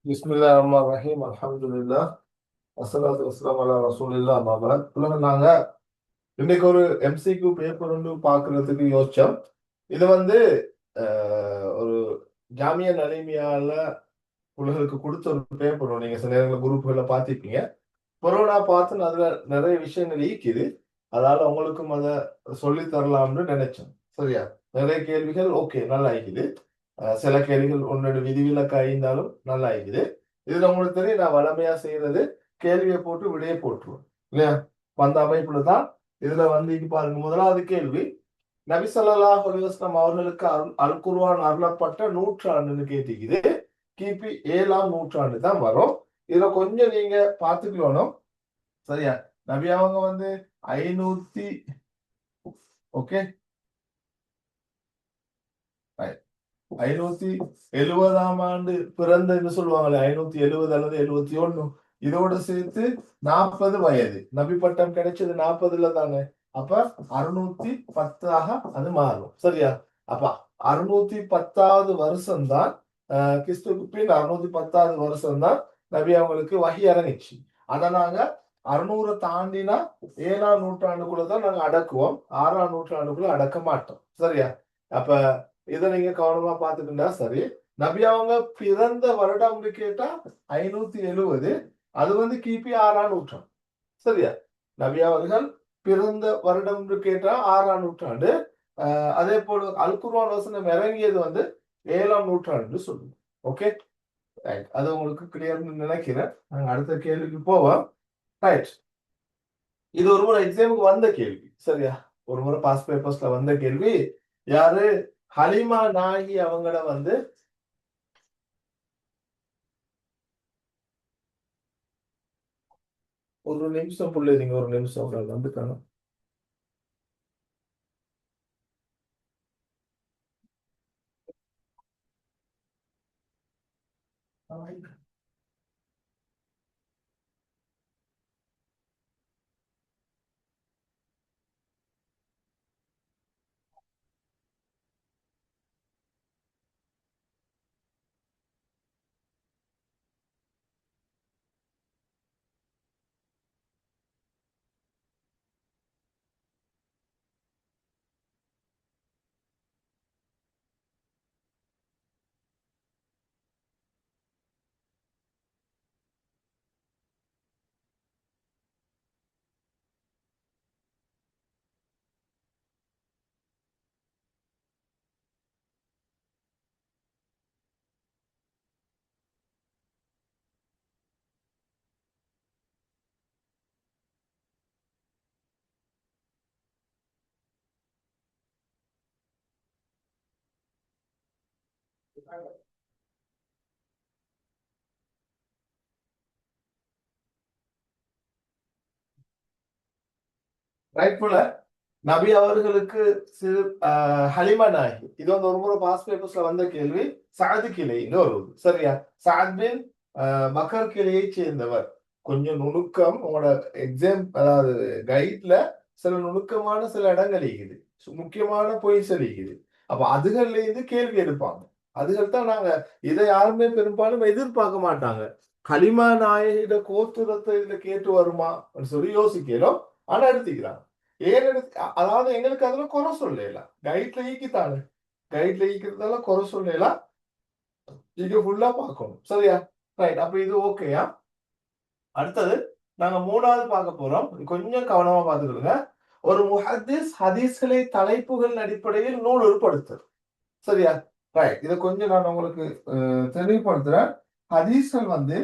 பிஸ்மில்லாஹிர்ரஹ்மானிர்ரஹீம். அல்ஹம்துலில்லாஹ் வஸ்ஸலாத்து வஸ்ஸலாமு அலா ரசூலில்லாஹ் அம்மா பஅத். நாங்க இன்னைக்கு ஒரு எம்சிக்யூ பேப்பர் ஒன்று பார்க்கறதுக்கு யோசிச்சோம். இது வந்து ஒரு ஜாமியா நலிமியால உலகளுக்கு கொடுத்த ஒரு பேப்பர். நீங்க சில நேரங்களில் குரூப்புகளில் பார்த்திருப்பீங்க. கொரோனா பார்த்து அதுல நிறைய விஷயங்கள் ஈக்குது. அதனால உங்களுக்கும் அதை சொல்லி தரலாம்னு நினைச்சோம். சரியா? நிறைய கேள்விகள் ஓகே நல்லா இருக்குது. சில கேள்விகள் ஒன்னோட விதிவிலக்கு இருந்தாலும் நல்லா இருக்குது. இதுல உங்களுக்கு தெரியும், நான் வளமையா செய்யறது கேள்வியை போட்டு விடையை போட்டுருவோம் இல்லையா? அந்த அமைப்புல தான் இதுல வந்து பாருங்க. முதலாவது கேள்வி, நபி ஸல்லல்லாஹு அலைஹி வஸல்லம் அவர்களுக்கு அல் குர்ஆன் அருளப்பட்ட நூற்றாண்டுன்னு கேட்டிக்குது. கிபி 7ஆம் நூற்றாண்டு தான் வரும். இதுல கொஞ்சம் நீங்க பாத்துக்கணும். சரியா? நபி அவங்க வந்து 500 ஓகே 570ஆம் ஆண்டு பிறந்தன்னு சொல்லுவாங்களே, 570 அல்லது 71. இதோட சேர்த்து 40 வயது. நபி பட்டம் கிடைச்சது 40ல தானே. அப்ப 610ஆக அது மாறும். சரியா? அப்ப 610வது வருஷம் தான் கிறிஸ்துவுக்கு பின் 610வது வருஷம் தான் நபி அவங்களுக்கு வஹி இறங்கிச்சு. அதை நாங்க 600 தாண்டினா 7ஆம் நூற்றாண்டுக்குள்ளதான் நாங்க அடக்குவோம். 6ஆம் நூற்றாண்டுக்குள்ள அடக்க மாட்டோம். சரியா? அப்ப இதை நீங்க கவனமா பார்த்துக்கிட்டா சரி. நபி அவங்க பிறந்த வருடம்னு கேட்டா 570. அது வந்து கிபி 6ஆம் நூற்றாண்டு. சரியா? நபி அவர்கள் பிறந்த வருடம்னு கேட்டா 6ஆம் நூற்றாண்டு. அதே போல அல் குர்ஆன் வசனம் இறங்கியது வந்து 7ஆம் நூற்றாண்டு சொல்லுங்க. ஓகே, அது உங்களுக்கு கிளியர்னு நினைக்கிறேன். நாங்க அடுத்த கேள்விக்கு போவோம். ரைட். இது ஒரு முறை எக்ஸாமுக்கு வந்த கேள்வி. சரியா? ஒரு முறை பாஸ் பேப்பர்ஸ்ல வந்த கேள்வி. யாரு? ஹலிமா நாயகி அவங்கள வந்து ஒரு நிமிஷம் புள்ளிங்க, ஒரு நிமிஷம் வந்துட்டாங்க. ரைட் போல. நபி அவர்களுக்கு சிறு ஹலிமா நாயகி, இது வந்து ஒரு முறை பாஸ் பேப்பர்ஸ்ல வந்த கேள்வி. சாது கிளைன்னு வருவது. சரியா? சாத் பின் பக்கர் கிளையை சேர்ந்தவர். கொஞ்சம் நுணுக்கம் உங்களோட எக்ஸாம், அதாவது கைட்ல சில நுணுக்கமான சில இடங்கள் இருக்குது. முக்கியமான பொய்சல் இருக்குது. அப்ப அதுகள்ல இருந்து கேள்வி எடுப்பாங்க. அதுகள் தான் நாங்க இதை யாருமே பெரும்பாலும் எதிர்பார்க்க மாட்டாங்க. கலிமா நாயகிட கோத்துரத்தை இதுல கேட்டு வருமா சொல்லி யோசிக்கிறோம். ஆனா எடுத்துக்கிறாங்க. ஏன் அதாவது எங்களுக்கு அதுல குறை சொல்லலாம். கைட்ல ஈக்கித்தானே. கைட்ல ஈக்கிறதால குறை சொல்லலாம். இங்க ஃபுல்லா பார்க்கணும். சரியா? ரைட். அப்ப இது ஓகேயா? அடுத்தது நாங்க 3வது பார்க்க போறோம். கொஞ்சம் கவனமா பார்த்துக்கிடுங்க. ஒரு முஹத்திஸ் ஹதீஸ்களை தலைப்புகள் அடிப்படையில் நூல் உருப்படுத்து. சரியா? ரைட். இதை கொஞ்சம் நான் உங்களுக்கு தெளிவுபடுத்துறேன். ஹதீஸ்கள் வந்து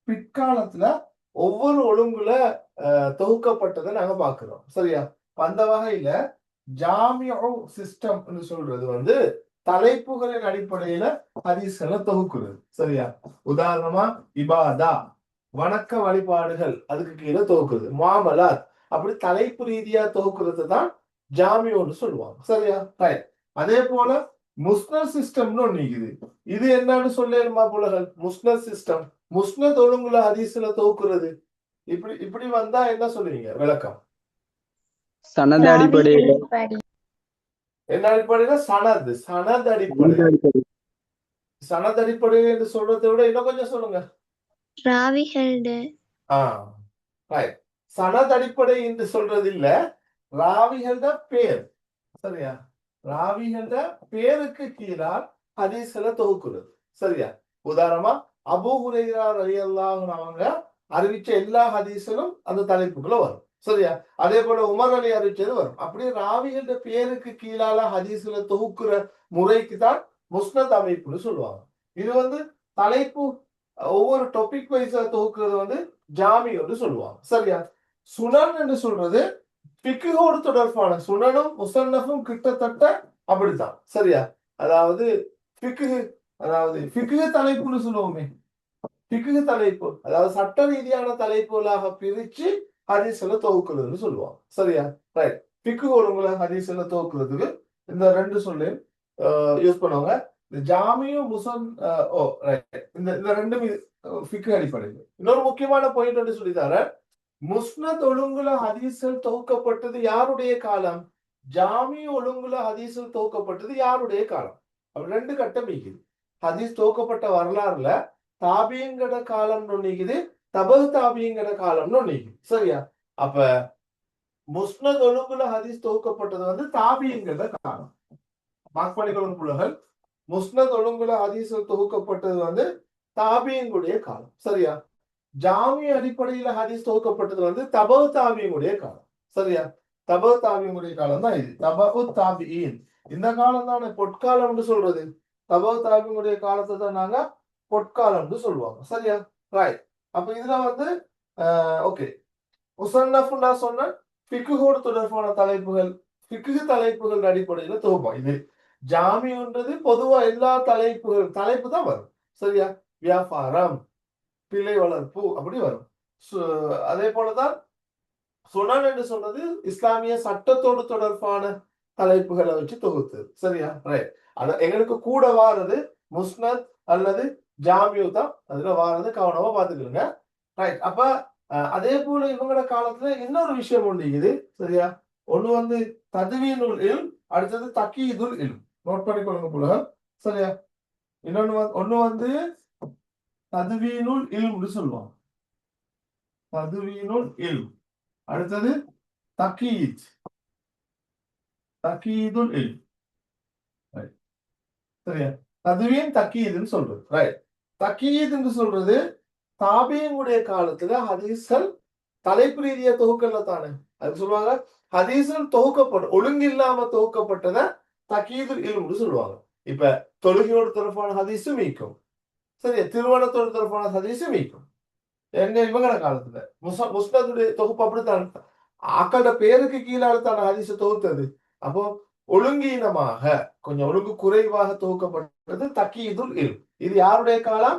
பிற்காலத்துல ஒவ்வொரு ஒழுங்குல தொகுக்கப்பட்டதை நாங்க பார்க்கிறோம். சரியா? அந்த வகையில ஜாமியோ சிஸ்டம் சொல்றது வந்து தலைப்புகளின் அடிப்படையில ஹதீஸ்களை தொகுக்கிறது. சரியா? உதாரணமா இபாதா, வணக்க வழிபாடுகள், அதுக்கு கீழே தொகுக்குறது. முஆமலாத், அப்படி தலைப்பு ரீதியா தொகுக்கிறது தான் ஜாமியோன்னு சொல்லுவாங்க. சரியா? ரைட். அதே போல முஸ்னத் சிஸ்டம்னு ஒண்ணு இருக்குது. இது என்னன்னு சொல்லலுமா புலகள்? முஸ்னத் சிஸ்டம், முஸ்னத் ஒழுங்குல ஹதீஸ்ல தொகுக்கிறது. இப்படி இப்படி வந்தா என்ன சொல்லுவீங்க விளக்கம்? சனது அடிப்படையில் என்ன அடிப்படையில? சனது. சனது அடிப்படையில். சனத் அடிப்படையில் என்று சொல்றதை விட இன்னும் கொஞ்சம் சொல்லுங்க. ராவிகளோட ரைட். சனத் அடிப்படை என்று சொல்றது இல்ல, ராவிகள பேர். சரியா? ராவிகள பேருக்கு கீழால் ஹதீஸ்களை தொகுக்கிறது. சரியா? உதாரணமா அபூ ஹுரைரா ரலியல்லாஹு அன்ஹு அவங்க அறிவிச்ச எல்லா ஹதீஸ்களும் அந்த தலைப்புக்குள்ள வரும். சரியா? அதே போல உமர் அலி அறிவிச்சது வரும். அப்படியே ராவிகள பேருக்கு கீழால ஹதீஸ்களை தொகுக்கிற முறைக்கு தான் முஸ்னத் அமைப்புன்னு சொல்லுவாங்க. இது தலைப்பு ஒவ்வொரு டாபிக் வைஸா தொகுக்கிறது ஜாமி என்று சொல்லுவாங்க. சரியா? சுனன் என்று சொல்றது ஃபிக்ஹோடு தொடர்பான சுனனும் முஸன்னஃபும் கிட்டத்தட்ட அப்படித்தான். சரியா? அதாவது ஃபிக்ஹ் அதாவது ஃபிக்ஹ் தலைப்புன்னு சொல்லுவோமே, ஃபிக்ஹ் தலைப்பு அதாவது சட்ட ரீதியான தலைப்புகளாக பிரிச்சு ஹதீஸ்ல தொகுக்கிறதுன்னு சொல்லுவாங்க. சரியா? ரைட். ஃபிக்ஹ் ஒழுங்குல ஹதீஸ்ல தொகுக்கிறதுக்கு இந்த ரெண்டு சொல்லையும் யூஸ் பண்ணுவாங்க. இந்த ஜாமியும் முசன் ரைட். இந்த ரெண்டும் ஃபிக்ஹ் அடிப்படையில். இன்னொரு முக்கியமான பாயிண்ட் வந்து சொல்லித்தார, முஸ்னத் ஒழுங்குல ஹதீஸ்கள் தொகுக்கப்பட்டது யாருடைய காலம்? ஜாமி ஒழுங்குல ஹதீஸ்கள் தொகுக்கப்பட்டது யாருடைய காலம்? அப்படி ரெண்டு கட்டம் நீக்குது. ஹதீஸ் தொகுக்கப்பட்ட வரலாறுல தாபியங்கட காலம்னு நீக்குது, தபு தாபியங்கட காலம்னு நீக்குது. சரியா? அப்ப முஸ்னத் ஒழுங்குல ஹதீஸ் தொகுக்கப்பட்டது தாபியங்கட காலம். மார்க் பண்ணிக்கொள்ளும் புலகள், முஸ்னத் ஒழுங்குல ஹதீஸ்கள் தொகுக்கப்பட்டது தாபியங்களுடைய காலம். சரியா? ஜாமி அடிப்படையில ஹதீஸ் தொகுக்கப்பட்டது தபு தாபியங்களுடைய காலம். சரியா? தபு தாபியங்களுடைய காலம் தான் இது. தபு தாபியின் இந்த காலம் தானே பொற்காலம்னு சொல்றது. தபு தாபியங்களுடைய காலத்தை தான் நாங்க பொற்காலம்னு சொல்லுவாங்க. சரியா? ரைட். அப்ப இதுல ஓகே, முஸன்னஃப்னா சொன்ன ஃபிக்ஹோடு தொடர்பான தலைப்புகள், ஃபிக்ஹ் தலைப்புகள் அடிப்படையில தொகுப்போம். இது ஜாமின்றது பொதுவா எல்லா தலைப்பு தான் வரும். சரியா? வியாபாரம், பிள்ளை வளர்ப்பு அப்படி வரும். அதே போலதான் சுனன் என்று சொன்னது இஸ்லாமிய சட்டத்தோடு தொடர்பான தலைப்புகளை வச்சு தொகுத்து. சரியா? ரைட். எங்களுக்கு கூட வாரது முஸ்னத் அல்லது ஜாமியு தான் அதுல வாரது, கவனமா பாத்துக்கிடுங்க. ரைட். அப்ப அதே போல இவங்களோட காலத்துல இன்னொரு விஷயம் ஒன்று. சரியா? ஒண்ணு ததுவீனுல் இல்ம், அடுத்தது தக்கீதுல் இல்ம். நோட் பண்ணிக்கொள்ளுங்க புலகம். சரியா? ஒண்ணு ததுவீனுல் இல்ம்னு சொல்லுவாங்க. ததுவீனுல் இல்ம். அடுத்தது தக்கீத், தக்கீதுல் இல்ம். சரியா? ததுவீன் தக்கீதுன்னு சொல்றது. ரைட். தக்கீத் என்று சொல்றது தாபியங்களுடைய காலத்துல ஹதீஸ்கள் தலைப்பு ரீதியா தொகுக்கல தானே, அது சொல்லுவாங்க. ஹதீஸ்கள் தொகுக்கப்பட்ட ஒழுங்கில்லாம தொகுக்கப்பட்டத தக்கீதுல் இல்ம்னு சொல்லுவாங்க. இப்ப தொழுகையோடு தொடர்பான ஹதீஸும் மீக்கும். சரியா? திருமணத்தோடு தொடர்பான ஹதீஸும் மீக்கும். எங்க இவங்கள காலத்துல முஸ்னதுடைய தொகுப்பு அப்படித்தான். ஆக்களோட பேருக்கு கீழான ஹதீஸை தொகுத்தது. அப்போ ஒழுங்கீனமாக கொஞ்சம் ஒழுங்கு குறைவாக தொகுக்கப்பட்டது தக்கீதுல் இல்ம். இது யாருடைய காலம்?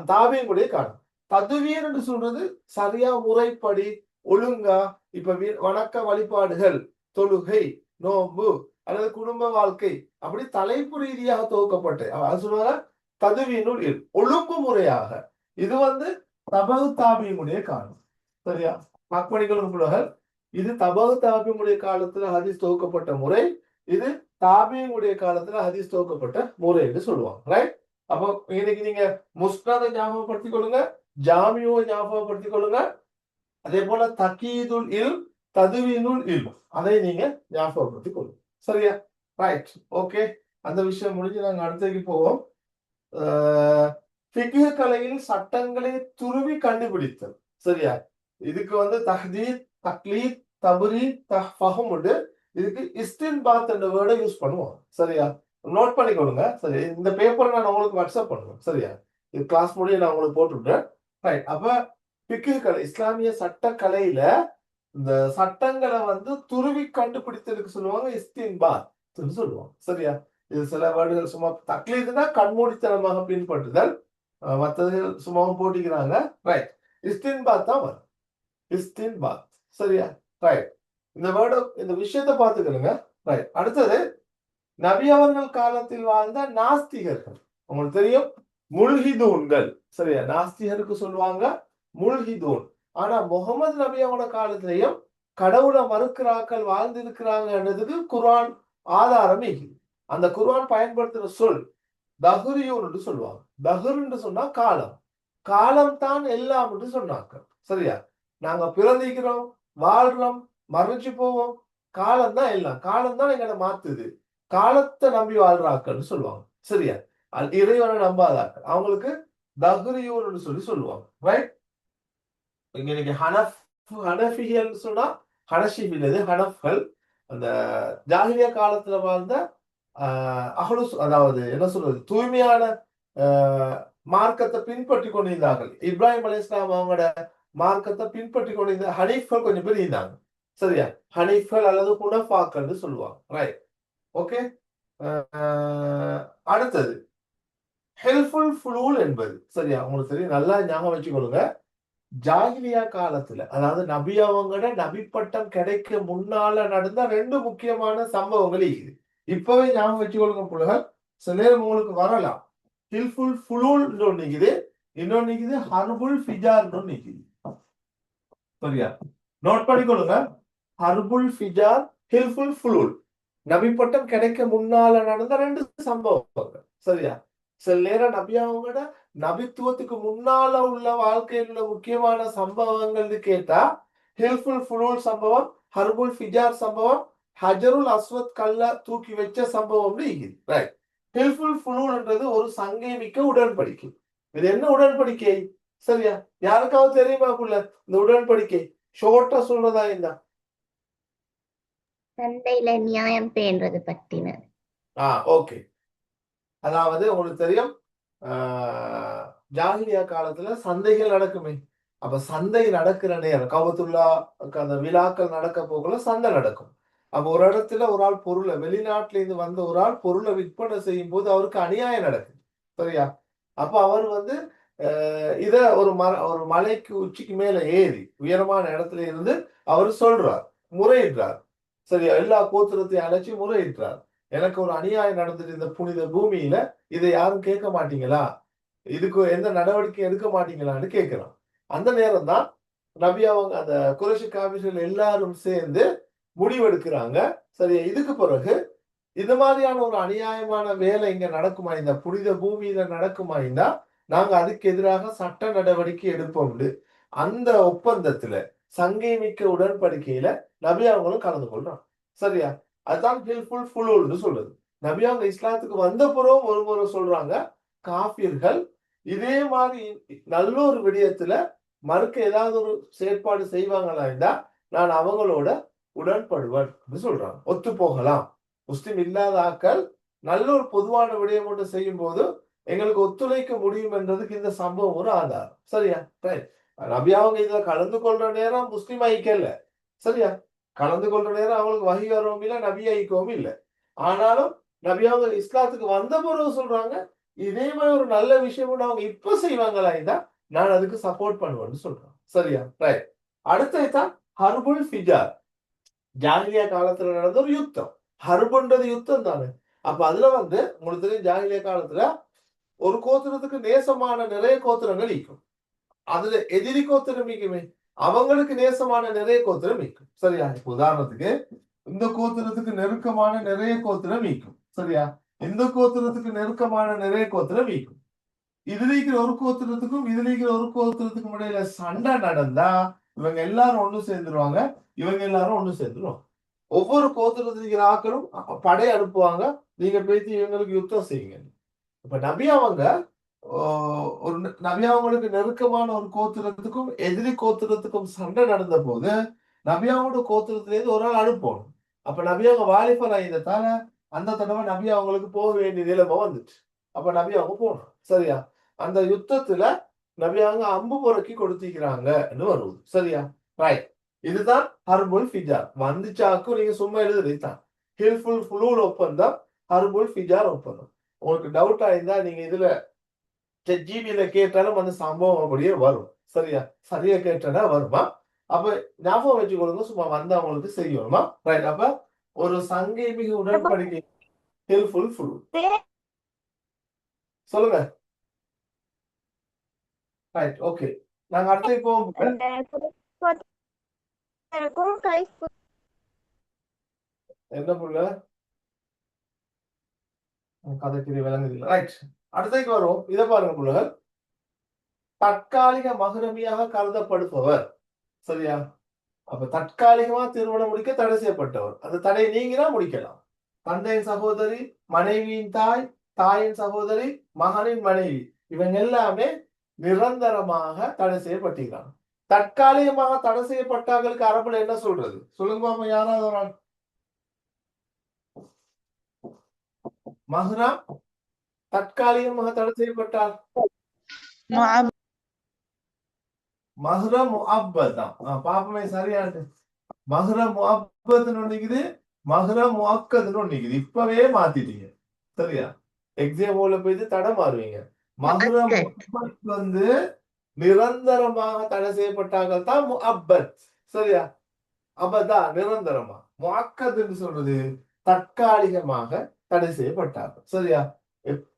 தாபியங்களுடைய காலம். ததுவீன் என்று சொல்றது சரியா முறைப்படி ஒழுங்கா இப்ப வணக்க வழிபாடுகள், தொழுகை, நோன்பு அல்லது குடும்ப வாழ்க்கை அப்படி தலைப்பு ரீதியாக தொகுக்கப்பட்டு அது சொல்லுவாங்க ததுவீனுல் இல்ம், ஒழுங்கு முறையாக. இது தபு தாபியங்களுடைய காலம். சரியா? மக்மணிகள் இது தபு தாபியங்களுடைய காலத்துல ஹதீஸ் தொகுக்கப்பட்ட முறை, இது தாபியங்களுடைய காலத்துல ஹதீஸ் தொகுக்கப்பட்ட முறை என்று சொல்லுவாங்க. ரைட். அப்போ இன்னைக்கு நீங்க முஸ்னதை ஞாபகப்படுத்திக் கொள்ளுங்க, ஜாமியோ ஞாபகப்படுத்திக் கொள்ளுங்க. அதே போல தக்கீதுல் இல்ம், ததுவீனுல் இல்ம் அதை நீங்க ஞாபகப்படுத்திக் கொள்ளுங்க. சரியா? ரைட். ஓகே, அந்த விஷயம் முடிஞ்சு நாங்க அடுத்ததுக்கு போவோம். ஃபிக்ஹ் கலையில் சட்டங்களை துருவி கண்டுபிடித்தல். சரியா? இதுக்கு தஹ்தீத், தக்லீத், தப்ரீத், ஃபஹ்ம் உண்டு. இதுக்கு இஸ்தின்பாத் என்ற வேர்டை யூஸ் பண்ணுவோம். சரியா? நோட் பண்ணிக்கொள்ளுங்க. சரி, இந்த பேப்பரை நான் உங்களுக்கு வாட்ஸ்அப் பண்ணுவேன். சரியா? இது கிளாஸ் முடிய நான் உங்களுக்கு போட்டுவிட்டேன். ரைட். அப்ப ஃபிக்ஹ் கலை, இஸ்லாமிய சட்ட கலையில இந்த சட்டங்களை துருவி கண்டுபிடித்ததுக்கு சொல்லுவாங்க இஸ்தின்பாத் சொல்லுவாங்க. சரியா? இது சில வேர்டுகள் சும்மா தக்லீதுனா கண்மூடித்தனமாக பின்பற்றுதல், மற்றது சும்மாவும் போட்டிக்கிறாங்க. ரைட். இஸ்தின்பாத் தான் வரும். இஸ்தின்பாத். சரியா? ரைட். இந்த வேர்டு இந்த விஷயத்தை பார்த்துக்கிறேங்க. ரைட். அடுத்தது நபி அவர்கள் காலத்தில் வாழ்ந்த நாஸ்திகர்கள். உங்களுக்கு தெரியும், முல்ஹிதூன்கள். சரியா? நாஸ்திகருக்கு சொல்லுவாங்க முல்ஹிதூன். ஆனா முகமது நபி அவங்களோட காலத்திலையும் கடவுளை மறுக்கிறார்கள் வாழ்ந்திருக்கிறாங்கன்றதுக்கு குர்ஆன் ஆதாரம் இருக்குது. அந்த குர்ஆன் பயன்படுத்துற சொல் தஹ்ரியூன்னு சொல்லுவாங்க. தஹ்ருன்னு சொன்னா காலம். காலம் தான் எல்லாம் என்று சொன்னாங்க. சரியா? நாங்க பிறந்திக்கிறோம், வாழ்றோம், மறைஞ்சு போவோம். காலம் தான் எல்லாம். காலம் தான் எங்களை மாத்துது. காலத்தை நம்பி வாழ்றாக்கள்னு சொல்லுவாங்க. சரியா? இறைவனை நம்பாதாக்கள் அவங்களுக்கு தஹ்ரியூன்னு சொல்லுவாங்க. ரைட்? இங்க நீங்க ஹனஃபிகள் சொன்னா ஹனஷிபில் இது ஹனஃப்கள். அந்த ஜாஹிலியா காலத்துல வாழ்ந்த அஹ்லுஸ், அதாவது என்ன சொல்றது, தூய்மையான மார்க்கத்தை பின்பற்றி கொண்டிருந்தார்கள். இப்ராஹிம் அலைஹிஸ்ஸலாம் அவங்களோட மார்க்கத்தை பின்பற்றி கொண்டிருந்த ஹனீஃப்கள் கொஞ்சம் பேர் இருந்தாங்க. சரியா? ஹனீஃப்கள் அல்லது ஹுனஃபாக்கள்னு சொல்லுவாங்க. ரைட்? ஓகே. அடுத்தது ஹெல்ஃபுல் ஃபுலூல் என்பது. சரியா? உங்களுக்கு தெரியும், நல்லா ஞாபகம் வச்சுக்கொள்ளுங்க. ஜாகிலியா காலத்துல, அதாவது நபி அவங்களோட நபி பட்டம் கிடைக்க முன்னால நடந்த ரெண்டு முக்கியமான சம்பவங்கள் இது. இப்பவே ஞாபகம் வச்சுக்கொள்ளுங்க புள்ளைகள். சில நேரம் உங்களுக்கு வரலாம். ஹில்ஃபுல் ஃபுலூல் ஒன்று நிக்குது, இன்னொன்னு நிக்குது ஹர்புல் ஃபிஜார் நிக்குது. சரியா? நோட் பண்ணிக்கொள்ளுங்க. ஹர்புல் ஃபிஜார், ஹில்ஃபுல் ஃபுலூல். நபி பட்டம் கிடைக்க முன்னால நடந்த ரெண்டு சம்பவங்கள். சரியா? சில நேரம் நபி அவங்களோட நபித்துவத்துக்கு முன்னால உள்ள வாழ்க்கையில் உள்ள முக்கியமான சம்பவங்கள் கேட்டா ஹில்ஃபுல் ஃபுலூல் சம்பவம், ஹர்புல் ஃபிஜார் சம்பவம், ஹஜருல் அஸ்வத் கல்ல தூக்கி வச்ச சம்பவம் இருக்குது. ரைட்? ஹில்ஃபுல் ஃபுலூல்ன்றது ஒரு சங்கை மிக்க உடன்படிக்கை. இது என்ன உடன்படிக்கை? சரியா? யாருக்காவது தெரியுமா புள்ள இந்த உடன்படிக்கை? ஷோர்ட்டா சொல்றதா இருந்தா சந்தையில நியாயம் பேணுறது பத்தின. ஓகே. அதாவது உங்களுக்கு தெரியும், ஜாகிலியா காலத்துல சந்தைகள் நடக்குமே. அப்ப சந்தை நடக்கிற நேரம் கபத்துல்லா அந்த விழாக்கள் நடக்க போகல சந்தை நடக்கும். அப்ப ஒரு இடத்துல ஒரு ஆள் பொருளை, வெளிநாட்டுல இருந்து வந்த ஒரு ஆள் பொருளை விற்பனை செய்யும் போது அவருக்கு அநியாயம் நடக்குது. சரியா? அப்ப அவர் வந்து இத ஒரு மலைக்கு உச்சிக்கு மேல ஏறி உயரமான இடத்துல இருந்து அவர் சொல்றார், முறையிடுறார். சரியா? எல்லா கோத்திரத்தையும் அழைச்சி முறையிடுறார். எனக்கு ஒரு அநியாயம் நடந்துட்டு இந்த புனித பூமியில, இதை யாரும் கேட்க மாட்டீங்களா? இதுக்கு எந்த நடவடிக்கை எடுக்க மாட்டீங்களான்னு கேட்கிறான். அந்த நேரம் தான் நபி அவங்க அந்த குறைஷி காபிர்கள் எல்லாரும் சேர்ந்து முடிவெடுக்கிறாங்க. சரியா? இதுக்கு பிறகு இது மாதிரியான ஒரு அநியாயமான வேலை இங்க நடக்குமா, இந்த புனித பூமியில நடக்குமா இருந்தா நாங்க அதுக்கு எதிராக சட்ட நடவடிக்கை எடுப்போம். அந்த ஒப்பந்தத்துல சங்கை மிக்க உடன்படிக்கையில நபி அவங்களும் கலந்து கொள்றான். சரியா? அதுதான் ஹில்ஃபுல் ஃபுலூல்னு சொல்லுது. நபி அவங்க இஸ்லாத்துக்கு வந்த பிறகும் ஒரு முறை சொல்றாங்க, காஃபிர்கள் இதே மாதிரி நல்ல ஒரு விடயத்துல மறுக்க ஏதாவது ஒரு செயற்பாடு செய்வாங்களா இருந்தா நான் அவங்களோட உடன்படுவேன் சொல்றாங்க. ஒத்து போகலாம். முஸ்லிம் இல்லாத ஆக்கள் நல்ல ஒரு பொதுவான விடயம் ஒன்று செய்யும் போது எங்களுக்கு ஒத்துழைக்க முடியும் என்றதுக்கு இந்த சம்பவம் ஒரு ஆதாரம். சரியா? நபி அவங்க இதுல கலந்து கொள்ற நேரம் முஸ்லிம் ஐக்கியம். சரியா? கலந்து கொள்ற நேரம் அவங்களுக்கு வகை வரவும் இல்லை, நபி ஐக்கியவும் இல்லை. ஆனாலும் நபி அவங்க இஸ்லாத்துக்கு வந்த பிறகு சொல்றாங்க, இதே மாதிரி ஒரு நல்ல விஷயம் அவங்க இப்ப செய்வாங்களா இருந்தா நான் அதுக்கு சப்போர்ட் பண்ணுவேன்னு சொல்றான். சரியா? ரைட். அடுத்ததுதான் ஹர்புல் ஃபிஜார். ஜாகிலியா காலத்துல நடந்த ஒரு யுத்தம். ஹர்புன்றது யுத்தம் தானே. அப்ப அதுல வந்து உங்களுக்கு தெரியும், ஜாகிலியா காலத்துல ஒரு கோத்திரத்துக்கு நேசமான நிறைய கோத்திரங்கள் இருக்கும். அதுல எதிரி கோத்திரம் மிக்குமே, அவங்களுக்கு நேசமான நிறைய கோத்திரம் மிக்கும். சரியா? இப்ப உதாரணத்துக்கு இந்த கோத்திரத்துக்கு நெருக்கமான நிறைய கோத்திரம் மீக்கும். சரியா? இந்த கோத்திரத்துக்கு நெருக்கமான நிறைய கோத்திரம் மீக்கும். இதுல இருக்கிற ஒரு கோத்திரத்துக்கும் இதுல இருக்கிற ஒரு கோத்திரத்துக்கும் இடையில சண்டை நடந்தா இவங்க எல்லாரும் ஒண்ணு சேர்ந்துருவாங்க, இவங்க எல்லாரும் ஒண்ணு சேர்ந்துருவாங்க. ஒவ்வொரு கோத்திரத்துல இருக்கிற ஆக்களும் படை அனுப்புவாங்க, நீங்க பேசி இவங்களுக்கு யுத்தம் செய்யுங்க. இப்ப நபி அவங்க ஒரு நபி அவங்களுக்கு நெருக்கமான ஒரு கோத்திரத்துக்கும் எதிரி கோத்திரத்துக்கும் சண்டை நடந்த போது நபி அவங்களோட கோத்திரத்திலேருந்து ஒரு ஆள் அனுப்பணும். அப்ப நபி அவங்க வாலிபர் ஆயிருந்தால அந்த தடவை நபி அவங்களுக்கு போக வேண்டிய நிலைமை வந்துச்சு. அப்ப நபி அவங்க போகணும். சரியா? அந்த யுத்தத்துல நபி அவங்க அம்பு புறக்கி கொடுத்திக்கிறாங்கன்னு வருவது. சரியா? ரைட். இதுதான் ஹர்புல் ஃபிஜார். வந்துச்சாக்கும் நீங்க சும்மா எழுதுறதுதான். ஹில்ஃபுல் ஃபுலூல் ஒப்பந்தம், ஹர்புல் ஃபிஜார் ஒப்பந்தம். உங்களுக்கு டவுட் ஆயிருந்தா நீங்க இதுல ஜிபியில கேட்டாலும் அந்த சம்பவம் அப்படியே வரும். சரியா? சரியா கேட்டா வருமா? அப்ப ஞாபகம் வச்சுக்கொள்ளுங்க, சும்மா வந்து அவங்களுக்கு செய்யணுமா? ரைட். அப்ப ஒரு சங்கை மிகு உடன்படிக்கை ஹெல்ப்ஃபுல் ஃபுல். சொல்லுங்க. ரைட். ஓகே. நாங்க அடுத்து போவோம். என்ன புள்ள? கதைக்குரிய விளங்குது இல்லை. ரைட், அடுத்தைக்கு வரும். இதை பாருங்க பிள்ளைகள். தற்காலிக மகரமியாக கருதப்படுபவர். சரியா? அப்ப தற்காலிகமா திருமணம் முடிக்க தடை செய்யப்பட்டவர். அந்த தடை நீங்கினா முடிக்கலாம். தந்தையின் சகோதரி, மனைவியின் தாய், தாயின் சகோதரி, மகனின் மனைவி, இவங்க எல்லாமே நிரந்தரமாக தடை செய்யப்பட்டிருக்காங்க. தற்காலிகமாக தடை செய்யப்பட்டவர்களுக்கு அரபுல என்ன சொல்றது? சொல்லுங்க மாமா, யாராவது ஒரு ஆள். மஹ்ரம் தற்காலிகமாக தடை செய்யப்பட்டால் மஹ்ரம் முஅப்பத் தான். பாப்பமே சரியாண்டு. மஹ்ரம் முஅப்பத்னு ஒண்ணுக்குது, மஹ்ரம் முஅக்கத்னு ஒண்ணுக்குது. இப்பவே மாத்திட்டீங்க. சரியா? எக்ஸாம்ல போயிட்டு தடை மாறுவீங்க. மஹ்ரம் முஅப்பத் வந்து நிரந்தரமாக தடை செய்யப்பட்டார்கள் தான் முஅப்பத். சரியா? அபதா நிரந்தரமா. முஅக்கத்னு சொல்றது தற்காலிகமாக தடை செய்யப்பட்டார்கள். சரியா?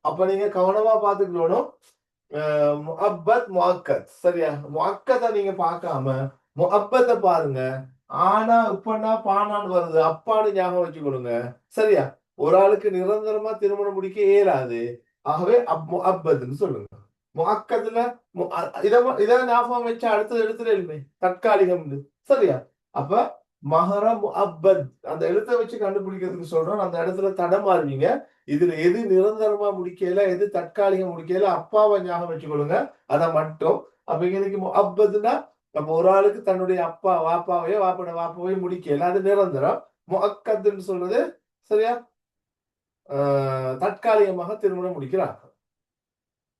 அப்ப நீங்க கவனமா பாத்துக்கணும். முஅப்பத் முஅக்கத். சரியா? முஅக்கத்தை நீங்க பார்க்காம முஅப்பத்தை பாருங்க. ஆனா இப்பனா பானான்னு வருது, அப்பான்னு ஞாபகம் வச்சுக்கொடுங்க. சரியா? ஒரு ஆளுக்கு நிரந்தரமா திருமணம் முடிக்க இயலாது. ஆகவே முஅப்பத்னு சொல்லுங்க. முஅக்கத்துல இத ஞாபகம் வச்சு அடுத்தது எடுத்துருமே தற்காலிகம். சரியா? அப்ப மஹரம் முஅப்பத் அந்த எழுத்தை வச்சு கண்டுபிடிக்கிறதுக்கு சொல்றோம். அந்த இடத்துல தடமாறுவீங்க. இதுல எது நிரந்தரமா முடிக்கல, எது தற்காலிகம் முடிக்கல, அப்பாவை ஞாபகம் வச்சுக்கொள்ளுங்க. அதை மட்டும். அப்ப இன்னைக்கு முஅப்பத்னா நம்ம ஒரு ஆளுக்கு தன்னுடைய அப்பா வாப்பாவையோ வாப்பட வாப்பாவையோ முடிக்கல, அது நிரந்தரம். முஅக்கத்னு சொல்றது சரியா தற்காலிகமாக திருமணம் முடிக்கிறாங்க.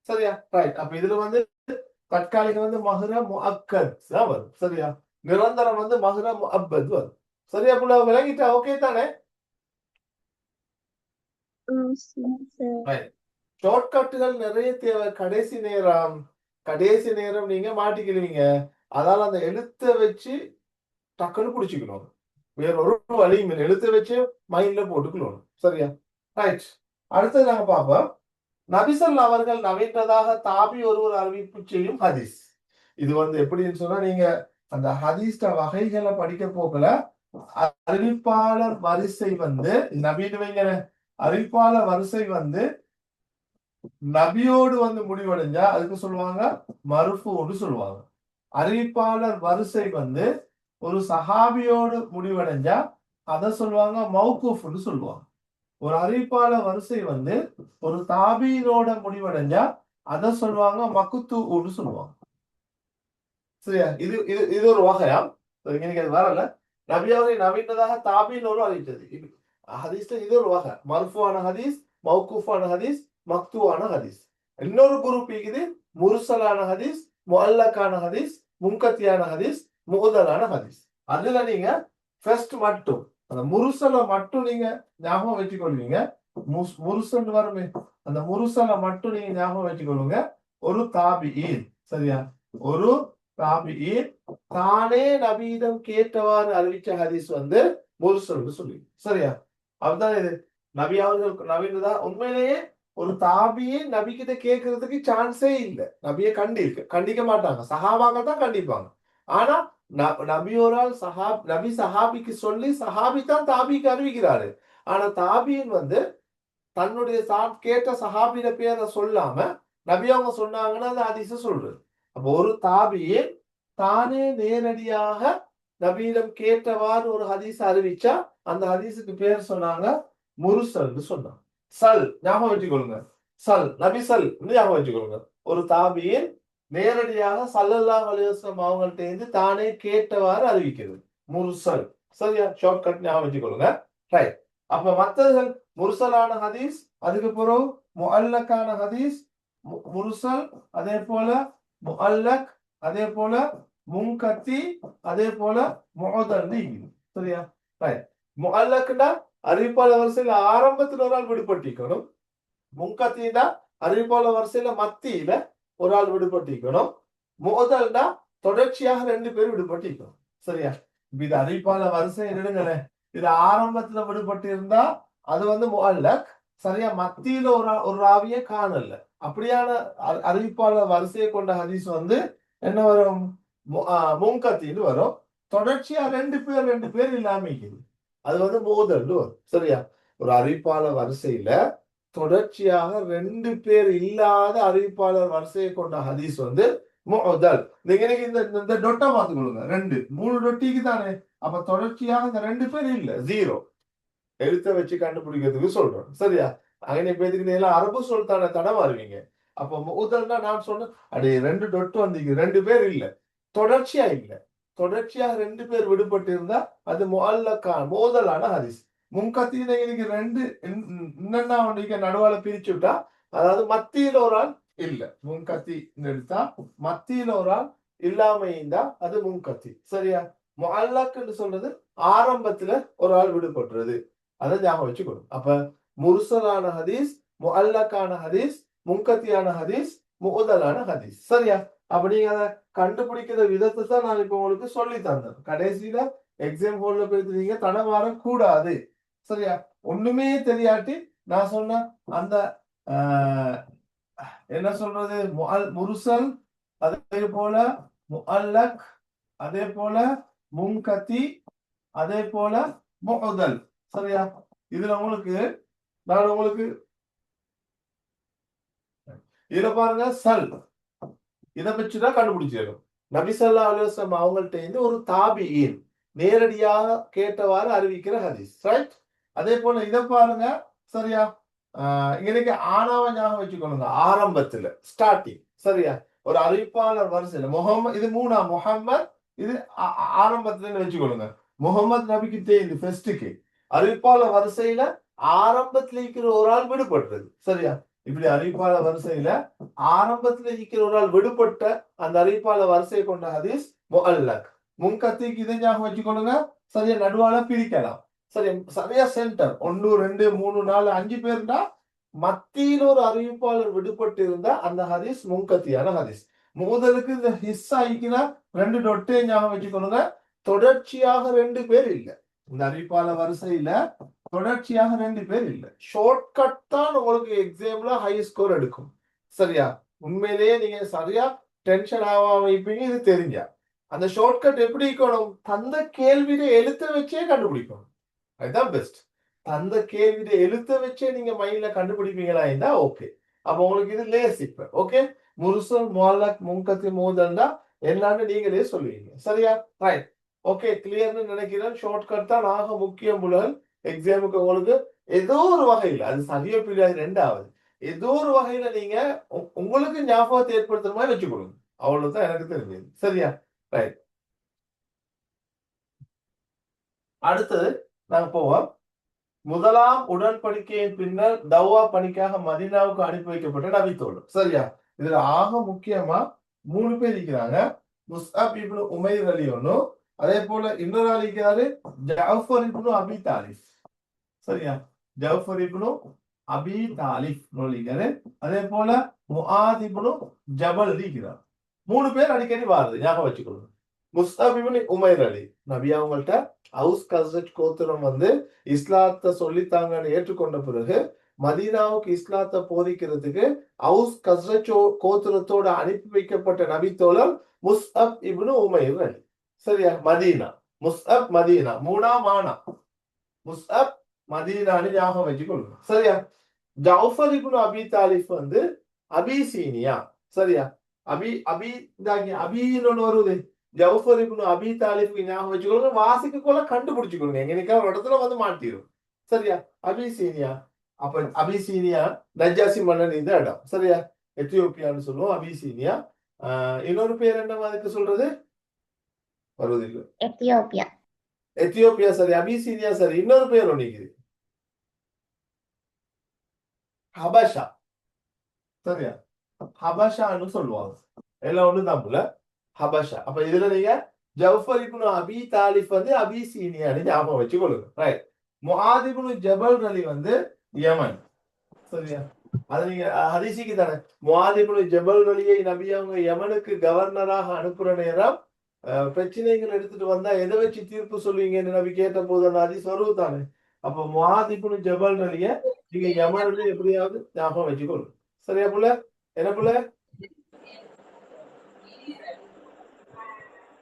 சரியா? ரைட். அப்ப இதுல வந்து தற்காலிகம் வந்து மஹ்ரம் முஅக்கத் தான் வரும். சரியா? நிரந்தரம் வந்து மஹ்ரம் முஅப்பத் வரும். சரியா புள்ள? விளங்கிட்டா? ஓகே தானே? ஷார்ட்கட்டுகள் நிறைய தேவை. கடைசி நேரம் நீங்க மாட்டிக்கிடுவீங்க. அதால அந்த எழுத்தை வச்சு டக்குன்னு பிடிச்சிக்கணும். வேற ஒரு வழியும் இல்லை. எழுத்தை வச்சு மைண்ட்ல போட்டுக்கணும். சரியா? ரைட். அடுத்தது நாங்க பார்ப்போம். நபிசல் அவர்கள் நவீனதாக தாபி ஒருவர் அறிவிப்பு செய்யும் ஹதீஸ். இது வந்து எப்படின்னு சொன்னா, நீங்க அந்த ஹதீஸ் வகைகளை படிக்க போகல, அறிவிப்பாளர் வரிசை வந்து நபீன்னு வைங்க. அறிவிப்பாளர் வரிசை வந்து நபியோடு வந்து முடிவடைஞ்சா அதுக்கு சொல்லுவாங்க மர்ஃபூன்னு சொல்லுவாங்க. அறிவிப்பாளர் வரிசை வந்து ஒரு சஹாபியோடு முடிவடைஞ்சா அதை சொல்லுவாங்க மௌகூஃப்னு சொல்லுவாங்க. ஒரு அறிவிப்பாளர் வரிசை வந்து ஒரு தாபியினோட முடிவடைஞ்சா அதை சொல்லுவாங்க மக்குத்தூன்னு சொல்லுவாங்க. சரியா? இது இது இது ஒரு வகையா. இன்னைக்கு அது வரல. நபியாவை நவீனதாக தாபியினோடு அறிவித்தது ஹதீஸ்ல இது ஒரு வகை. மர்ஃபுவான ஹதீஸ், மௌகூஃபான ஹதீஸ், மக்தூவான ஹதீஸ். இன்னொரு குரூப் இருக்குது முர்சலான ஹதீஸ், முஅல்லகான ஹதீஸ், முன்கத்தியான ஹதீஸ், முஅதலான ஹதீஸ். அதுல நீங்க ஃபர்ஸ்ட் மட்டும் அந்த முர்சலை மட்டும் நீங்க ஞாபகம் வச்சுக்கொள்வீங்க. முர்சல் வருமே, அந்த முர்சலை மட்டும் நீங்க ஞாபகம் வச்சுக்கொள்ளுங்க. ஒரு தாபிஈன். சரியா? ஒரு தாபிஈன் தானே நபியிடம் கேட்டவாறு அறிவிச்ச ஹதீஸ் வந்து முர்சல்னு சொல்லி. சரியா? அதுதான் இது. நபி அவர்களுக்கு நவீனதான். உண்மையிலேயே ஒரு தாபியே நபி கிட்ட கேட்கறதுக்கு சான்ஸே இல்லை. நபியை கண்டிக்க மாட்டாங்க. சஹாபாங்க தான் கண்டிப்பாங்க. ஆனா நபி ஒரு ஆள் நபி சஹாபிக்கு சொல்லி சஹாபி தான் தாபிக்கு அறிவிக்கிறாரு. ஆனா தாபியின் வந்து தன்னுடைய கேட்ட சஹாபியில பேரை சொல்லாம நபி அவங்க சொன்னாங்கன்னா அந்த ஹதீஸ சொல்றது. அப்போ ஒரு தாபியே தானே நேரடியாக நபியிடம் கேட்டவாறு ஒரு ஹதீஸ் அறிவிச்சா அந்த ஹதீஸுக்கு பேர் சொன்னாங்க முர்சல்னு சொன்னாங்க. சல் ஞாபகம் வச்சுக்கொள்ளுங்க. சல் நபி சல் ஞாபகம் வச்சுக்கொள்ளுங்க. ஒரு தாபியின் நேரடியாக ஸல்லல்லாஹு அலைஹி வஸல்லம் அவங்கள்ட்ட இருந்து தானே கேட்டவாறு அறிவிக்கிறது முர்சல். சரியா? ஷார்ட்கட் ஞாபகம் வச்சுக்கொள்ளுங்க. ரைட். அப்ப மத்தர்கள் முர்சலான ஹதீஸ், அதுக்கு பிறகு முஅல்லகான ஹதீஸ், முர்சல், அதே போல முஅல்லக், அதே போல முன்கத்தி, அதே போல முஅதல். சரியா? ரைட். முஅல்லக்னா அறிவிப்பாளர் வரிசையில ஆரம்பத்துல ஒரு ஆள் விடுபட்டிக்கணும். முன்கத்தினா அறிவிப்பாளர் வரிசையில மத்தியில ஒரு ஆள் விடுபட்டிக்கணும். முஅதல்னா தொடர்ச்சியாக 2 பேர் விடுபட்டிக்கணும். சரியா? இது அறிவிப்பாளர் வரிசை எடுங்களேன். இது ஆரம்பத்துல விடுபட்டு இருந்தா அது வந்து முஅல்லக். சரியா? மத்தியில ஒரு ராவிய காணல. அப்படியான அறிவிப்பாளர் வரிசையை கொண்ட ஹதீஸ் வந்து என்ன வரும்? முன்கத்தின்னு வரும். தொடர்ச்சியா 2 பேர் இல்லாம இருக்குது. அது வந்து முஅதல் வரும். சரியா? ஒரு அறிவிப்பாளர் வரிசையில தொடர்ச்சியாக 2 பேர் இல்லாத அறிவிப்பாளர் வரிசையை கொண்ட ஹதீஸ் வந்து முஅதல். நீங்க எனக்கு இந்த டொட்டை பார்த்து கொள்ளுங்க. 2 3 டொட்டிக்கு தானே. அப்ப தொடர்ச்சியாக இந்த 2 பேர் இல்ல, 0. எழுத்த வச்சு கண்டுபிடிக்கிறதுக்கு சொல்றோம். சரியா? அங்கே பேத்துக்கு எல்லாம் அரபு சொல்தான தடமாறுவீங்க. அப்ப முஅதல்னா நான் சொன்ன அடே 2 டொட்டு வந்தீங்க, 2 பேர் இல்ல, தொடர்ச்சியா இல்ல. தொடர்ச்சியாக 2 பேர் விடுபட்டு இருந்தா அது முஅல்லகா மோதலான ஹதீஸ். முன்கத்தியில இன்னைக்கு 2 என்னன்னா நீங்க நடுவால பிரிச்சு விட்டா, அதாவது மத்தியில ஒரு ஆள் இல்ல, முன்கத்தி எடுத்தா மத்தியில ஒரு ஆள் இல்லாம இருந்தா அது முன்கத்தி. சரியா? முஅல்லக்னு சொல்றது ஆரம்பத்துல ஒரு ஆள் விடுபட்டுறது. அதை ஞாபகம் வச்சுக்கணும். அப்ப முர்சலான ஹதீஸ், முஅல்லக்கான ஹதீஸ், முன்கத்தியான ஹதீஸ், முஅதலான ஹதீஸ். சரியா? அப்ப நீங்க அதை கண்டுபிடிக்கிற விதத்தை தான் நான் இப்ப உங்களுக்கு சொல்லி தந்தேன். கடைசியில எக்ஸாம் ஹோல்ல போயிட்டு நீங்க தடமாற கூடாது. சரியா? ஒண்ணுமே தெரியாட்டி நான் சொன்ன அந்த என்ன சொல்றது, முர்சல், அதே போல முஅல்லக், அதே போல முன்கத்தி, அதே போல முஅதல். சரியா? இதுல நான் உங்களுக்கு இதுல பாருங்க, சல் இதை வச்சுதான் கண்டுபிடிச்சிருக்கோம். நபி ஸல்லல்லாஹு அலைஹி வஸல்லம் அவங்கள்ட்ட இருந்து ஒரு தாபிஈன் நேரடியாக கேட்டவாறு அறிவிக்கிற ஹதீஸ். ரைட்? அதே போல இதை பாருங்க. சரியா? இன்னைக்கு ஆணாவை ஞாபகம் வச்சுக்கொள்ளுங்க. ஆரம்பத்துல ஸ்டார்டிங். சரியா? ஒரு அறிவிப்பாளர் வரிசையில முகமது, இது 3 முஹம்மத், இது ஆரம்பத்துல வச்சுக்கொள்ளுங்க. முகமது நபிக்கு இது ஃபர்ஸ்டுக்கு அறிவிப்பாளர் வரிசையில ஆரம்பத்துல இருக்கிற ஒரு ஆள் விடுபடுறது. சரியா? இப்படி அறிவிப்பாளர் வரிசையில ஆரம்பத்துல இருக்கிற ஒரு ஆள் விடுபட்ட அந்த அறிவிப்பாளர் வரிசையை கொண்ட ஹதீஸ் முஅல்லக். முன்கத்திக்கு இதை ஞாபகம் வச்சுக்கொள்ளுங்க. சரியா? நடுவால பிரிக்கலாம். சரி, சரியா சென்டர் 1 2 3 4 5 பேர்னா மத்தியில் ஒரு அறிவிப்பாளர் விடுபட்டு இருந்தா அந்த ஹதீஸ் முன்கத்தியான ஹதீஸ். முதலுக்கு இந்த ஹிஸ் ஆகிக்கினா 2 டொட்டே ஞாபகம் வச்சுக்கொள்ளுங்க. தொடர்ச்சியாக 2 பேர் இல்ல. இந்த அறிவிப்பாளர் வரிசையில தொடர்ச்சியாக 2 பேர் இல்ல. ஷார்ட்கட் தான் உங்களுக்கு எக்ஸாம்ல ஹை ஸ்கோர் எடுக்கும். சரியா? உண்மையிலேயே நீங்க சரியா டென்ஷன் ஆகாம இருப்பீங்க. இது தெரிஞ்சா அந்த ஷார்ட்கட் எப்படி இருக்கணும், தந்த கேள்வியில எழுத்த வச்சே கண்டுபிடிக்கணும். அதுதான் பெஸ்ட். அந்த கேள்வியில எழுத்த வச்சே நீங்க மைண்ட்ல கண்டுபிடிப்பீங்களா இருந்தா ஓகே. அப்ப உங்களுக்கு இது லேஸ். இப்ப ஓகே, முர்சல், முஅல்லக், முன்கத்தி, முஅதல்னா என்னன்னு நீங்களே சொல்லுவீங்க. சரியா? ரைட். ஓகே, கிளியர்னு நினைக்கிறேன். ஷார்ட்கட் தான் ஆக முக்கியம். புலன் எக்ஸாமுக்கு உங்களுக்கு ஏதோ ஒரு வகையில, அது சரியா பிள்ளையா 2வது, ஏதோ ஒரு வகையில நீங்க உங்களுக்கு ஞாபகத்தை ஏற்படுத்துற மாதிரி வச்சு கொடுங்க. அவ்வளவுதான் எனக்கு தெரிஞ்சது. சரியா? ரைட். அடுத்தது நாங்க போவோம். முதலாம் உடன்படிக்கையின் பின்னர் தௌவா பணிக்காக மதீனாவுக்கு அனுப்பி வைக்கப்பட்ட நபித்தோழர். சரியா? இதுல ஆக முக்கியமா 3 பேர் இருக்கிறாங்க. முஸ்அப் இப்னு உமைர் அலி ஒண்ணு, அதே போல இன்னொரு ஆள் இருக்கிறாரு ஜஅஃபர் இப்னு அபி தாலிப். சரியா? ஜஅஃபர் இப்னு அபி தாலிப் நோலிக்காரு. அதே போல முஆத் இப்னு ஜபல் இருக்கிறார். 3 பேர் அடிக்கடி வாருது, ஞாபகம் வச்சுக்கொள்ளுங்க. முஸ்அப் இப்னு உமைர் அலி நபி அவங்கள்ட்ட அவுஸ் கஸ்ரஜ் கோத்திரம் வந்து இஸ்லாத்தை சொல்லித்தாங்கன்னு ஏற்றுக்கொண்ட பிறகு மதீனாவுக்கு இஸ்லாத்தை போதிக்கிறதுக்கு அவுஸ் கஸ்ரஜ் கோத்திரத்தோட அனுப்பி வைக்கப்பட்ட நபித்தோழர் முஸ்அப் இப்னு உமைர் அலி. சரியா? மதீனா, முஸ்அப் மதீனா, 3ஆம் ஆனா முஸ்அப் மதீனான்னு ஞாபகம் வச்சுக்கொள்ளுங்க. சரியா? ஜஅஃபர் இப்னு அபி தாலிப் வந்து அபிசீனியா. சரியா? அபின்னு வருது. ஜஅஃபர் இப்னு அபி தாலிப்க்கு ஞாபகம் வச்சுக்கொள்ளுங்க. வாசிக்க கொள்ள கண்டுபிடிச்சுக்கொள்ளுங்க. எங்கனைக்கா ஒரு இடத்துல வந்து மாட்டிடும். சரியா? அபிசீனியா. அப்ப அபிசீனியா நஜ்ஜாசி மன்னன் இந்த இடம். சரியா? எத்தியோப்பியான்னு சொல்லுவோம் அபிசீனியா. இன்னொரு பேர் என்ன அதுக்கு சொல்றது வருவதில்லை. எத்தியோப்பியா. எத்தியோப்பியா சரி, அபிசீனியா சரி, இன்னொரு பேர் ஒண்ணு ஹபஷா. சரியா? ஹபஷான்னு சொல்லுவாங்க. எல்லாம் ஒண்ணு தப்புல ஹபஷா. அப்ப இதுல நீங்க ஜஅஃபர் இப்னு அபி தாலிப் வந்து அபிசீனியான்னு ஞாபகம் வச்சுக்கொள்ளுங்க. ரைட். முஆத் இப்னு ஜபல் அலி வந்து யமன். சரியா? அது நீங்க ஹதீஸுக்கு தானே. முஆத் இப்னு ஜபல் அலியை நபி அவங்க யமனுக்கு கவர்னராக அனுப்புற நேரம் பிரச்சனைகள் எடுத்துட்டு வந்தா எதை வச்சு தீர்ப்பு சொல்லுவீங்கன்னு நபி கேட்ட போது அந்த ஹதீஸ் வருவது தானே. அப்ப முஆத் இப்னு ஜபல் அலிய நீங்க யமனுக்கு எப்படியாவது ஞாபகம் வச்சுக்கொள்ளுங்க. சரியா புள்ள? என்ன புள்ள?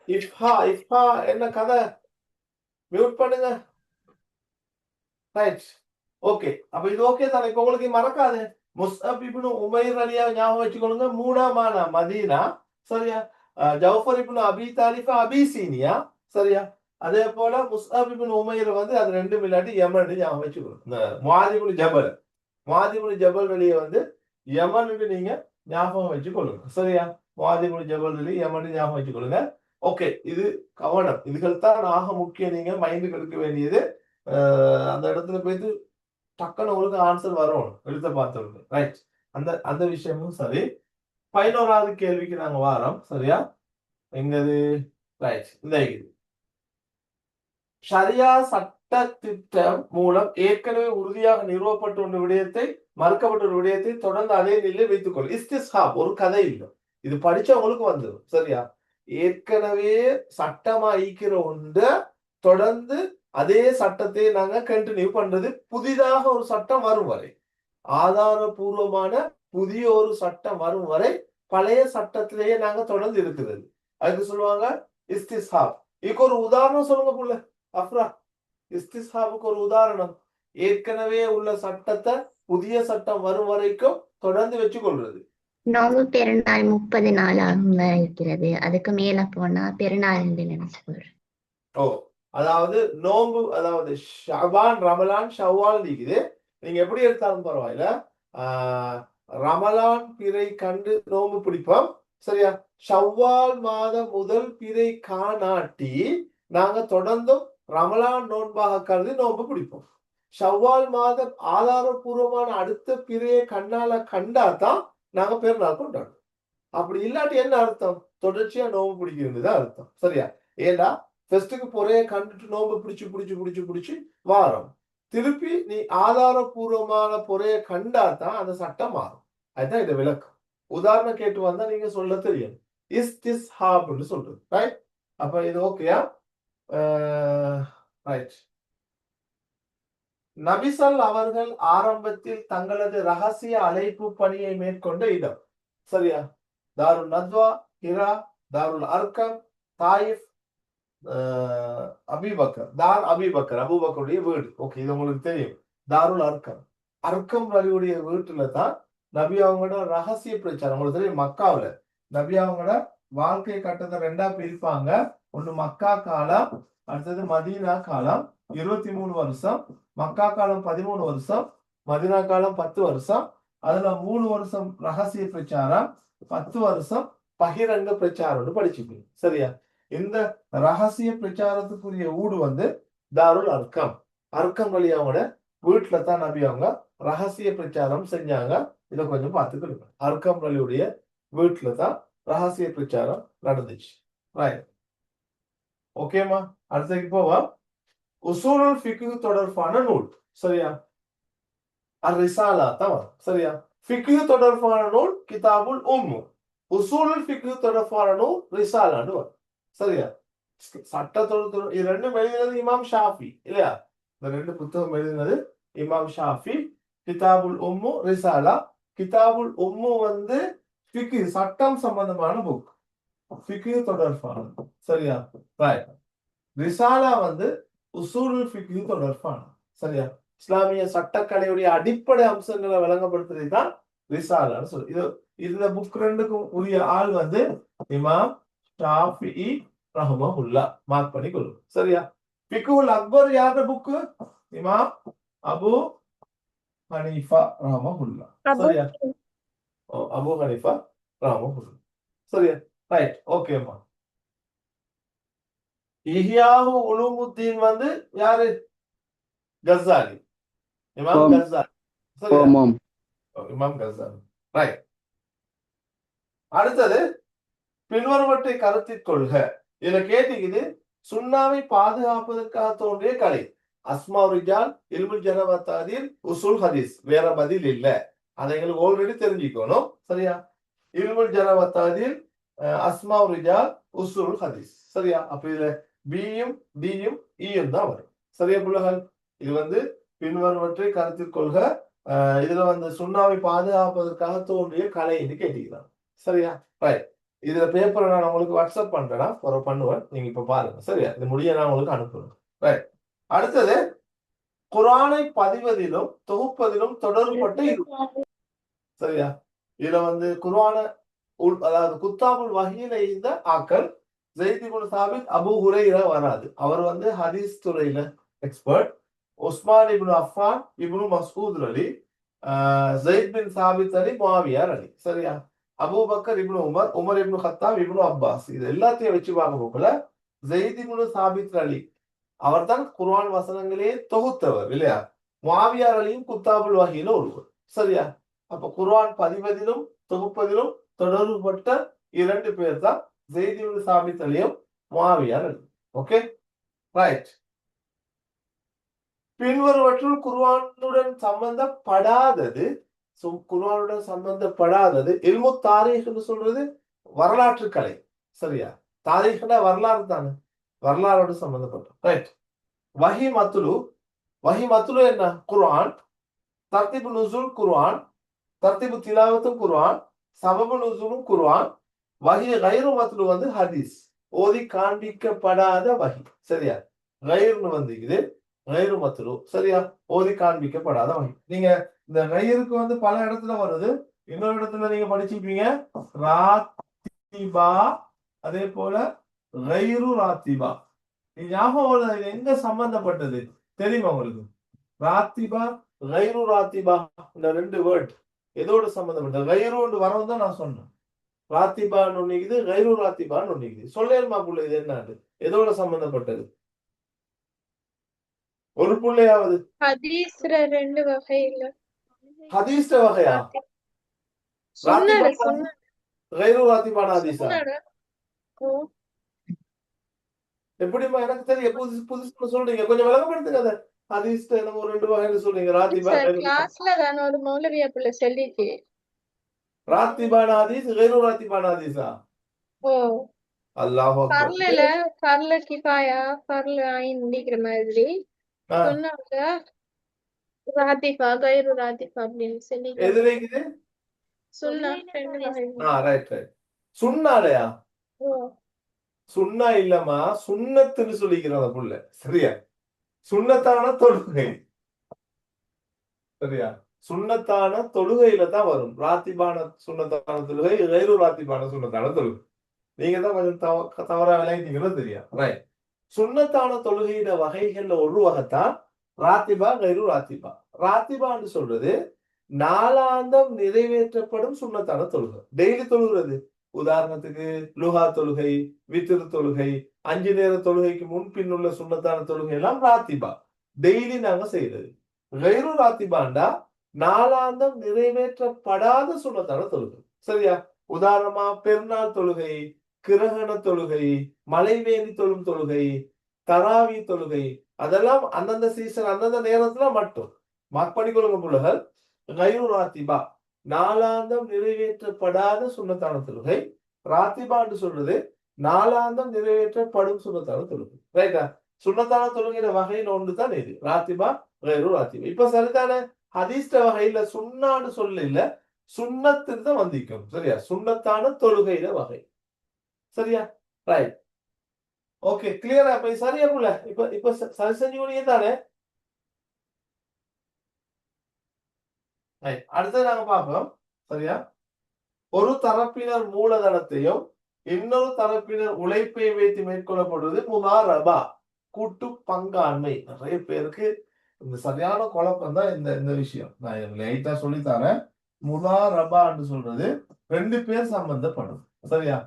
இஃப்ஹா என்ன கதை? மியூட் பண்ணுங்க. ரைட். ஓகே, அப்ப இது ஓகே தானே? இப்ப உங்களுக்கு மறக்காது, முஸ்அப் இப்னு உமைர் அலியா ஞாபகம் வச்சுக்கொள்ளுங்க, மூணாமான மதீனா. சரியா? ஜௌஃபர் இப்னு அபி தாலிஃபா அபிசீனியா. சரியா? அதே போல முஸ்அப் இப்னு உமைர் வந்து அது ரெண்டும் இல்லாட்டி யமன் ஞாபகம் வச்சுக்கணும். இந்த முஆத் இப்னு ஜபல், முஆத் இப்னு ஜபல் வழியை வந்து யமனுக்கு நீங்க ஞாபகம் வச்சுக்கொள்ளுங்க. சரியா? முஆத் இப்னு ஜபல் வழி யமன் ஞாபகம் வச்சுக்கொள்ளுங்க. ஓகே, இது கவனம். இதுகள் தான் ஆக முக்கியம், நீங்க மைண்டுக்கு எடுக்க வேண்டியது. அந்த இடத்துல போயிட்டு டக்குன்னு உங்களுக்கு ஆன்சர் வரும் எழுத பார்த்தவங்க. ரைட், அந்த அந்த விஷயமும் சரி. 11வது கேள்விக்கு நாங்க வாரோம். சரியா? எங்கது? ரைட், இந்த இது ஷரியா சட்ட திட்டம் மூலம் ஏற்கனவே உறுதியாக நிறுவப்பட்ட ஒரு விடயத்தை, மறுக்கப்பட்ட ஒரு விடயத்தை தொடர்ந்து அதே நிலையில் வைத்துக் கொள். இஸ்திஸ்ஹாப் ஒரு கதை இல்லை, இது படிச்சவங்களுக்கு வந்துடும். சரியா? ஏற்கனவே சட்டமா ஈக்கிற ஒன்று தொடர்ந்து அதே சட்டத்தை நாங்க கண்டினியூ பண்றது, புதிதாக ஒரு சட்டம் வரும் வரை, ஆதாரபூர்வமான புதிய ஒரு சட்டம் வரும் வரை பழைய சட்டத்திலேயே நாங்க தொடர்ந்து இருக்கிறது. அதுக்கு சொல்லுவாங்க இஸ்திஸ்ஹாப். இதுக்கு ஒரு உதாரணம் சொல்லுங்க புள்ள அஃப்ரா. இஸ்திஸ்ஹாபுக்கு ஒரு உதாரணம், ஏற்கனவே உள்ள சட்டத்தை புதிய சட்டம் வரும் வரைக்கும் தொடர்ந்து வச்சு கொள்றது. நோம்பு பெருநாள் 30 நாளாக இருக்கிறது, அதுக்கு மேல போனா பெருநாள் என்று நினைச்சு. ஓ, அதாவது நோன்பு, அதாவது ஷபான், ரமலான், ஷவ்வால் இருக்குது. நீங்க எப்படி எடுத்தாலும் பரவாயில்ல. ரமலான் பிறை கண்டு நோன்பு பிடிப்போம். சரியா? ஷவ்வால் மாதம் முதல் பிறை காணாட்டி நாங்க தொடர்ந்தும் ரமலான் நோன்பாக கருதி நோன்பு பிடிப்போம். ஷவ்வால் மாதம் ஆதாரபூர்வமான அடுத்த பிறையை கண்ணால கண்டாதான் நாங்க பெருநாள் கொண்டாடுவோம். அப்படி இல்லாட்டி என்ன அர்த்தம்? தொடர்ச்சியா நோன்பு பிடிக்கிறது அர்த்தம். சரியா? ஏண்டா ஃபெஸ்ட்டுக்கு பொறைய கண்டுட்டு நோம்பு பிடிச்சு வாரம், திருப்பி நீ ஆதாரபூர்வமான பொறைய கண்டாதான் அந்த சட்டம் மாறும். அதுதான் இந்த விளக்கம். உதாரணம் கேட்டு வந்தா நீங்க சொல்ல தெரியும், இஸ்திஸ்ஹாப்னு சொல்றது. ரைட்? அப்ப இது ஓகேயா? ரைட். நபிசல் அவர்கள் ஆரம்பத்தில் தங்களது ரகசிய அழைப்பு பணியை மேற்கொண்ட இடம். சரியா? தாருல் நத்வா, ஹிரா, தாருல் அர்கம், தாயிஃப், அபிபக்கர். அபூபக்கருடைய வீடு. ஓகே, இது உங்களுக்கு தெரியும். தாருல் அர்க்கம், அர்க்கம் வழியுடைய வீட்டுல தான் நபி அவங்களோட ரகசிய பிரச்சாரம். உங்களுக்கு தெரியும், மக்காவுல நபி அவங்களோட வாழ்க்கை கட்டத்தை ரெண்டா பிரிப்பாங்க. ஒண்ணு மக்கா காலம், அடுத்தது மதீனா காலம். 23 வருஷம். மக்கா காலம் 13 வருஷம், மதீனா காலம் 10 வருஷம். அதுல 3 வருஷம் ரகசிய பிரச்சாரம், 10 வருஷம் பகிரங்க பிரச்சாரம்னு படிச்சுக்கணும். சரியா? இந்த ரகசிய பிரச்சாரத்துக்குரிய ஊடு வந்து தாருல் அர்க்கம். அர்க்கம் வழி அவங்களோட வீட்டுல தான் நபி அவங்க ரகசிய பிரச்சாரம் செஞ்சாங்க. இதை கொஞ்சம் பார்த்துக்கணும். அர்க்கம் வழியுடைய வீட்டுல தான் ரகசிய பிரச்சாரம் நடந்துச்சு. ரைட், ஓகேமா? அடுத்ததுக்கு போவா. உசூலுல் ஃபிக்ஹ் தொடர்பான நூல். சரியா? அர்-ரிசாலா தான். சரியா? ஃபிக்ஹ் தொடர்பான நூல் கிதாபுல் உம்மு. உசூலுல் ஃபிக்ஹ் தொடர்பான நூல் ரிசாலான்னு வரும். சரியா? சட்டத்தோடு இது ரெண்டும் எழுதினது இமாம் ஷாஃபி இல்லையா? இந்த ரெண்டு புத்தகம் எழுதினது இமாம் ஷாஃபி. கிதாபுல் உம்மு, ரிசாலா. கிதாபுல் உம்மு வந்து ஃபிக்ஹ் சட்டம் சம்பந்தமான புக், ஃபிக்ஹ் தொடர்பான. சரியா? ரைட். ரிசாலா வந்து உசூலுல் ஃபிக்ஹ் தொடர்பான. சரியா? இஸ்லாமிய சட்டக்கலையுடைய அடிப்படை அம்சங்களை விளங்கப்படுத்துறது தான் ரிசாலான்னு சொல்லு. இது இந்த புக் ரெண்டுக்கும் உரிய ஆள் வந்து இமாம் ஷாஃபி ரஹ்மஹுல்லாஹ். மார்க் பண்ணி கொள்ளுங்க. சரியா? ஃபிக்ஹுல் அக்பர் யாரோட புக்கு? இமாம் அபு ஹனீஃபா ரஹ்மஹுல்லாஹ். சரியா? அபு ஹனீஃபா ரஹ்மஹுல்லாஹ். சரியா? ரைட், ஓகேமா. இஹ்யாஹு உலூமுத்தீன் வந்து யாரு? கஸாலி, இமாம் கஸாலி. சரியா? இமாம் கஸாலி. ரைட். அடுத்தது பின்வருவற்றை கருத்தில் கொள்க. இதுல கேட்டீங்க, சுன்னாவை பாதுகாப்பதற்காக தோன்றிய கலை. அஸ்மா ரிஜால், இல்முல் ஜனவத்தாதில், உசூல் ஹதீஸ். வேற பதில் இல்ல, அதை எங்களுக்கு ஆல்ரெடி தெரிஞ்சுக்கணும். சரியா? இல்முல் ஜனவத்தாதில், அஸ்மா ரிஜால், உசூல் ஹதீஸ். சரியா? அப்ப இதுல பியும் டியும் ஈயும் தான் வரும். சரியா புள்ளகள்? இது வந்து பின்வருவற்றை கருத்தில் கொள்க. இதுல வந்து சுன்னாவை பாதுகாப்பதற்காக தோன்றிய கலைன்னு கேட்டீங்கன்னா. சரியா? ரைட். இதுல பேப்பரை நான் உங்களுக்கு வாட்ஸ்அப் பண்றேன்னா பண்ணுவேன், நீங்க இப்ப பாருங்க. சரியா? இது முடிய நான் உங்களுக்கு அனுப்புறேன். ரைட். அடுத்தது குர்ஆனை பதிவதிலும் தொகுப்பதிலும் தொடர்பட்ட சரியா. இதுல வந்து குர்ஆன அதாவது குத்தாபுல் வஹீல இந்த ஆக்கள் ஸைத் இப்னு சாபித், அபூ ஹுரைரா வராது. அவர் வந்து ஹதீஸ் துறையில எக்ஸ்பர்ட். உஸ்மான் இப்னு அஃபான், இப்னு மஸ்ஊத் அலி, ஸைத் பின் சாபித் அலி, முஆவியா அலி. சரியா. அபூபக்கர் இப்னு உமர், உமர் இப்னு கத்தாப், இப்னு அப்பாஸ். இது எல்லாத்தையும் வச்சு பார்க்க போகல. ஸைத் இப்னு சாபித் அலி அவர் தான் குர்ஆன் வசனங்களே தொகுத்தவர் இல்லையா. முஆவியா அலியும் குத்தாபுல் வஹீல ஒருவர். சரியா. அப்ப குர்ஆன் பதிவதிலும் தொகுப்பதிலும் தொடர்புபட்ட 2 பேர் தான் ஸைத் இப்னு சாபித் அலியும் முஆவியா அலி. Okay right. பின்வருவற்றுள் குர்ஆனுடன் சம்பந்தப்படாதது, குர்ஆனுடன் சம்பந்தப்படாதது இல்மு தாரீக்னு சொல்றது வரலாற்று கலை. சரியா. தாரீக்னா வரலாறு தானே, வரலாறோடு சம்பந்தப்பட்ட. ரைட். வஹி மத்லு, வஹி மத்லு என்ன? குர்ஆன். தர்தீபு நுசூல் குர்ஆன், தர்தீபு திலாவத்தும் குர்ஆன், சபபு நுசூலும் குர்ஆன். வஹி கைரு மத்லு வந்து ஹதீஸ், ஓதி காண்பிக்கப்படாத வஹி. சரியா. கைர்னு வந்து இது கைரு மத்லு. சரியா. ஓதி காண்பிக்கப்படாத வஹி. நீங்க இந்த கைருக்கு வந்து பல இடத்துல வருது. இன்னொரு இடத்துல நீங்க படிச்சிருப்பீங்க ராத்திபா, அதே போல கைரு ராத்திபா. ஞாபகம் இது எங்க சம்பந்தப்பட்டது தெரியுமா உங்களுக்கு? ராத்திபா, கைரு ராத்திபா, இந்த 2 வேர்ட் எதோட சம்பந்தப்பட்டது? கைரு வரவும் தான் நான் சொன்னேன். ராத்திபான்னு ஒண்ணுக்குது, கைரு ராத்திபான்னு ஒண்ணுக்குது. சொல்லேருமாக்குள்ள இது என்னது, எதோட சம்பந்தப்பட்டது? ஒரு புள்ளையாவது ஹதீஸ்ல 2 வகையில ஹதீஸ்ட வகையா? ராத்திபா கைரு ராத்திபான ஹதீஸா? எப்படிமா எனக்கு தெரியும். புதுசு புதுசு சொல்றீங்க, கொஞ்சம் விளக்கப்படுத்துங்க. அதை ஹதீஸ்ட நம்ம 2 வகைன்னு சொல்றீங்க. ராத்திபா கிளாஸ்ல தான் ஒரு மௌலவியா புள்ள சொல்லிச்சு. ராத்திபான ஹதீஸ், கைரு ராத்திபான ஹதீஸா? ஓ அல்லாஹ் பர்ல பர்ல கிஃபாயா பர்ல ஐந்திக்கிற மாதிரி சொன்னாங்க. ராத்திபா கைரு ராத்திபா அப்படின்னு சொல்லி எதுல இருக்குது? சொன்னா 2 வகை. Right right. சுன்னாலயா? ஓ சுன்னா இல்லமா, சுன்னத்துன்னு சொல்லிக்கிறோம் அந்த புள்ள. சரியா. சுன்னத்தான தொழுகை. சரியா. சுன்னத்தான தொழுகையில தான் வரும். ராத்திபான சுன்னத்தான தொழுகை, கைரு ராத்திபான சுன்னத்தான தொழுகை. நீங்க தான் கொஞ்சம் தவறா விளையாட்டீங்களோ தெரியா. ரைட். சுன்னத்தான தொழுகையிட வகைகள்ல ஒரு வகைத்தான் ராத்திபா, கைரு ராத்திபா. ராத்திபான்னு சொல்றது நாளாந்தம் நிறைவேற்றப்படும் சுன்னத்தான தொழுகை. டெய்லி தொழுகிறது. உதாரணத்துக்கு லுஹா தொழுகை, வித்ர் தொழுகை, 5 நேர தொழுகைக்கு முன்பின் உள்ள சுன்னத்தான தொழுகை எல்லாம் ராத்திபா, டெய்லி நாங்க செய்யறது. கைரு ராத்திபாண்டா நாளாந்தம் நிறைவேற்றப்படாத சுன்னத்தான தொழுகை. சரியா. உதாரணமா பெருநாள் தொழுகை, கிரகண தொழுகை, மலைவேலி தொழும் தொழுகை, தராவி தொழுகை, அதெல்லாம் அந்தந்த சீசன் அந்தந்த நேரத்துல மட்டும். மார்க் பண்ணிக்கொள்ளுங்க புள்ளகள். கைரு ராத்திபா நாளாந்தம் நிறைவேற்றப்படாத சுன்னத்தான தொழுகை. ராத்திபான்னு சொல்றது நாளாந்தம் நிறைவேற்றப்படும் சுன்னத்தான தொழுகை. ரைட்டா. சுன்னத்தான தொழுகையில வகையில ஒன்று தான் இது ராத்திபா, கைரு ராத்திபா. இப்ப சரிதானே. ஹதீஸ்ட வகையில சுன்னான்னு சொல்ல இல்ல, சுன்னத்து தான் வந்திக்கும். சரியா. சுன்னத்தான தொழுகையில வகை. சரியா. ரைட். ஓகே கிளியரா? இப்ப சரியா புள்ள? இப்ப சரி செஞ்சு தானே. அடுத்தது நாங்க பார்ப்போம். சரியா. ஒரு தரப்பினர் மூலதனத்தையும் இன்னொரு தரப்பினர் உழைப்பை வைத்து மேற்கொள்ளப்படுவது முதாரபா, கூட்டு பங்காண்மை. நிறைய பேருக்கு இந்த சரியான குழப்பம் தான் இந்த விஷயம். நான் லைட்டா சொல்லித்தரேன். முதாரபான்னு சொல்றது 2 பேர் சம்பந்தப்படும். சரியா.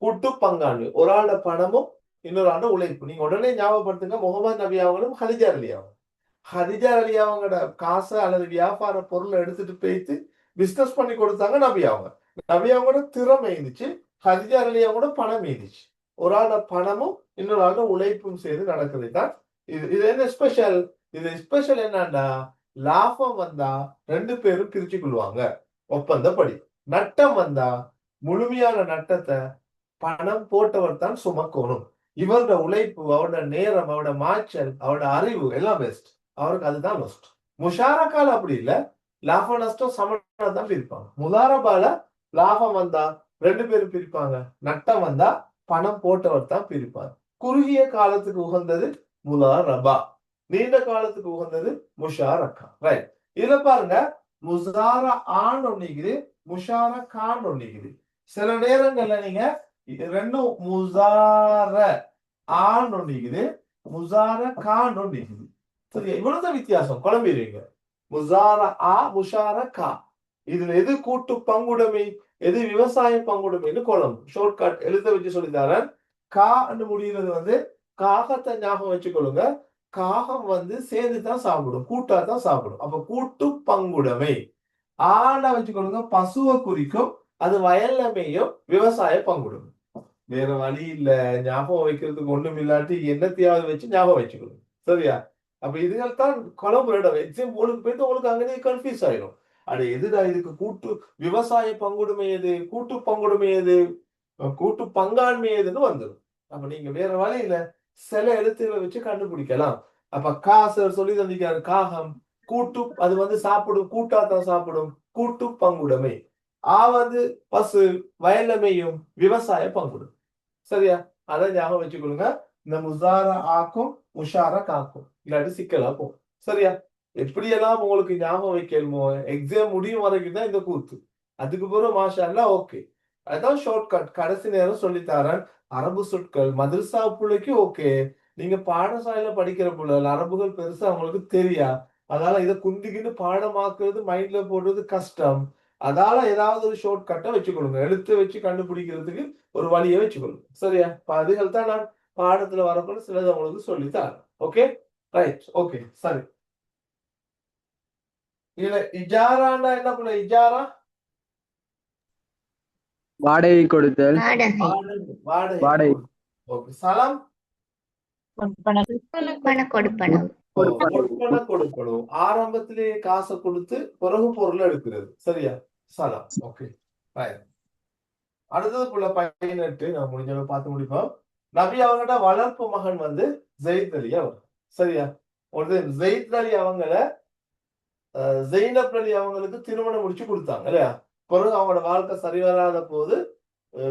கூட்டு பங்காண்மை, ஒரு ஆளோட பணமும் இன்னொரு ஆளோட உழைப்பு. நீங்க உடனே ஞாபகப்படுத்துங்க, முகமது நபி அவங்களும் ஹதிஜா அலி அவங்க. ஹதிஜா அலி அவங்களோட காசை அல்லது வியாபார பொருளை எடுத்துட்டு போயிட்டு பிசினஸ் பண்ணி கொடுத்தாங்க நபி அவங்க. நபி அவங்களோட திறமை இருந்துச்சு, ஹதிஜா அலி அவங்களோட பணம் இருந்துச்சு. ஒரு ஆளோட பணமும் இன்னொரு ஆளோட உழைப்பும் சேர்ந்து நடக்குது தான் இது என்ன ஸ்பெஷல்? இது ஸ்பெஷல் என்னன்னா, லாபம் வந்தா 2 பேரும் பிரிச்சு கொள்வாங்க ஒப்பந்தப்படி. நட்டம் வந்தா முழுமையான நட்டத்தை பணம் போட்டவர் தான் சுமக்கணும். இவரோட உழைப்பு, அவரோட நேரம், அவரோட மாற்றல், அவரோட அறிவு எல்லாம் பெஸ்ட். அவருக்கு அதுதான் பெஸ்ட். முஷாரக்கால அப்படி இல்ல, லாபம் நஷ்டம் சமனா தான் பிரிப்பாங்க. முதாரபால லாபம் வந்தா 2 பேரும் பிரிப்பாங்க, நட்டம் வந்தா பணம் போட்டவர் தான் பிரிப்பார். குறுகிய காலத்துக்கு உகந்தது முதாரபா. நீண்ட காலத்துக்கு உகந்தது முஷாரக்கா. ரைட். இதுல பாருங்க முசார ஆண் ஒன்னிக்குது, முஷார கான் ஒன்னிக்குது. சில நேரங்கள்ல நீங்க ரெண்டும் முசார ஆண் ஒன்னிக்குது, முசார கான் ஒன்னிக்குது. சரியா? இவ்வளவுதான் வித்தியாசம். குழம்பிடுவீங்க. முசார ஆ, முஷார கா. இதுல எது கூட்டு பங்குடைமை, எது விவசாய பங்குடைமைன்னு குழம்பு. ஷார்ட்கட் எழுத வச்சு சொல்லித்தரேன். கா முடிகிறது வந்து காகத்தை ஞாபகம் வச்சுக்கொள்ளுங்க. காகம் வந்து சேர்ந்து தான் சாப்பிடும், கூட்டா தான் சாப்பிடும். அப்ப கூட்டு பங்குடைமை. ஆனா வச்சுக்கொள்ளுங்க, பசுவை குறிக்கும், அது வயல்ல மேயும் விவசாய பங்குடைமை. வேற வழி இல்ல, ஞாபகம் வைக்கிறதுக்கு ஒண்ணும் இல்லாட்டி என்னத்தையாவது வச்சு ஞாபகம் வச்சுக்கணும். சரியா? அப்ப இதுகள் தான் குழம்புற எக்ஸாம் உங்களுக்கு போயிட்டு உங்களுக்கு அங்கேயே கன்ஃபியூஸ் ஆயிடும். அட எதுடா இதுக்கு கூட்டு விவசாய பங்குடைமை எது, கூட்டு பங்குடைமை எது, கூட்டு பங்காண்மை எதுன்னு வந்துடும். அப்ப நீங்க வேற வழி இல்ல, சில எழுத்துக்களை வச்சு கண்டுபிடிக்கலாம். அப்ப காசர் சொல்லி தந்திருக்காரு, காகம் கூட்டு, அது வந்து சாப்பிடும், கூட்டாத்தான் சாப்பிடும், கூட்டு பங்குடைமை. ஆ வந்து பசு, வயலமையும் விவசாய பங்குடைமை. சரியா? அதை ஞாபகம் வச்சுக்கொள்ளுங்க. இந்த முசார ஆக்கும் முஷார காக்கும், இல்லாட்டி சிக்கலா போகும். சரியா? எப்படியெல்லாம் உங்களுக்கு ஞாபகம் வைக்கணுமோ, எக்ஸாம் முடியும் வரைக்கும் தான் இந்த கூத்து. அதுக்கு பிறகு மாஷா அல்லா ஓகே. அதான் ஷார்ட்கட். கடைசி நேரம் சொல்லித்தரேன். அரபு சொற்கள் மதரசா பிள்ளைக்கு ஓகே. நீங்க பாடசாலையில படிக்கிற பிள்ளை அரபுகள் பெருசா அவங்களுக்கு தெரியா, அதனால இதை குந்திக்கிட்டு பாடமாக்குறது, மைண்ட்ல போடுறது கஷ்டம். அதால ஏதாவது ஒரு ஷார்ட் கட்டை வச்சுக்கொள்ளுங்க, எழுத்து வச்சு கண்டுபிடிக்கிறதுக்கு ஒரு வழியை வச்சுக்கொள்ளுங்க. சரியா? அதுகள் தான் நான் பாடத்துல வரக்குள்ள சிலது உங்களுக்கு சொல்லித்தரேன். ஓகே, ரைட், ஓகே, சரி. இதுல இஜாரான்னா என்ன பண்ண? இஜாரா வாடகை கொடுத்தல், வாடகை, வாடகை. ஓகே. சலாம் கொடுப்பனவு. கொடுப்பன கொடுப்பனவு. ஆரம்பத்திலேயே காசை கொடுத்து பிறகு பொருள் எடுக்கிறது. சரியா? சலாம். ஓகே, அடுத்தது புள்ள 18 நான் முடிஞ்சவங்க பார்த்து முடிப்போம். நபி அவங்கள்ட்ட வளர்ப்பு மகன் வந்து ஜெயித் அலி அவர். சரியா? ஒரு ஜெயித் அலி அவங்கள ஜெயினப் அலி அவங்களுக்கு திருமணம் முடிச்சு கொடுத்தாங்க இல்லையா? பிறகு அவங்களோட வாழ்க்கை சரி வராத போது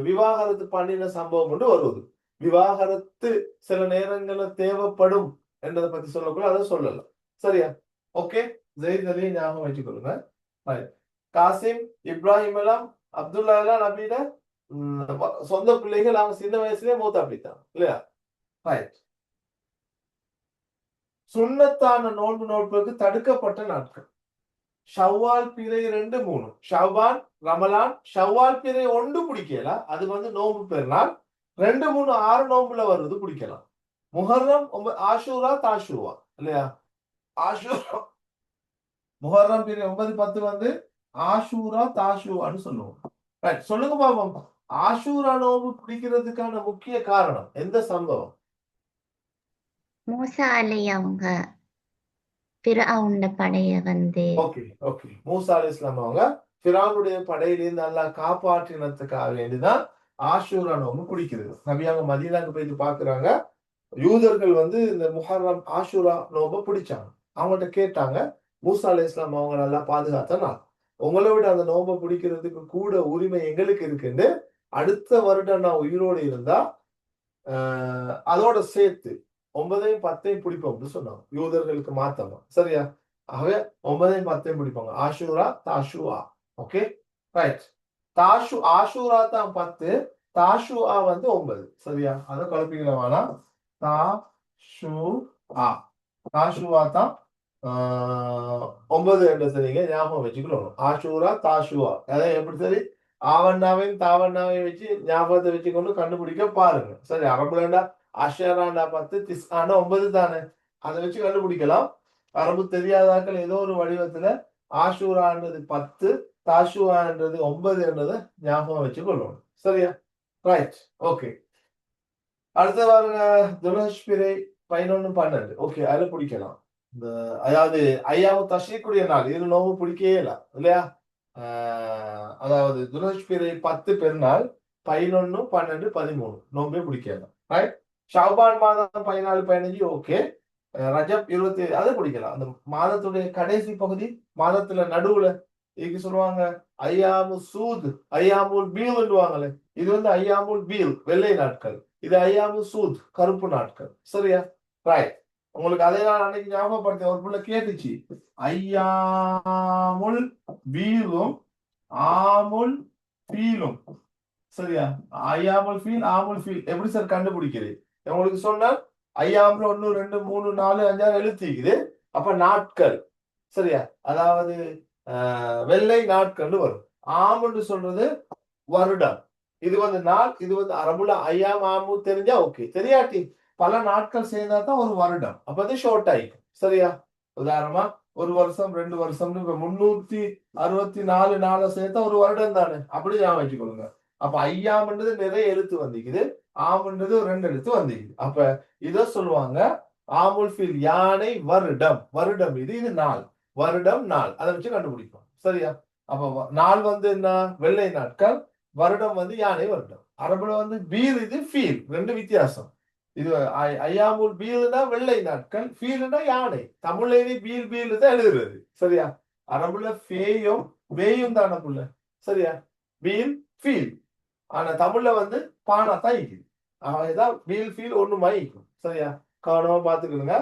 விவாகரத்து பண்ணின சம்பவம் கொண்டு வருவது. விவாகரத்து சில நேரங்கள்ல தேவைப்படும் என்றதை பத்தி சொல்லக்கூட அதை சொல்லலாம். சரியா? ஓகே, ஜெயித் அலி ஞாபகம் வச்சுக்கொள்ளுங்க. காசிம், இப்ராஹிம் எல்லாம், அப்துல்லா எல்லாம் நபியில சொந்த பிள்ளைகள் அவங்க சின்ன வயசுலயே மூத்த அப்படித்தான் இல்லையா? சுண்ணத்தான நோன்பு நோட்புக்கு தடுக்கப்பட்ட நாட்கள் ஷவ்வால் பிறை 2, 3. ஷவ்வான், ரமலான். ஷவ்வால் பிறை 1 பிடிக்கல, அது வந்து நோன்பு பெருநாள். 2, 3, 6 நோன்புல வருவது பிடிக்கலாம். முஹர்ரம், ஆஷூரா, தாஷூவா இல்லையா? ஆஷூரா, முஹர்ரம் பிறை 9, 10 வந்து ஆஷூரா, தாஷூவான்னு சொல்லுவோம். சொல்லுங்க பாப்போம், ஆஷூரா நோன்பு பிடிக்கிறதுக்கான முக்கிய காரணம் எந்த சம்பவம்? மூசா அலி அவங்க ஃபிரௌன் படைய வந்து மூசா அலைஹிஸ்ஸலாம் அவங்க ஃபிரௌனுடைய படையிலிருந்து அல்லாஹ் காப்பாற்றினதுக்காக வேண்டிதான் ஆஷூரா நோன்பு பிடிக்கிறது. நபியாக மதீனாக்கு போயிட்டு பாக்குறாங்க, யூதர்கள் வந்து இந்த முஹர்ரம் ஆஷூரா நோன்பை பிடிச்சாங்க. அவங்கள்ட்ட கேட்டாங்க, மூசா அலைஹிஸ்ஸலாம் அவங்க நல்லா பாதுகாத்தனா, உங்களை விட அந்த நோன்பை பிடிக்கிறதுக்கு கூட உரிமை எங்களுக்கு இருக்குன்னு, அடுத்த வருடம் நான் உயிரோடு இருந்தா அதோட சேர்த்து 9, 10 பிடிப்போம்னு சொன்னாங்க. யூதர்களுக்கு மாத்தமா. சரியா? ஆகவே 9, 10 பிடிப்பாங்க. ஆஷூரா, தாஷுவா. Okay, right. ஆஷூரா தான் 10, தாஷுவா வந்து 9. சரியா? அதை குழப்பிக்கல வேணாம். தாஷுவா தான் 9 என்று நீங்க ஞாபகம் வச்சுக்கணும். ஆஷூரா, தாஷுவா. அதான் எப்படி சரி ஆவண்ணாவையும் தாவண்ணாவையும் வச்சு ஞாபகத்தை வச்சுக்கொண்டு கண்டுபிடிக்க பாருங்க. சரி, அரபுலண்டா அஷராண்டா 10, திஸ்ஆண்டா 9 தானே, அதை வச்சு கண்டுபிடிக்கலாம். அரபு தெரியாதாக்கள் ஏதோ ஒரு வடிவத்துல ஆஷூரான்றது 10, தாஷுவான்றது 9 என்றதை ஞாபகம் வச்சு கொள்ளணும். சரியா? Right, okay. அடுத்த பாருங்க, துல்ஹஜ் 11, 12. ஓகே, அதுல பிடிக்கலாம். இந்த அதாவது ஐயாவு தஷ்ரீக்குடைய நாள், இது நோம்பு பிடிக்கவே இல்லை இல்லையா? அதாவது துல்ஹஜ் 10 பெருநாள், 11, 12, 13 நோம்பே பிடிக்கலாம். ரைட். ஷாபான் மாதம் 14, 15 ஓகே. ரஜப் 27 அதை பிடிக்கலாம். அந்த மாதத்துடைய கடைசி பகுதி, மாதத்துல நடுவுல இதுக்கு சொல்லுவாங்க ஐயாமு சூத், ஐயாமுல் பீல்வாங்களே, இது வந்து ஐயாமுல் பீல் வெள்ளை நாட்கள், இது ஐயாமு சூத் கருப்பு நாட்கள். சரியா? ரைட். உங்களுக்கு அதே நான் அன்னைக்கு ஞாபகப்படுத்த ஒரு பிள்ளை கேட்டுச்சு, ஐயாமுல் வீரும் ஆமுல் ஃபீலும். சரியா? ஐயாமுல் ஃபீல் ஆமுல் ஃபீல் எப்படி சார் கண்டுபிடிக்கிறது? உங்களுக்கு சொன்னால் ஐயாமுல 1 2 3 4 5 6 எழுத்திக்குது. அப்ப நாட்கள். சரியா? அதாவது வெள்ளை நாட்கள் வரும். ஆமுன்னு சொல்றது வருடம். இது வந்து நாள், இது வந்து அரபுல ஐயாம் ஆமு தெரிஞ்சா ஓகே. தெரியாட்டி பல நாட்கள் சேர்ந்தா தான் ஒரு வருடம். அப்ப அது ஷார்ட் ஆயிக்கும். சரியா? உதாரணமா 1 வருஷம் 2 வருஷம் 364 நாளை சேர்த்தா ஒரு வருடம் தானே. அப்படி ஞாபகம் வச்சுக்கொள்ளுங்க. அப்ப ஐயாம்ன்றது நிறைய எழுத்து வந்திக்குது, ஆமுன்றது 2 எழுத்து வந்திக்குது. அப்ப இத சொல்லுவாங்க ஆமுல் ஃபீல் யானை வருடம். வருடம் இது நாள். வருடம் நாள். அதை வச்சு கண்டுபிடிக்கும். சரியா? அப்ப நாள் வந்து என்ன? வெள்ளை நாட்கள். வருடம் வந்து யானை வருடம். அரபுல வந்து பீர் இது ஃபீல். 2 வித்தியாசம். இது ஐயாமுல் பீல்னா வெள்ளை நாட்கள், ஃபீல்னா யானை. தமிழ்ல பீல் பீல் தான் எழுதுறது. சரியா? அரபுல ஃபேயும் வேயும் தானே புள்ள. சரியா? Feel feel. ஆனா தமிழ்ல வந்து பானா தான் இருக்குது. அதுதான் பீல் ஃபீல் ஒண்ணுமா இருக்கும். சரியா? கவனமா பாத்துக்கிடுங்க.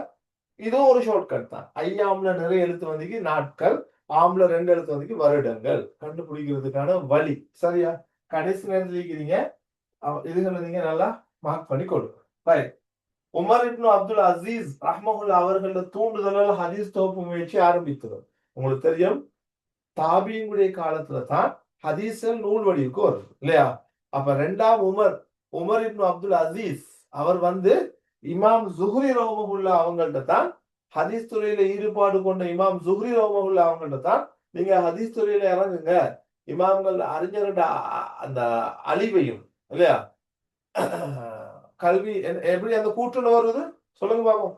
இதுவும் ஒரு ஷார்ட்கட் தான். ஐயாம்ல நிறைய எழுத்து வந்திக்கு நாட்கள், ஆம்ல 2 எழுத்து வந்திக்கு வருடங்கள். கண்டுபிடிக்கிறதுக்கான வழி. சரியா? கடைசி நேரத்தில் இருக்கிறீங்க. இதுகளை நீங்க நல்லா மார்க் பண்ணி கொடுங்க. Right. Umar ibn Abdul Azeez ரஹ்மஹுல்லா அவர்களோட தூண்டுதலால் ஹதீஸ் தொகுப்பு முயற்சி ஆரம்பித்தது. உங்களுக்கு தெரியும், தாபீனுடைய காலத்துல தான் ஹதீஸ்கள் நூல் வடிவுக்கு வருது இல்லையா? அப்ப 2ஆம் உமர் இப்னு அப்துல் அசீஸ் அவர் வந்து இமாம் ஜுஹ்ரி ரஹ்மஹுல்லா அவங்கள்ட்ட தான் ஹதீஸ் துறையில ஈடுபாடு கொண்ட இமாம் ஜுஹ்ரி ரஹ்மஹுல்லா அவங்கள்ட்ட தான் நீங்க ஹதீஸ் துறையில இறங்குங்க, இமாம்கள் அறிஞர்களோட அந்த அழிவையும் இல்லையா கல்வி எப்படி அந்த கூற்றுல வருது சொல்லுங்க பாப்போம்.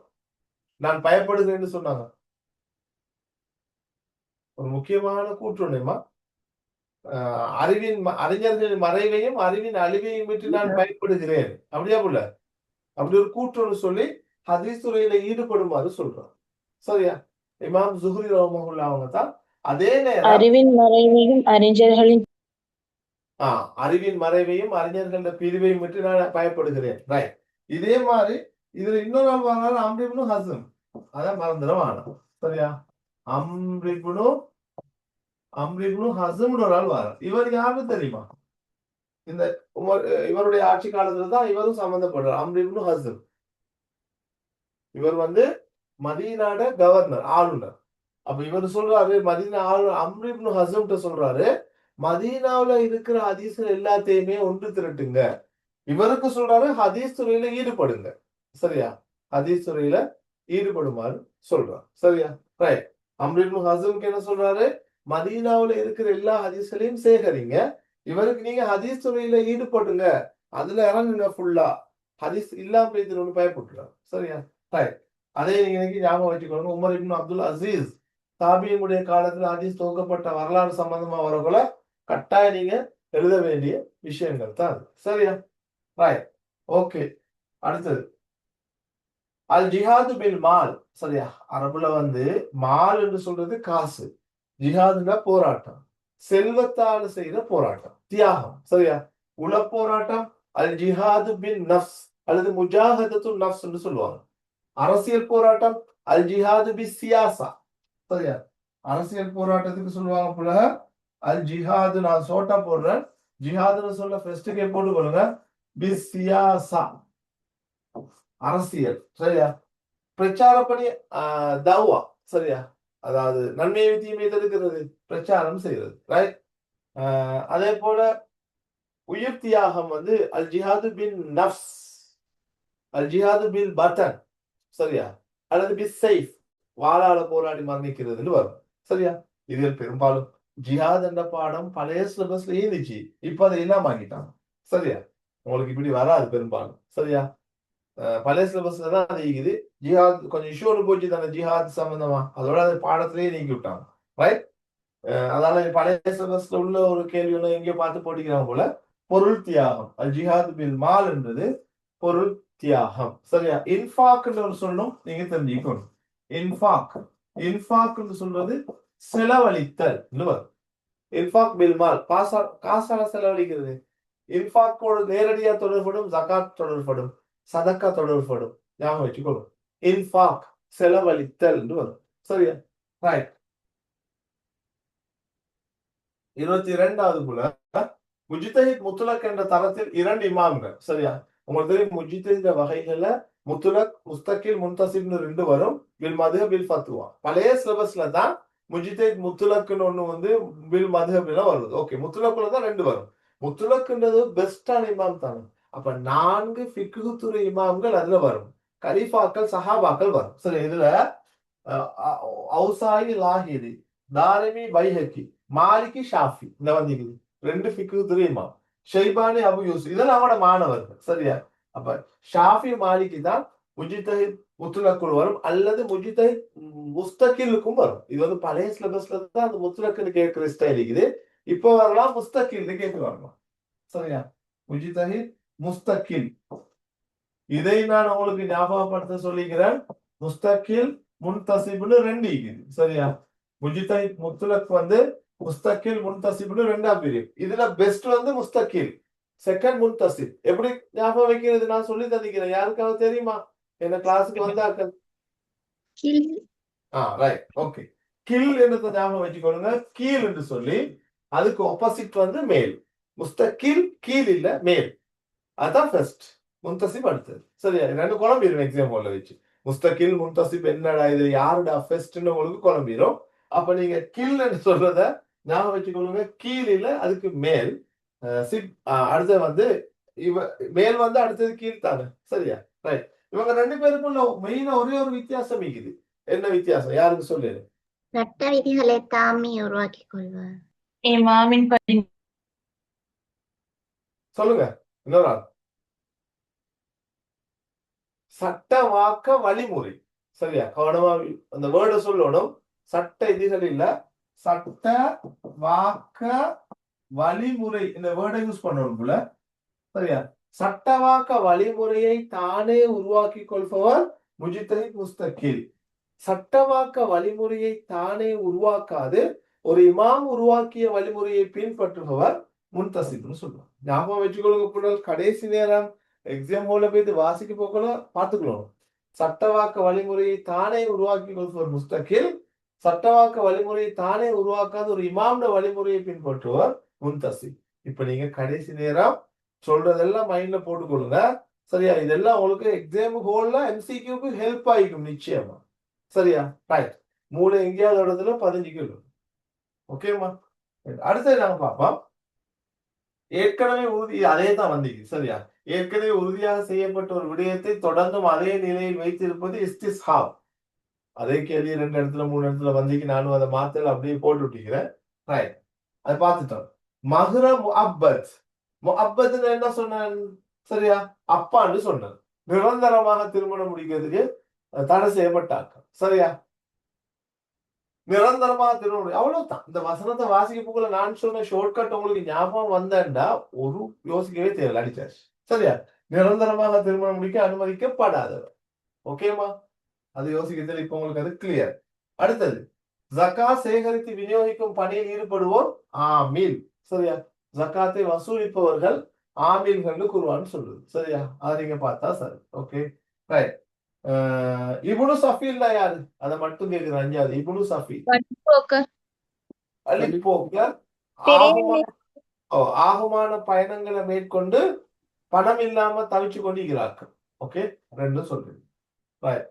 நான் பயப்படுகிறேன்னு சொன்னாங்க. ஒரு முக்கியமான கூற்றுமா, அறிஞர்களின் மறைவையும் அறிவின் அழிவையும் விட்டு நான் பயப்படுகிறேன். அப்படியா புள்ள? அப்படி ஒரு கூற்றுன்னு சொல்லி ஹதீஸ் துறையில ஈடுபடுமாறு சொல்றான். சரியா? இமாம் ஜுஹ்ரி ரஹ்மஹுல்லா அவங்க தான். அதே நேரம் அறிவின் மறைவையும் அறிஞர்களின் அறிவின் மறைவையும் அறிஞர்கள பிரிவையும் விட்டு நான் பயப்படுகிறேன். ரைட். இதே மாதிரி இதுல இன்னொரு ஆள் வர்றாரு, அம்ரிப்னு ஹசம். அதான் மறந்துடும் ஆனா. சரியா? அம்ரிப்னு ஹசம்னு ஒரு ஆள் வர்றார். இவர் யாருன்னு தெரியுமா? இந்த இவருடைய ஆட்சி காலத்துல தான் இவரும் சம்பந்தப்படுறார். அம்ரிப்னு ஹசம். இவர் வந்து மதீனாட கவர்னர், ஆளுநர். அப்ப இவர் சொல்றாரு மதீனா ஆளுநர் அம்ரிப்னு ஹசம் சொல்றாரு, மதீனாவுல இருக்கிற ஹதீஸ்கள் எல்லாத்தையுமே ஒன்று திரட்டுங்க. இவருக்கு சொல்றாரு ஹதீஸ் துறையில ஈடுபடுங்க. சரியா? ஹதீஸ் துறையில ஈடுபடுமாறு சொல்றார். சரியா? ரைட். அம்ரிப்னு ஹசம்க்கு என்ன சொல்றாரு? மதீனாவுல இருக்கிற எல்லா ஹதீஸ்களையும் சேகரிங்க. இவருக்கு நீங்க ஹதீஸ் துறையில ஈடுபடுங்க, அதுல இறங்குங்க ஃபுல்லா. ஹதீஸ் இல்லாம பேசணும்னு பயப்பட்டுறாரு. சரியா? ரைட். அதே நீங்க ஞாபகம் வச்சுக்கோங்க, உமர் இப்னு அப்துல் அசீஸ் தாபியினுடைய காலத்துல ஹதீஸ் தொகுக்கப்பட்ட வரலாறு சம்பந்தமா வரக்குள்ள கட்டாயம் நீங்க எழுத வேண்டிய விஷயங்கள் தான் அது. சரியா? ரைட். ஓகே. அடுத்தது அல் ஜிஹாது பில் மால். சரியா? அரபுல வந்து மால் என்று சொல்றது காசு, ஜிஹாதுனா போராட்டம், செல்வத்தால் செய்த போராட்டம், தியாகம். சரியா? உல போராட்டம் அல் ஜிஹாது பின் நஃப்ஸ் அல்லது முஜாஹதத்து நஃப்ஸ் என்று சொல்லுவாங்க. அரசியல் போராட்டம் அல் ஜிஹாது பி சியாசா. சரியா? அரசியல் போராட்டத்துக்கு சொல்லுவாங்க போல அல் ஜிஹாது. நான் சோட்டா போடுறேன். ஜிஹாதுன்னு சொல்ல ஃபர்ஸ்ட்டுக்கே போட்டுக்கொள்ளுங்க. பி சியாசா அரசியல். சரியா? பிரச்சார பணி தௌவா. சரியா? அதாவது நன்மையை தீமையை தடுக்கிறது, பிரச்சாரம் செய்யறது. ரைட். அதே போல உயிர் தியாகம் வந்து அல் ஜிஹாது பின் நஃப்ஸ், அல் ஜிஹாது பில் பட்டன். சரியா? அல்லது பி சைஃப், வாளால போராடி மரணிக்கிறதுன்னு வரும். சரியா? இதில் பெரும்பாலும் ஜிஹாத் என்ற பாடம் பழைய சிலபஸ்ல இருந்துச்சு, இப்ப அதை இல்லாம ஆக்கிட்டாங்க. சரியா? உங்களுக்கு இப்படி வராது பெரும்பாலும். சரியா? பழைய சிலபஸ்ல தான் அது இருக்குது. ஜிஹாத் கொஞ்சம் இஷ்யூ ஒன்று போச்சு தானே ஜிஹாத் சம்பந்தமா, அதோட அது பாடத்திலேயே நீக்கி விட்டாங்க. ரைட். அதனால பழைய சிலபஸ்ல உள்ள ஒரு கேள்வி ஒன்று எங்கேயோ பார்த்து போட்டிக்கிறாங்க போல. பொருள் தியாகம் அல் ஜிஹாத் பில் மால் என்றது பொருள் தியாகம். சரியா? இன்ஃபாக் ஒரு சொல்லணும், நீங்க தெரிஞ்சுக்கணும். இன்ஃபாக் சொல்றது செலவழித்தல். இன்ஃபாக் பில் மால் காசால செலவழிக்கிறது. இன்ஃபாக்கோடு நேரடியா தொடர்படும், ஜகாத் தொடர்படும், சதக்கா தொடர்படும். ஞாபகம் வச்சுக்கணும். இன்ஃபாக் செலவழித்தல் என்று வரும். சரியா? ரைட். 22வது குல முஜ்தஹித் முத்துலக் என்ற தரத்தில் 2 இமாம்கள். சரியா? உங்களுக்கு தெரியும் முஜ்தஹித் வகைகள்ல முத்துலக், முஸ்தகில், முன்தசிப்னு 2 வரும். பில் மதுஹப், பில் ஃபத்வா. பழைய சிலபஸ்ல தான் முஜ்தஹித் முத்துலக்னு ஒண்ணு வந்து பில் மதுஹப்ல வருது. ஓகே, முத்துலக்ல தான் 2 வரும். முத்துலக்ன்றது பெஸ்டான இமாம் தானே. அப்ப 4 ஃபிக்ஹ் துறை இமாம்கள் அதுல வரும். கலீஃபாக்கள், சஹாபாக்கள் வரும். சரி, இதுல ஔசாயி, லாஹிரி, தாரிமி, பைஹகி, மாலிகி, ஷாஃபி இந்த வந்திக்குது. 2 ஃபிக்ஹ் துறை இமாம். ஷைபானி, அபு யூசுப் இதெல்லாம் அவங்களோட மாணவர்கள். சரியா? அப்ப ஷாஃபி, மாலிகி தான் முஜ்தஹித் முத்துலக்குள் வரும், அல்லது முஜ்தஹித் முஸ்தகிலுக்கும் வரும். இது வந்து பழைய சிலபஸ்ல தான் அந்த முத்துலக்குன்னு கேட்கிற ஸ்டைல் இருக்குது. இப்போ வரலாம் முஸ்தகில் கேட்க வரலாம். சரியா? முஜ்தஹித் முஸ்தகில். இதை நான் உங்களுக்கு ஞாபகப்படுத்த சொல்லிக்கிறேன். முஸ்தகில், முன்தசிப்னு 2 இருக்குது. சரியா? முஜ்தஹித் முத்துலக் வந்து முஸ்தகில், முன்தசிப்னு 2ஆ பிரியும். இதுல பெஸ்ட் வந்து முஸ்தகில், செகண்ட் முன்தசிப். எப்படி ஞாபகம் வைக்கிறது நான் சொல்லி தந்திக்கிறேன். யாருக்காவது தெரியுமா? என்ன கிளாஸுக்கு வந்தாக்கள்? ரைட். ஓகே. கில் என்று ஞாபகம் வச்சுக்கொள்ளுங்க. கீழ் என்று சொல்லி அதுக்கு ஆப்போசிட் வந்து மேல். முஸ்தகில் கீழ் இல்ல, மேல். அதான் ஃபர்ஸ்ட், முன்தசிப் அடுத்தது. சரியா? 2 குழம்பிடும் எக்ஸாம் போல வச்சு. முஸ்தகில், முன்தசிப் என்னடா இது, யாருடா ஃபர்ஸ்ட்னு உங்களுக்கு குழம்பிடும். அப்ப நீங்க கில் என்று சொல்றத ஞாபகம் வச்சுக்கொள்ளுங்க. கீழ் இல்ல, அதுக்கு மேல். சிப் அடுத்தது வந்து மேல் வந்து அடுத்தது கீழ் தானே. சரியா? ரைட். இவங்க 2 பேருக்குள்ள மெயினா ஒரே ஒரு வித்தியாசம் இருக்குது. என்ன வித்தியாசம்? யாருக்கு சொல்லு? சட்ட விதிகளை தாமே உருவாக்கிக் கொள்வார். இமாமின் படி சொல்லுங்க இன்னொரு ஆள். சட்டவாக்க வழிமுறை. சரியா? கவனமா அந்த வேர்டை சொல்லணும். சட்ட விதிகள் இல்ல, சட்ட வாக்க வழிமுறை இந்த வேர்டை யூஸ் பண்ணணும் போல. சரியா? சட்டவாக்க வழிமுறையை தானே உருவாக்கி கொள்பவர் முஜ்தஹித் முஸ்தகில். சட்டவாக்க வழிமுறையை தானே உருவாக்காது ஒரு இமாம் உருவாக்கிய வழிமுறையை பின்பற்றுபவர் முன்தசிப்னு சொல்லுவார். ஞாபகம் வச்சுக்கொள்ளுங்க பிள்ளைகள். கடைசி நேரம் எக்ஸாம் ஹால்ல போயிட்டு வாசிக்க போகல பார்த்துக்கணும். சட்டவாக்க வழிமுறையை தானே உருவாக்கி கொள்பவர் முஸ்தகில். சட்டவாக்க வழிமுறையை தானே உருவாக்காத ஒரு இமாம்ட வழிமுறையை பின்பற்றுவர் முன்தசிப். இப்ப நீங்க கடைசி நேரம் சொல்றதெல்லாம் மைண்ட்ல போட்டுக்கொள்ளுங்க. சரியா? இதெல்லாம் உங்களுக்கு எக்ஸாம் ஹால்ல எம்சிக்யூக்கு ஹெல்ப் ஆகிக்கும் நிச்சயமா. சரியா? ரைட். மூளை எங்கேயாவது இடத்துல 15 கிலோ. ஓகேமா? அடுத்தது நாங்க பார்ப்போம். ஏற்கனவே உறுதி அதே தான் வந்தீங்க. சரியா? ஏற்கனவே உறுதியாக செய்யப்பட்ட ஒரு விடயத்தை தொடர்ந்தும் அதே நிலையில் வைத்திருப்பது இஸ்திஸ்ஹாப். அதே கேள்வி 2 இடத்துல 3 இடத்துல வந்தீங்க. நானும் அதை மாத்தல அப்படியே போட்டு விட்டுக்கிறேன். ரைட். அதை பார்த்துட்டோம். மஹ்ர முஅப்பத். முஅப்பத்னு என்ன சொன்னான்? சரியா? அப்பான்னு சொன்னான். நிரந்தரமாக திருமணம் முடிக்கிறதுக்கு தடை செய்யப்பட்டாங்க. சரியா? நிரந்தரமாக திருமணம் அவ்வளவுதான். இந்த வசனத்தை வாசிக்க போகல நான் சொன்ன ஷார்ட்கட் உங்களுக்கு ஞாபகம் வந்தேன்டா ஒரு யோசிக்கவே தேவையில்லை, அடிச்சாச்சு. சரியா? நிரந்தரமாக திருமணம் முடிக்க அனுமதிக்கப்படாதவர். ஓகேமா? அது யோசிக்கிறது இப்ப உங்களுக்கு அது கிளியர். அடுத்தது ஜகாத் சேகரித்து விநியோகிக்கும் பணியில் ஈடுபடுவோர் ஆமீல். சரியா? ஜகாத்தை வசூலிப்பவர்கள் ஆமீல்கள் குர்ஆன் சொல்லுது. சரியா? அதை நீங்க பார்த்தா சரி. Okay, right. இப்னு சஃபீல்னா யாரு? அதை மட்டும் கேக்குறேன். 5வது இப்னு சஃபீல். வழிப்போக்கர். ஆகுமான பயணங்களை மேற்கொண்டு பணம் இல்லாம தவிச்சு கொண்டிருக்கிறார்கள். ஓகே, 2 சொல்றேன். ரைட்.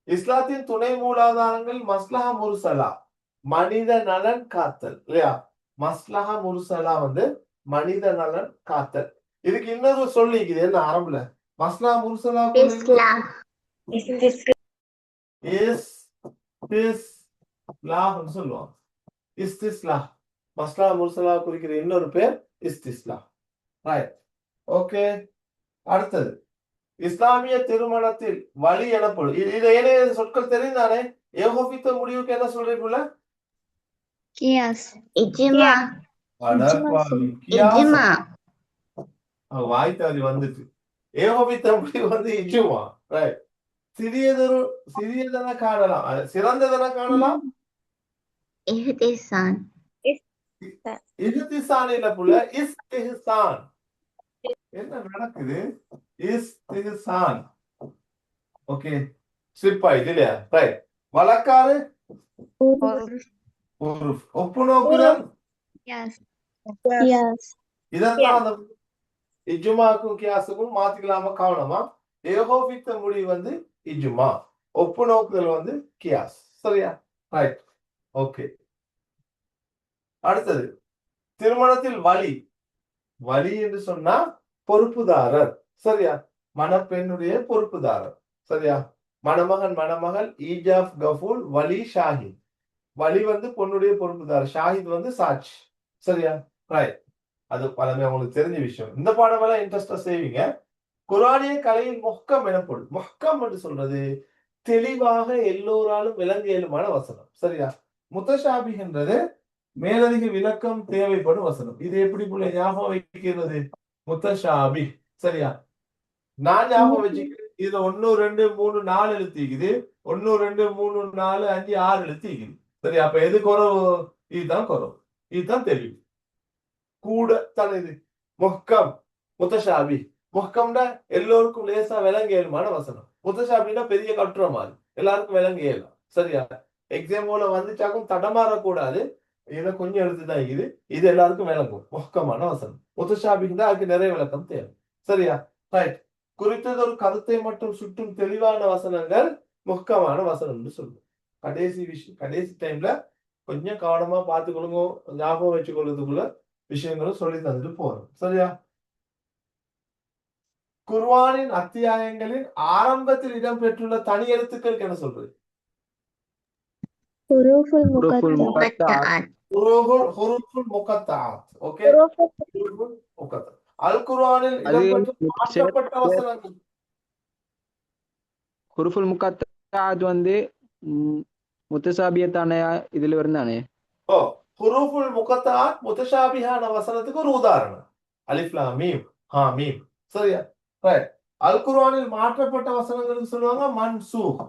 இஸ்லாத்தின் துணை மூலாதாரங்கள் மஸ்லஹா முர்சலா, மனித நலன் காத்தல். இல்லையா? மஸ்லஹா முர்சலா வந்து மனித நலன் காத்தல். இதுக்கு இன்னொரு சொல்லிக்குது. என்ன ஆரம்பல? மஸ்லஹா முர்சலா சொல்லுவாங்க. இஸ்திஸ்லா. மஸ்லஹா முர்சலா குறிக்கிற இன்னொரு பேர் இஸ்திஸ்லா. ரைட். ஓகே. அடுத்தது இஸ்லாமிய திருமணத்தில் வழி எனப்படும். இது ஏனைய சொற்கள் தெரிந்தானே. ஏகோபித்த முடிவுக்கு என்ன சொல்றீங்களா? வாய்த்தாதி வந்துட்டு ஏகோபித்த முடிவு வந்து இஜ்மா. ரைட். சிறியதென காணலாம், சிறந்ததென காணலாம். இஹ்திசான் இல்ல புள்ள, இஸ்திஹ்சான். என்ன நடக்குது? இஸ்திஹ்சான். ஓகே, ஸ்லிப் ஆயிடுது இல்லையா? ரைட். வழக்காறு உருஃப். ஒப்பு நோக்குதல் கியாஸ் Yes. இதெல்லாம் அந்த இஜ்மாக்கும் கியாஸுக்கும் மாத்திக்கலாம கவனமா. ஏகோபித்த முடிவு வந்து இஜ்மா, ஒப்பு நோக்குதல் வந்து கியாஸ். சரியா? ரைட். ஓகே. அடுத்தது திருமணத்தில் வலி. வலி என்று சொன்னா பொறுப்புதாரர். சரியா? மணப்பெண்ணுடைய பொறுப்புதாரர். சரியா? மணமகன் மணமகள் ஈஜாப் கஃபூல் வலி ஷாஹித். வலி வந்து பொண்ணுடைய பொறுப்புதாரர், ஷாஹித் வந்து சாட்சி. சரியா? ரைட். அது பலமே உங்களுக்கு தெரிஞ்ச விஷயம். இந்த பாடமெல்லாம் இன்ட்ரெஸ்டா செய்வீங்க. குர்ஆனிய கலையில் முஹ்கம் எனப்படும். முஹ்கம் என்று சொல்றது தெளிவாக எல்லோராலும் விளங்க இயலுமான வசனம். சரியா? முத்தஷாபிஹ்ன்றது மேலதிக விளக்கம் தேவைப்படும் வசனம். இது எப்படி புள்ள ஞாபகம் வைக்கிறது? முத்தஷாபி. சரியா? நான் ஞாபகம் வச்சுக்கிறேன். இதுல 1 2 3 4 எழுத்திக்குது. 1 2 3 4 5 6 எழுத்திக்குது. சரி, அப்ப எது குறவு? இதுதான் குறவு. இதுதான் தெளிவு. கூட தானே இது. முஹ்கம் முத்தஷாபி. முஹ்கம்னா எல்லோருக்கும் லேசா விளங்க இயலுமான வசனம். முத்தஷாபின்னா பெரிய கட்டுற மாதிரி எல்லாருக்கும் விளங்க இயலும். சரியா? எக்ஸாம்போல வந்துச்சாக்கும் தடமாறக்கூடாது. ஏன்னா கொஞ்சம் எழுத்துதான் இருக்குது. இது எல்லாருக்கும் விளங்கும். முஹ்கமான வசனம். முத்தஷாபின்னா அதுக்கு நிறைய விளக்கம் தேவை. சரியா? ரைட். குறித்தது ஒரு கருத்தை மட்டும் சுட்டும் தெளிவான வசனங்கள் முஹ்கமான வசனம்னு சொல்லுவோம். கடைசி விஷயம், கடைசி டைம்ல கொஞ்சம் கவனமா பார்த்துக்கொள்ளுங்க. ஞாபகம் வச்சுக்கொள்றதுக்குள்ள விஷயங்களும் சொல்லி தந்துட்டு போறோம். சரியா? குர்ஆனின் அத்தியாயங்களின் ஆரம்பத்தில் இடம்பெற்றுள்ள தனி எழுத்துக்களுக்கு என்ன சொல்றது? Huruful ஹுருஃபுல் muqatta'at. முகத்தாத். ஹுரூஃபுல் முகத்தாத். ஓகே. Huruful ஹுரூஃபுல் முகத்தாத். அல் குர்ஆனில் அது இடம்பெற்ற மாற்றப்பட்ட வசனங்கள். ஹுருஃபுல் முகத்தாத் வந்து முத்தசாபியத்தான இதுல இருந்தானே. ஓ, ஹுரூஃபுல் முகத்தாத் முத்தஷாபிஹான வசனத்துக்கு ஒரு உதாரணம். அலிஃப் லாம் மீம் ஹா மீம். சரியா? ரைட். அல் குர்ஆனில் மாற்றப்பட்ட வசனங்களுக்கு சொல்லுவாங்க மன்சூக்.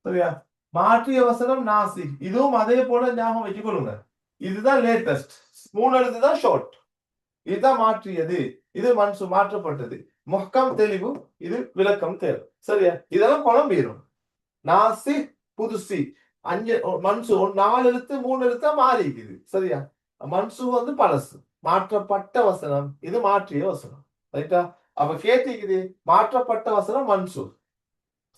சரியா? மாற்றிய வசனம் நாசிக். இதுவும் அதே போல ஞாபகம் வச்சுக்கொள்ளுங்க. இதுதான் லேட்டஸ்ட். 3 எழுத்து தான் ஷார்ட். இதுதான் மாற்றியது. இது மன்சு மாற்றப்பட்டது. முஹ்கம் தெளிவு, இது விளக்கம் தேவை. சரியா? இதெல்லாம் குழம்பிடும். நாசி புதுசி 5 மன்சு 4 எழுத்து 3 எழுத்தா மாறி இருக்குது. சரியா? மன்சு வந்து பழசு. மாற்றப்பட்ட வசனம், இது மாற்றிய வசனம். ரைட்டா? அப்ப கேட்டிக்குது மாற்றப்பட்ட வசனம் மன்சு.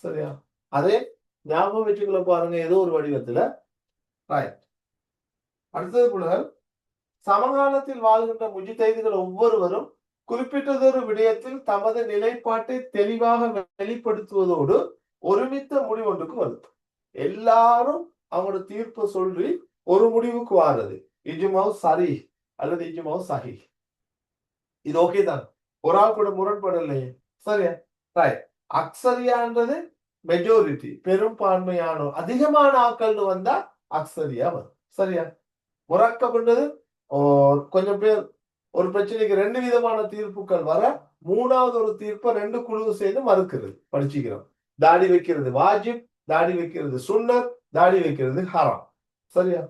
சரியா? அதே ஞாபகம் வச்சுக்கொள்ள பாருங்க ஏதோ ஒரு வடிவத்துல. ரைட். அடுத்தது புலகள் சமகாலத்தில் வாழ்கின்ற முஜிதைதுகள் ஒவ்வொருவரும் குறிப்பிட்டதொரு விடயத்தில் தமது நிலைப்பாட்டை தெளிவாக வெளிப்படுத்துவதோடு ஒருமித்த முடிவொன்றுக்கு வருது. எல்லாரும் அவங்களோட தீர்ப்பு சொல்லி ஒரு முடிவுக்கு வாரது இஜ்மாவ் சரி அல்லது இஜ்மாவ் சஹி. இது ஓகே தான். ஒரு ஆள் கூட முரண்படலையே. சரியா? ரைட். அக்ஸரியான்றது மெஜாரிட்டி, பெரும்பான்மையான அதிகமான ஆட்கள்னு வந்தா அக்ஸரியா வரும். சரியா? முறக்கப்படுறது கொஞ்சம் பேர் ஒரு பிரச்சனைக்கு 2 விதமான தீர்ப்புகள் வர 3வது ஒரு தீர்ப்பை 2 குழு சேர்ந்து மறுக்கிறது. படிச்சுக்கிறோம். தாடி வைக்கிறது வாஜிப், தாடி வைக்கிறது சுன்னத், தாடி வைக்கிறது ஹராம். சரியா?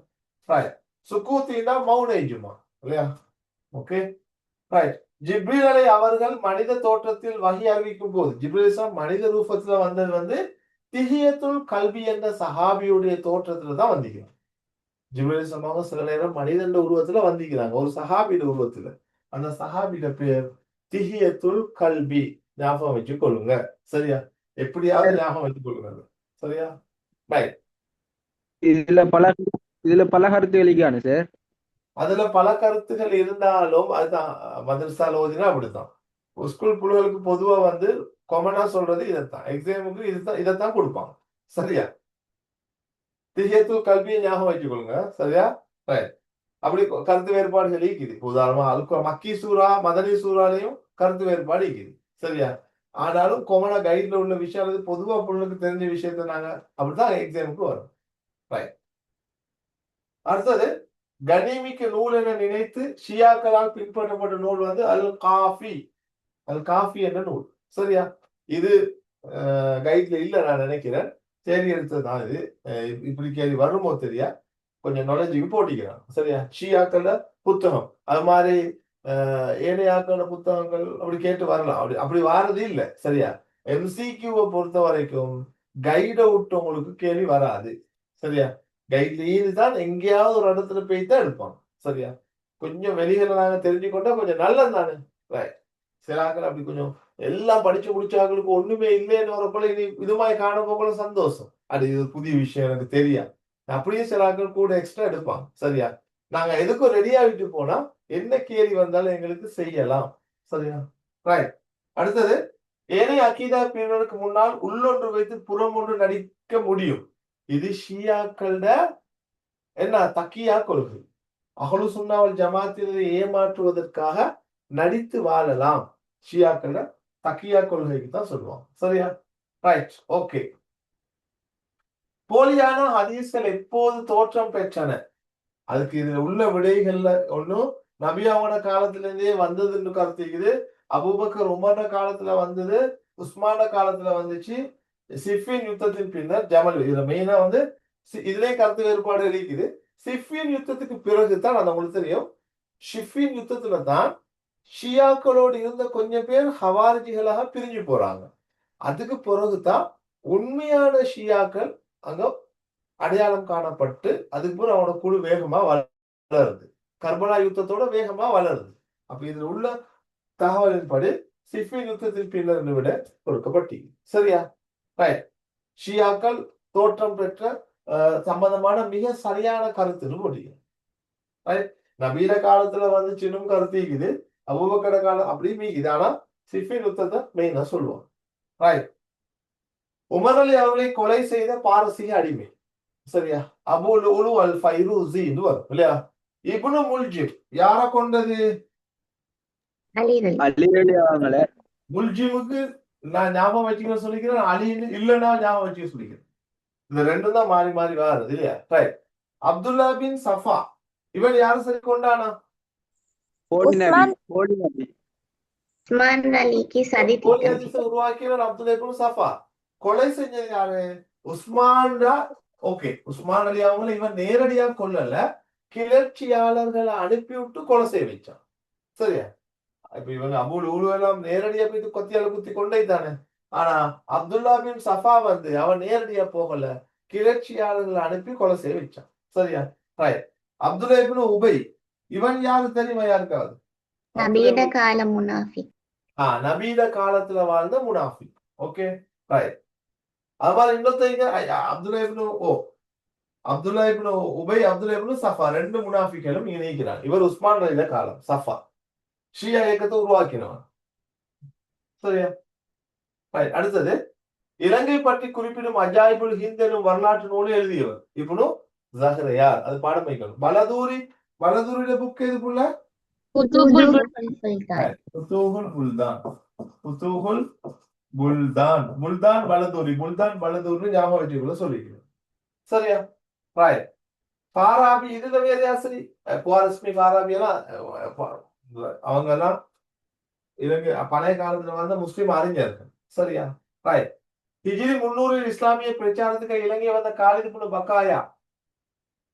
ரைட். சுக்கூத்தினா மௌன இஜ்மா இல்லையா? ஓகே. ரைட். ஜிப்ரீல் அலை அவர்கள் மனித தோற்றத்தில் வஹி அறிவிக்கும் போது ஜிப்ரீல் மனித ரூபத்துல வந்தது வந்து திஹியத்துல் கல்வி என்ற சஹாபியுடைய தோற்றத்துல தான் வந்திக்கிறாங்க. ஜிப்ரீல் சொன்னாங்க சில நேரம் மனிதன் உருவத்துல வந்திக்கிறாங்க, ஒரு சஹாபியோட உருவத்துல. அந்த சஹாபியோட பேர் திஹியத்துல் கல்வி. ஞாபகம் வச்சு கொள்ளுங்க. சரியா? எப்படியாவது ஞாபகம் வச்சு கொள்ளுங்க. சரியா? ரைட். இதுல பல கருத்து வெளிக்கானு சார். அதுல பல கருத்துகள் இருந்தாலும் அதுதான் மதரசால ஓதினா அப்படித்தான். ஸ்கூல் புள்ளைகளுக்கு பொதுவா வந்து காமனா சொல்றது இதைத்தான். எக்ஸாமுக்கு இதைத்தான் கொடுப்பாங்க. சரியா? திஹியத்துல் கல்வியை ஞாபகம் வச்சுக்கொள்ளுங்க. சரியா? ரைட். அப்படி கருத்து வேறுபாடுகள் இருக்குது. உதாரணமா மக்கி சூரா மதனி சூறாலையும் கருத்து வேறுபாடு இருக்குது. சரியா? ஆனாலும் கொமனா கைட்ல உள்ள விஷயம் அல்லது பொதுவா பொருளுக்கு தெரிஞ்ச விஷயத்த நாங்க அப்படித்தான் எக்ஸாமுக்கு வரும். ரைட். அடுத்தது கனிமிக்க நூல் என நினைத்து ஷியாக்களால் பின்பற்றப்பட்ட நூல் வந்து அல் காஃபி. அல் காஃபி என்ற நூல். சரியா? இது கைட்ல இல்ல நான் நினைக்கிறேன். தேடி எடுத்ததுதான் இது. இப்படி கேள்வி வருமோ தெரியா, கொஞ்சம் நாலேஜுக்கு போட்டிக்கிறான். சரியா? ஷியாக்கள புத்தகம் அது மாதிரி ஏனையாக்கள புத்தகங்கள் அப்படி கேட்டு வரலாம். அப்படி வாரது இல்லை. சரியா? எம்சிக்யூவை பொறுத்த வரைக்கும் கைடை விட்டு உங்களுக்கு கேள்வி வராது. சரியா? கைட்லேயே தான் எங்கேயாவது ஒரு இடத்துல போய் தான் எடுப்பாங்க. சரியா? கொஞ்சம் வெளிகளை நாங்க தெரிஞ்சுக்கொண்டா கொஞ்சம் நல்லது தானே. ரைட். சில ஆட்கள் அப்படி கொஞ்சம் எல்லாம் படிச்சு முடிச்சாங்களுக்கு ஒண்ணுமே இல்லைன்னு வரப்போல இனி இது மாதிரி காண போகல சந்தோஷம். அது இது புதிய விஷயம் எனக்கு தெரியாது. அப்படியே சில ஆட்கள் கூட எக்ஸ்ட்ரா எடுப்பாங்க. சரியா? நாங்க எதுக்கும் ரெடி ஆகிட்டு போனா என்ன கேள்வி வந்தாலும் எங்களுக்கு செய்யலாம். சரியா? ரைட். அடுத்தது, ஏனைய அகீதா பிரிவினருக்கு முன்னால் உள்ளொன்று வைத்து புறம் ஒன்று நடிக்க முடியும். இது ஷியாக்களோட என்ன தக்கியா கொள்கை. அஹ்லு சுன்னா வல் ஜமாத்தினரை ஏமாற்றுவதற்காக நடித்து வாழலாம். ஷியாக்களோட தக்கியா கொள்கைக்கு தான் சொல்லுவாங்க. சரியா? ரைட். ஓகே. போலியான ஹதீஸ்கள் எப்போது தோற்றம் பெற்றன? அதுக்கு இதுல உள்ள விடைகள்ல ஒன்னும் நபியாவோட காலத்துல இருந்தே வந்ததுன்னு கருத்துக்குது. அபூபக்கர் உமர்ன காலத்துல வந்தது, உஸ்மான காலத்துல வந்துச்சு. சிஃபின் யுத்தத்தின் பின்னர் ஜமல். இதுல மெயினா வந்து இதுலயே கருத்து வேறுபாடு இருக்குது. சிஃபின் யுத்தத்துக்கு பிறகுதான் அது உங்களுக்கு தெரியும். ஷிஃபின் யுத்தத்துல தான் ஷியாக்களோடு இருந்த கொஞ்சம் பேர் ஹவாரிஜிகளாக பிரிஞ்சு போறாங்க. அதுக்கு பிறகுதான் உண்மையான ஷியாக்கள் அங்க அடையாளம் காணப்பட்டு அதுக்கு பிறகு அவனோட குழு வேகமா வளருது. கர்பலா யுத்தத்தோட வேகமா வளருது. அப்ப இதுல உள்ள தகவலின்படி சிஃபின் யுத்தத்தின் பின்னர் விட கொடுக்கப்பட்டது. சரியா? ரைட். ஷியாக்கள் தோற்றம் பெற்ற சம்பந்தமான மிக சரியான கருத்துன்னு முடியும். ரைட். நபீர காலத்துல வந்து சின்னும் கருத்து இருக்குது, அபூபக்கர் காலம் அப்படி மீக்குது. ஆனா சிஃபின் யுத்தத்தை மெயினா சொல்லுவாங்க. ரைட். உமர் அலி அவர்களை கொலை செய்த பாரசீக அடிமை. சரியா? அபு லுலு அல் ஃபைரூஸின்னு வரும் இல்லையா? இப்னு முல்ஜிம் யாரை கொண்டது? அலிரலியாங்களே. முல்ஜிமுக்கு நான் ஞாபகம் வச்சுக்க சொல்லிக்கிறேன், அலின்னு இல்லைன்னா ஞாபகம் வச்சுக்க சொல்லிக்கிறேன். இந்த ரெண்டும் தான் மாறி மாறி வாருது இல்லையா? ரைட். அப்துல்லா பின் சஃபா இவன் யாரு சரி கொண்டானா? உஸ்மான் அலிக்கு சதி திட்டம். உருவாக்கியவர் அப்துல்லா பின் சஃபா. கொலை செஞ்சது யாரு? உஸ்மான்டா. ஓகே. உஸ்மான் அலி அவங்களை இவன் நேரடியா கொல்லல, கிளர்ச்சியாளர்களை அனுப்பிவிட்டு கொலை செய்ய வச்சான். சரியா? இப்ப இவங்க அபுல் ஊழு எல்லாம் நேரடியா போயிட்டு கொத்தியால குத்தி கொண்டே தானே. ஆனா அப்துல்லா பின் சஃபா வந்து அவன் நேரடியா போகல, கிளர்ச்சியாளர்களை அனுப்பி கொலை செய்ய வச்சான். சரியா? ரைட். அப்துல்லா இப்னு உபை இவன் யாரு தெரியுமா யாருக்காவது? நபீட கால முனாஃபிக். நபீத காலத்துல வாழ்ந்த முனாஃபிக். ஓகே. ரைட். அது மாதிரி இன்னொருத்தங்க அப்துல்லா இப்னு அப்துல்லா இப்னு உபை, அப்துல்லா இப்னு சஃபா ரெண்டு முனாஃபிக்களும் இணைக்கிறார். இவர் உஸ்மான் ரலில காலம் சஃபா ஷியா இயக்கத்தை உருவாக்கினவன். சரியா? அடுத்தது, இலங்கை பற்றி குறிப்பிடும் அஜாயிபுல் ஹிந்த் எனும் வரலாற்று நூலை எழுதியவர் இப்னு ஜஹ்ரியார். அது பாடம் வைக்கணும். பலதூரியோட புக் எதுக்குள்ள? புத்தூஹுல் புல்தான். புத்தூஹுல் புல்தான். புல்தான் பலதூரி. புல்தான் பலதூர்னு ஞாபகம் வச்சுக்கொள்ள சொல்லிக்கிறேன். சரியா? ரைட். பாராபி இதுல வேற யாசரி குவாரஸ்மி பாராபி எல்லாம் அவங்க எல்லாம் இலங்கை பழைய காலத்துல வந்து முஸ்லிம் அறிஞர்கள். சரியா? ரைட். ஹிஜ்ரி 300 இஸ்லாமிய பிரச்சாரத்துக்கு இலங்கை வந்த காலித் இப்னு பக்காயா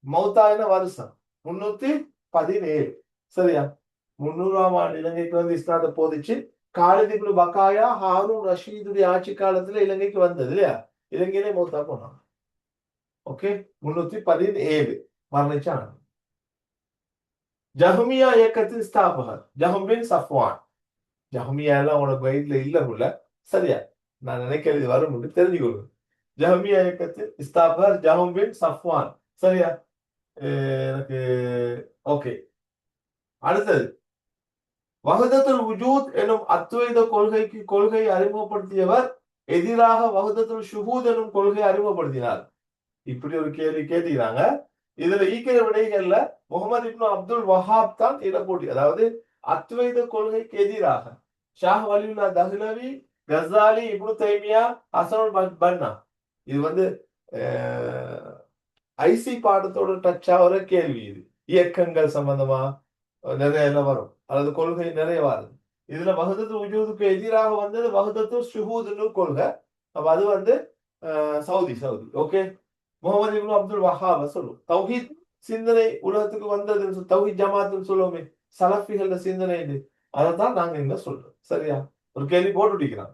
மௌத்தாயின வருஷம் 317. சரியா? 300ஆம் ஆண்டு இலங்கைக்கு வந்து இஸ்லாத்தை போதிச்சு காலித் இப்னு பக்காயா ஹாரூன் ரஷீதுடைய ஆட்சி காலத்துல இலங்கைக்கு வந்தது இல்லையா? இலங்கையிலே மௌத்தா போனாங்க. ஓகே. 317 மரணிச்சாங்க. ஜஹ்மியா இயக்கத்தின் ஸ்தாபகர் ஜஹம் பின் சஃப்வான். ஜஹ்மியா எல்லாம் உனக்கு வயிற்றுல இல்ல உள்ள. சரியா? நான் நினைக்கிறது வரும் தெரிஞ்சுக்கொள்ளுங்க. ஜஹ்மியா இயக்கத்தின் ஸ்தாபகர் ஜஹம் பின் சஃப்வான். சரியா? எனக்கு ஓகே. அடுத்தது, வஹதத்துல் வுஜூத் எனும் அத்வைத கொள்கை அறிமுகப்படுத்தியவர் எதிராக வஹதத்துல் ஷுஹூத் எனும் கொள்கை அறிமுகப்படுத்தினார். இப்படி ஒரு கேள்வி கேட்டுக்கிறாங்க. இதுல ஈக்கிற விடைகள்ல முகமது இப்னு அப்துல் வஹாப் தான் போட்டி. அதாவது அத்வைத கொள்கைக்கு எதிராக ஷாஹ் வலியுல்லா தஹ்லவி, கஸாலி, இப்னு தைமியா, ஹசனுல் பன்னா. இது வந்து ஐசி பாடத்தோட டச் ஆகிற கேள்வி. இது இயக்கங்கள் சம்பந்தமா நிறைய எல்லாம் வரும், அல்லது கொள்கை நிறைய வருது. இதுல வஹதத்து வுஜூதுக்கு எதிராக வந்தது வஹதத்து ஷுஹூத்னு கொள்கை. அப்ப அது வந்து சவுதி. ஓகே. முகமது இப்னு அப்துல் வஹாப் சொல்லும். தௌஹீத் சிந்தனை உலகத்துக்கு வந்தது. தௌஹீத் ஜமாத்துன்னு சொல்லுவோமே, சலஃபிகள சிந்தனை. அதைத்தான் நாங்க இங்க சொல்றோம். சரியா? ஒரு கேள்வி போட்டு விட்டுக்கிறான்.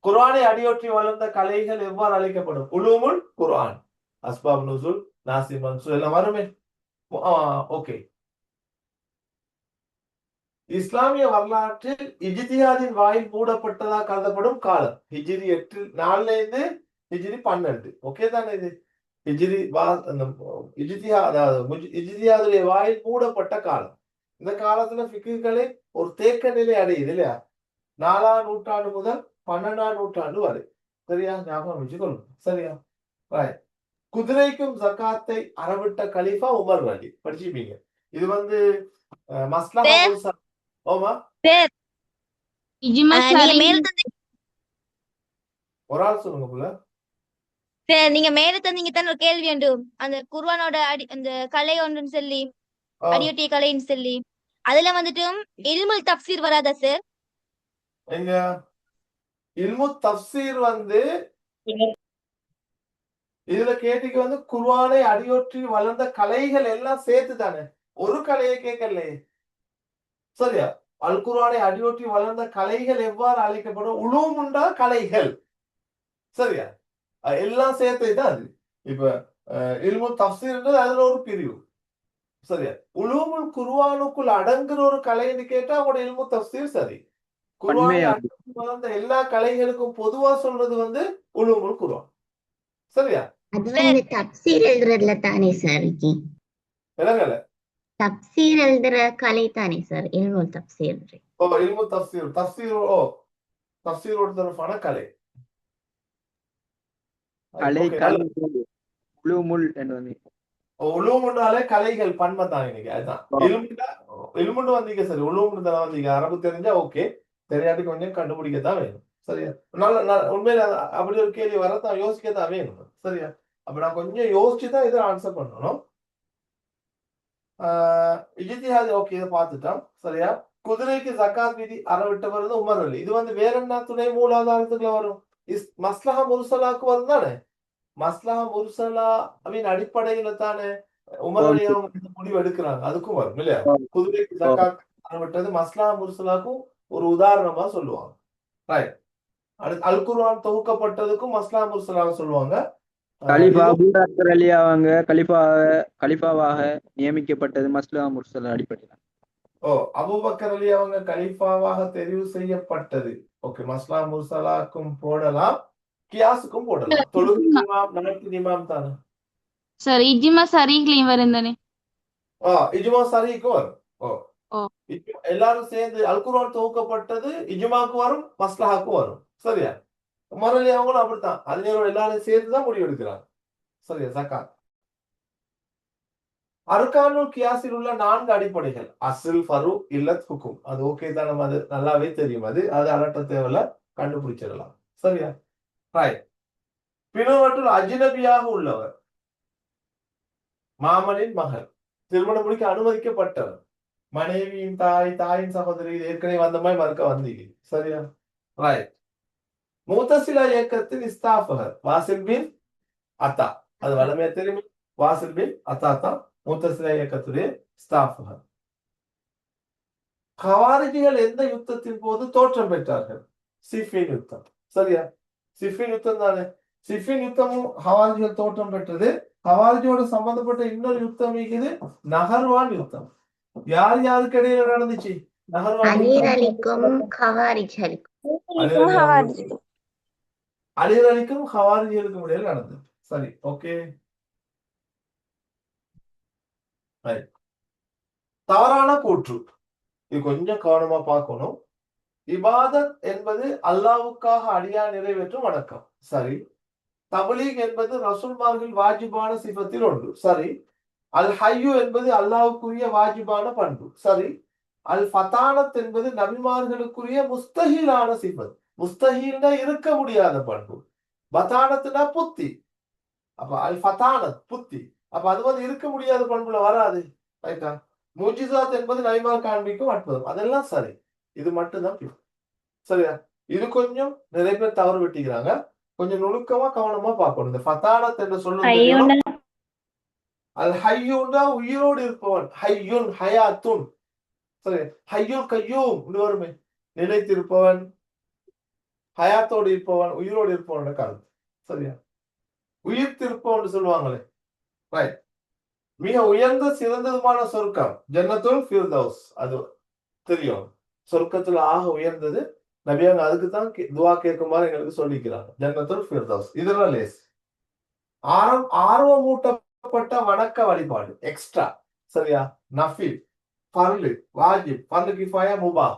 குர்ஆனை அடியொற்றி வளர்ந்த கலைகள் எவ்வாறு அழைக்கப்படும்? உலூமுல் குர்ஆன், அஸ்பாப் நுசுல், நாசி மன்சூர் எல்லாம் வருமே. ஓகே. இஸ்லாமிய வரலாற்றில் இஜ்திஹாதின் வாயில் மூடப்பட்டதா கருதப்படும் காலம் ஹிஜ்ரி 4 இருந்து ஹிஜ்ரி 12. ஓகே தானே? இது ஹிஜ்ரி இஜ்திஹாதுடைய வாயில் மூடப்பட்ட காலம். இந்த காலத்துல ஃபிக்ஹ்களே ஒரு தேக்க நிலை அடையுது இல்லையா? 4ஆம் நூற்றாண்டு முதல் 12ஆம் நூற்றாண்டு வரை. சரியா? ஞாபகம் வச்சுக்கொள்ளும். சரியா? Right. குதிரைக்கும் ஜகாத்தை அறவிட்ட கலீஃபா உமர் அலி. படிச்சுப்பீங்க. இது வந்து மஸ்லஹா முர்சலா. ஓமா நீங்க மேல ஒரு ஆள் சொல்லுங்க புள்ள. நீங்க மேல தந்தீங்க தான் ஒரு கேள்வி உண்டு. அந்த குர்ஆனோட அந்த கலை ஒன்றுன்னு சொல்லி அடியொட்டிய கலைன்னு சொல்லி அதுல வந்துட்டு இல்முல் தப்சீர் வராதா சார்? எங்க இல்மு தஃப்சீர் வந்து இதுல கேட்டிக்கு வந்து குர்ஆனை அடியொற்றி வளர்ந்த கலைகள் எல்லாம் சேர்த்து தானே, ஒரு கலையை கேட்கலையே. சரியா? அல் குர்ஆனை அடியொற்றி வளர்ந்த கலைகள் எவ்வாறு அழைக்கப்படும்? உலூமுண்டா கலைகள். சரியா? எல்லாம் சேர்த்து தான் அது. இப்ப இல்மு தஃப்சீர்ன்றது அதுல ஒரு பிரிவு. சரியா? உலூமுல் குர்ஆனுக்குள் அடங்குற ஒரு கலைன்னு கேட்டா அவங்களோட இல்மு தஃப்சீர் சரி. குர்ஆனை அடியொற்றி வளர்ந்த எல்லா கலைகளுக்கும் பொதுவா சொல்றது வந்து உலூமுல் குர்ஆன். சரியா? அது வந்து தப்சீர் எழுதுறதுல தானே சார் இருக்கு. விலங்கல. தப்சீர் எழுதுற கலை தானே சார் இல்முல் தப்சீர். ஓ இல்மு தஃப்சீர். தஃப்சீர் ஓ தஃப்சீர் ஒரு தரப்பான கலை. கலை ஓகே. கலை உலூமுல் என்று உலூமுண்டாலே கலைகள் பன்மை தான் இன்னைக்கு. அதுதான் இல்முண்டு வந்தீங்க சரி. உலூமுண்டு தானே வந்தீங்க. அரபு தெரிஞ்சா ஓகே, தெரியாட்டி கொஞ்சம் கண்டுபிடிக்கத்தான் வேணும். சரியா? நல்ல உண்மையில அப்படி ஒரு கேள்வி வரத்தான் யோசிக்கத்தான் வேணும். சரியா? அப்ப நான் கொஞ்சம் யோசிச்சுதான் இதை ஆன்சர் பண்ணணும். இஜ்திஹாத் ஓகே, இதை பார்த்துட்டோம். சரியா? குதிரைக்கு ஜகாத் விதி அறவிட்டவர் வந்து உமர் அலி. இது வந்து வேற என்ன துணை மூலாதாரத்துக்குள்ள வரும்? மஸ்லஹா முர்சலாக்கு வரும் தானே. மஸ்லஹா முர்சலா அப்படின்னு அடிப்படையில தானே உமர் அலி அவங்க இந்த முடிவு எடுக்கிறாங்க. அதுக்கும் வரும் இல்லையா? குதிரைக்கு ஜகாத் அறவிட்டது மஸ்லஹா முர்சலாக்கும் ஒரு உதாரணமா சொல்லுவாங்க. ரைட். அல் குர்ஆன் தொகுக்கப்பட்டதுக்கும் மஸ்லஹா முர்சலா சொல்லுவாங்க. கலிஃபா அபூபக்கர் அலி அவங்க கலிஃபாவாக நியமிக்கப்பட்டது மஸ்லஹா முர்சலா அடிப்படையில். அபூபக்கர் அலி அவங்க கலீஃபாவாக தெரிவு செய்யப்பட்டது. ஓகே, மஸ்லஹா முர்சலாக்கும் போடலாம், கியாஸுக்கும் போடலாம். தொழுகை இமாம் நாட்டு இமாம் தானே சார். இஜ்மா சரீஹ்லயும் வரும் தானே? இஜ்மா சரீக்கும் வரும். எல்லாரும் சேர்ந்து அல் குர்ஆன் தொகுக்கப்பட்டது இஜ்மாக்கு வரும், மஸ்லஹாக்கும் வரும். சரியா? உமர் அலி அவங்களும் அப்படித்தான். அறிஞர்கள் எல்லாரும் சேர்த்துதான் முடிவு எடுக்கிறாங்க. சரியா? ஜகாத் அர்கானுல் கியாஸில் உள்ள 4 அடிப்படைகள் அஸ்ல், ஃபரு, இல்லத், ஹுக்கும். அது ஓகே தான், நம்ம அது நல்லாவே தெரியும். அது அலட்ட தேவையில்ல, கண்டுபிடிச்சிடலாம். சரியா? ரைட். பிறவற்றுள் அஜ்னபியாக உள்ளவர், மாமனின் மகள், திருமணம் முடிக்க அனுமதிக்கப்பட்டவர், மனைவியின் தாய், தாயின் சகோதரி, ஏற்கனவே வந்த மாதிரி மறுக்க வந்தீங்க. சரியா? ரைட். முத்தசிலா இயக்கத்தின் இஸ்தாஃபகர் வாசில் பின் அத்தா. அது வளமையா தெரியும். வாசில் பின் அத்தா தான் முத்தசிலா இயக்கத்துடைய ஸ்தாபகர். ஹவாரிஜிகள் எந்த யுத்தத்தின் போது தோற்றம் பெற்றார்கள்? சிஃபின் யுத்தம். சரியா? சிஃபின் யுத்தம் தானே. சிஃபின் யுத்தமும் ஹவாரிஜிகள் தோற்றம் பெற்றது. ஹவாரிஜியோட சம்பந்தப்பட்ட இன்னொரு யுத்தம் இருக்குது, நஹர்வான் யுத்தம். யாருக்கு இடையில நடந்துச்சு நஹர்வான் அலீர் அலிக்கும் கவாரிஜ் அலிக்கும். அலீர் அலிக்கும் ஹவாரிஜிகளுக்கும் இடையில நடந்தது. சரி, ஓகே. தவறான கூற்று. இது கொஞ்சம் கவனமா பார்க்கணும். இபாதத் என்பது அல்லாஹ்வுக்காக அடியார் நிறைவேற்றும் வணக்கம். சரி. தப்லீக் என்பது ரசூல்மார்களின் வாஜிபான சிஃபத்தில் ஒன்று. சரி. அல் ஹய்யு என்பது அல்லாஹ்வுக்குரிய வாஜிபான பண்பு. சரி. அல் ஃபதானத் என்பது நபிமார்களுக்குரிய முஸ்தஹீலான சிஃபத். முஸ்தஹீல்னா இருக்க முடியாத பண்பு. பதானத்துனா புத்தி. அப்ப அல் ஃபதானத் புத்தி. அப்ப அது வந்து இருக்க முடியாத பண்புல வராது. ரைட்டா? முஜிசாத் என்பது நபிமார் காண்பிக்கும் அற்புதம். அதெல்லாம் சரி. இது மட்டும்தான் சரியா? இது கொஞ்சம் நிறைய பேர் தவறு விட்டுக்கிறாங்க. கொஞ்சம் நுணுக்கமா கவனமா பார்க்கணும். இந்த ஃபதானத் என்று சொல்லுவது அல் ஹய்யுன்னா உயிரோடு இருப்பவன். ஹய்யுன் ஹயாத்துன். சரி. ஹய்யுல் கய்யூம் வருமே, நிலைத்திருப்பவன். ஹயாத்தோடு இருப்பவன் உயிரோடு இருப்பவனோட கருத்து. சரியா? உயிர் திருப்பவன் சொல்லுவாங்களே, ரைட். மிக உயர்ந்த சிறந்ததுமான சொர்க்கம் ஜன்னத்துல் ஃபிர்தௌஸ், அது தெரியும். சொர்க்கத்துல ஆக உயர்ந்தது நபியாங்க அதுக்கு தான் துவா கேட்குமாறு எங்களுக்கு சொல்லிக்கிறாங்க. ஜன்னத்துல் ஃபிர்தௌஸ். இதெல்லாம் லேஸ். ஆர்வமூட்டப்பட்ட வணக்க வழிபாடு எக்ஸ்ட்ரா. சரியா? நஃபில், ஃபர்லு, வாஜிப், ஃபர்லு கிஃபாயா, முபாஹ்.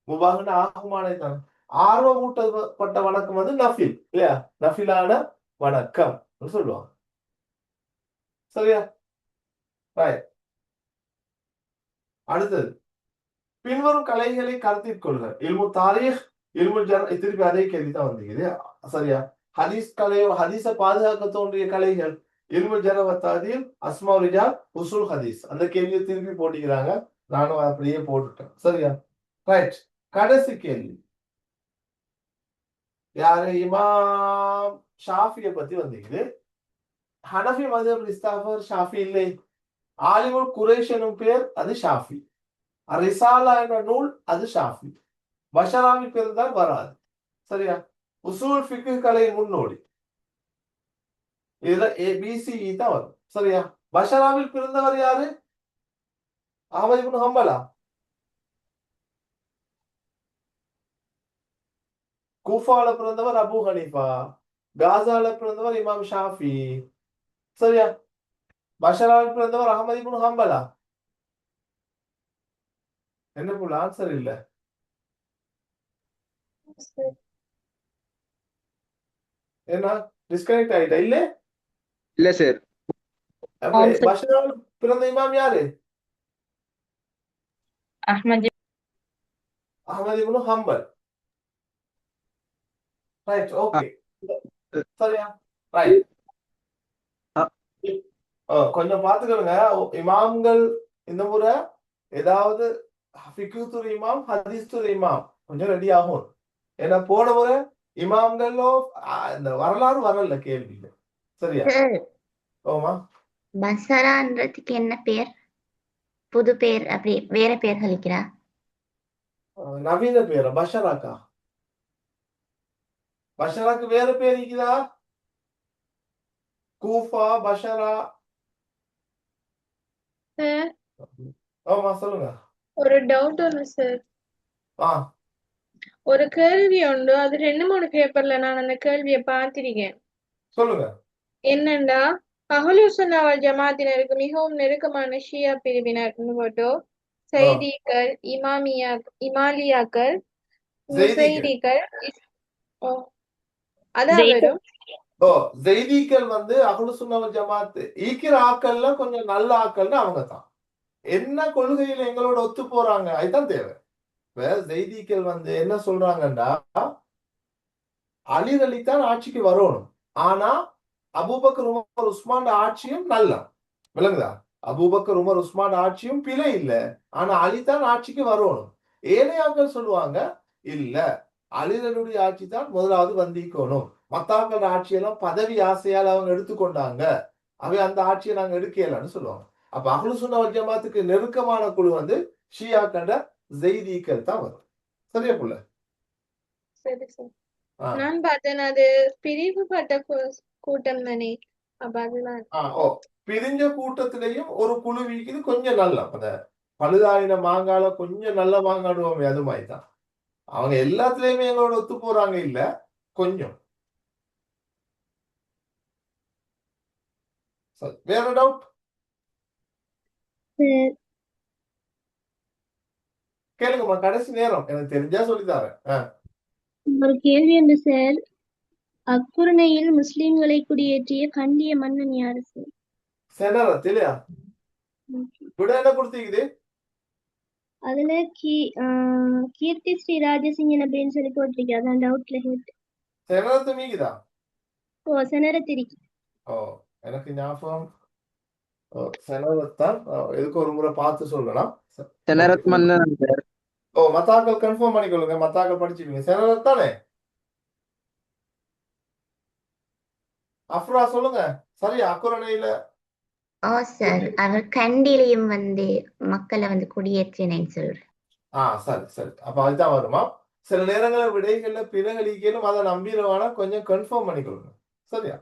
முபாஹ்னு ஆகுமானே தான். ஆர்வமூட்டப்பட்ட வணக்கம் வந்து நஃபில் இல்லையா? நஃபிலான வணக்கம் சொல்லுவாங்க. சரியா? ரைட். அடுத்தது பின்வரும் கலைகளை கருத்தில் கொள்க. இல்மு தாரீக், இல்மு திருப்பி அதே கேள்விதான் வந்தீங்க. சரியா? ஹதீஸ் கலையோ ஹதீஸ பாதுகாக்க தோன்றிய கலைகள் இல்மு ஜரவத்தாதீல், அஸ்மா ரிஜால், உசூல் ஹதீஸ். அந்த கேள்வியை திருப்பி போட்டிக்கிறாங்க. நானும் அப்படியே போட்டுட்டேன். சரியா? ரைட். கடைசி கேள்வி யாரு? இமாம் ஷாஃபியை பத்தி வந்தீங்க. ஹனஃபி மதுஹப் இஸ்தாஃபர் ஷாஃபி இல்லை. ஆலிமுல் குரைஷ் எனும் பேர் அது ஷாஃபி. ரிசாலா என்ற நூல் அது ஷாஃபி. பஷராவி பிறந்தால் வராது. சரியா? உசூல் ஃபிக்ஹ் கலை முன்னோடி. இதுல ABCE தான் வரும். சரியா? பஷராவில் பிறந்தவர் யாரு? அஹ்மத் இப்னு ஹம்பலா. கூஃபால பிறந்தவர் அபு ஹனீஃபா. காசால பிறந்தவர் இமாம் ஷாஃபி. சரியா? பஷராவில் பிறந்தவர் அஹ்மத் இப்னு ஹம்பலா. என்ன போல ஆன்சர் இல்ல. என்ன டிஸ்கனெக்ட் ஆயிட்டா? இல்ல இல்ல சார். பஷராவில் பிறந்த இமாம் யாரு? அஹ்மத் அஹ்மத் இப்னு ஹம்பல். ரைட். ஓகே. சரியா? ரைட். கொஞ்சம் பாத்துக்கணுங்க. இமாம்கள் இந்த முறை ஏதாவது ஃபிக்ஹ் துறை இமாம், ஹதீஸ் துறை இமாம் கொஞ்சம் ரெடி ஆகும். ஏன்னா போன முறை இமாம்களோ இந்த வரலாறு வரல கேள்வியில. சரியா? ஓமா பசரான்றதுக்கு என்ன பேர்? புது பேர் அப்படி வேற பேர் கழிக்கிறா? நவீன பேரா? பஷராக்கா? பஷராக்கு வேற பேர் இருக்குதா? கூஃபா, பஷரா. சார் ஆமா சொல்லுங்க. ஒரு டவுட் ஒன்று சார். ஆ ஒரு கேள்வி உண்டு, அது 2-3 பேப்பர்ல நான் அந்த கேள்வியை பார்த்திருக்கேன். சொல்லுங்க. என்னண்டா, அஹ்லு சுன்னா வல் ஜமாத்தினருக்கு மிகவும் நெருக்கமான ஷியா பிரிவினர்னு போட்டோ சைதிகள், இமாலியாக்கள், நுசைரிகள். ஓ, அதான் வரும். ஓ, ஜெய்தீக்கள் வந்து அஹ்லு சுன்னா வல் ஜமாத் ஈக்கிற ஆக்கள்ல கொஞ்சம் நல்ல ஆக்கள்னு அவங்க தான். என்ன கொள்கையில எங்களோட ஒத்து போறாங்க அதுதான் தேவை. ஜெய்தீக்கள் வந்து என்ன சொல்றாங்கன்னா, அலி தான் ஆட்சிக்கு வரணும். ஆனா அபூபக்கர் உமர் உஸ்மான் ஆட்சியும் நல்ல விளங்குதா? அபூபக்கர் உமர் உஸ்மான் ஆட்சியும் பிழை இல்ல, ஆனா அலி தான் ஆட்சிக்கு வரணும். ஏனையாக்கள் சொல்லுவாங்க இல்ல, அலிரனுடைய ஆட்சி தான் முதலாவது வந்திக்கணும். மத்தாக்கள் ஆட்சியெல்லாம் பதவி ஆசையால் அவங்க எடுத்துக்கொண்டாங்க, அவை அந்த ஆட்சியை நாங்க எடுக்கலன்னு சொல்லுவாங்க. அப்ப அஹ்லு சுன்னா வல் ஜமாத்துக்கு நெருக்கமான குழு வந்து ஷியா கண்ட ஜெய்தீக்கள் தான் வரும். சரியா புள்ள? சரி சார். நான் பார்த்தேன் அது பிரிவுபட்ட கூட்டம் தானே. அப்ப அதுதான். ஓ, பிரிஞ்ச கூட்டத்திலையும் ஒரு குழு வீக்குது கொஞ்சம் நல்ல அந்த பழுதாயின மாங்கால கொஞ்சம் நல்ல மாங்காடுவோமே அது மாதிரி தான். அவங்க எல்லாத்துலயுமே எங்களோட ஒத்து போறாங்க இல்ல, கொஞ்சம். வேற டவுட் கேளுங்கம்மா. கடைசி நேரம் எனக்கு தெரிஞ்சா சொல்லித்தாரேன். ஒரு கேள்வி உண்டு சார். அக்குரணையில் முஸ்லிம்களை குடியேற்றிய கண்டிய மன்னன் யாரு சார்? செனரத் இல்லையா? விட என்ன கொடுத்தீங்க? அதுல கீர்த்தி ஸ்ரீ ராஜசிங்கன் அப்படின்னு சொல்லி போட்டிருக்கு. அதான் டவுட்ல கேட்டு. செனரத் மீக்குதா? ஓ, செனரத்திரிக்கு. ஓ, எனக்கு ஞாபகம் செனரத் தான். எதுக்கு ஒரு முறை பார்த்து சொல்லலாம். செனரத் மன்னன் சார். ஓ, மத்தாக்கள் கன்ஃபார்ம் பண்ணிக்கொள்ளுங்க. மத்தாக்கள் படிச்சுக்கீங்க. செனரத் தானே? அஃப்ரா சொல்லுங்க. சரியா? அக்குரணையில ஓ சார், அவர் கண்டிலையும் வந்து மக்களை வந்து குடியேற்றினேன்னு சொல்றேன். சரி சரி. அப்ப அதுதான் வருமா? சில நேரங்களில் விடைகள்ல பிறகலிக்கலும் அதை நம்பிடுவானா கொஞ்சம் கன்ஃபார்ம் பண்ணிக்கொள்ளுங்க. சரியா?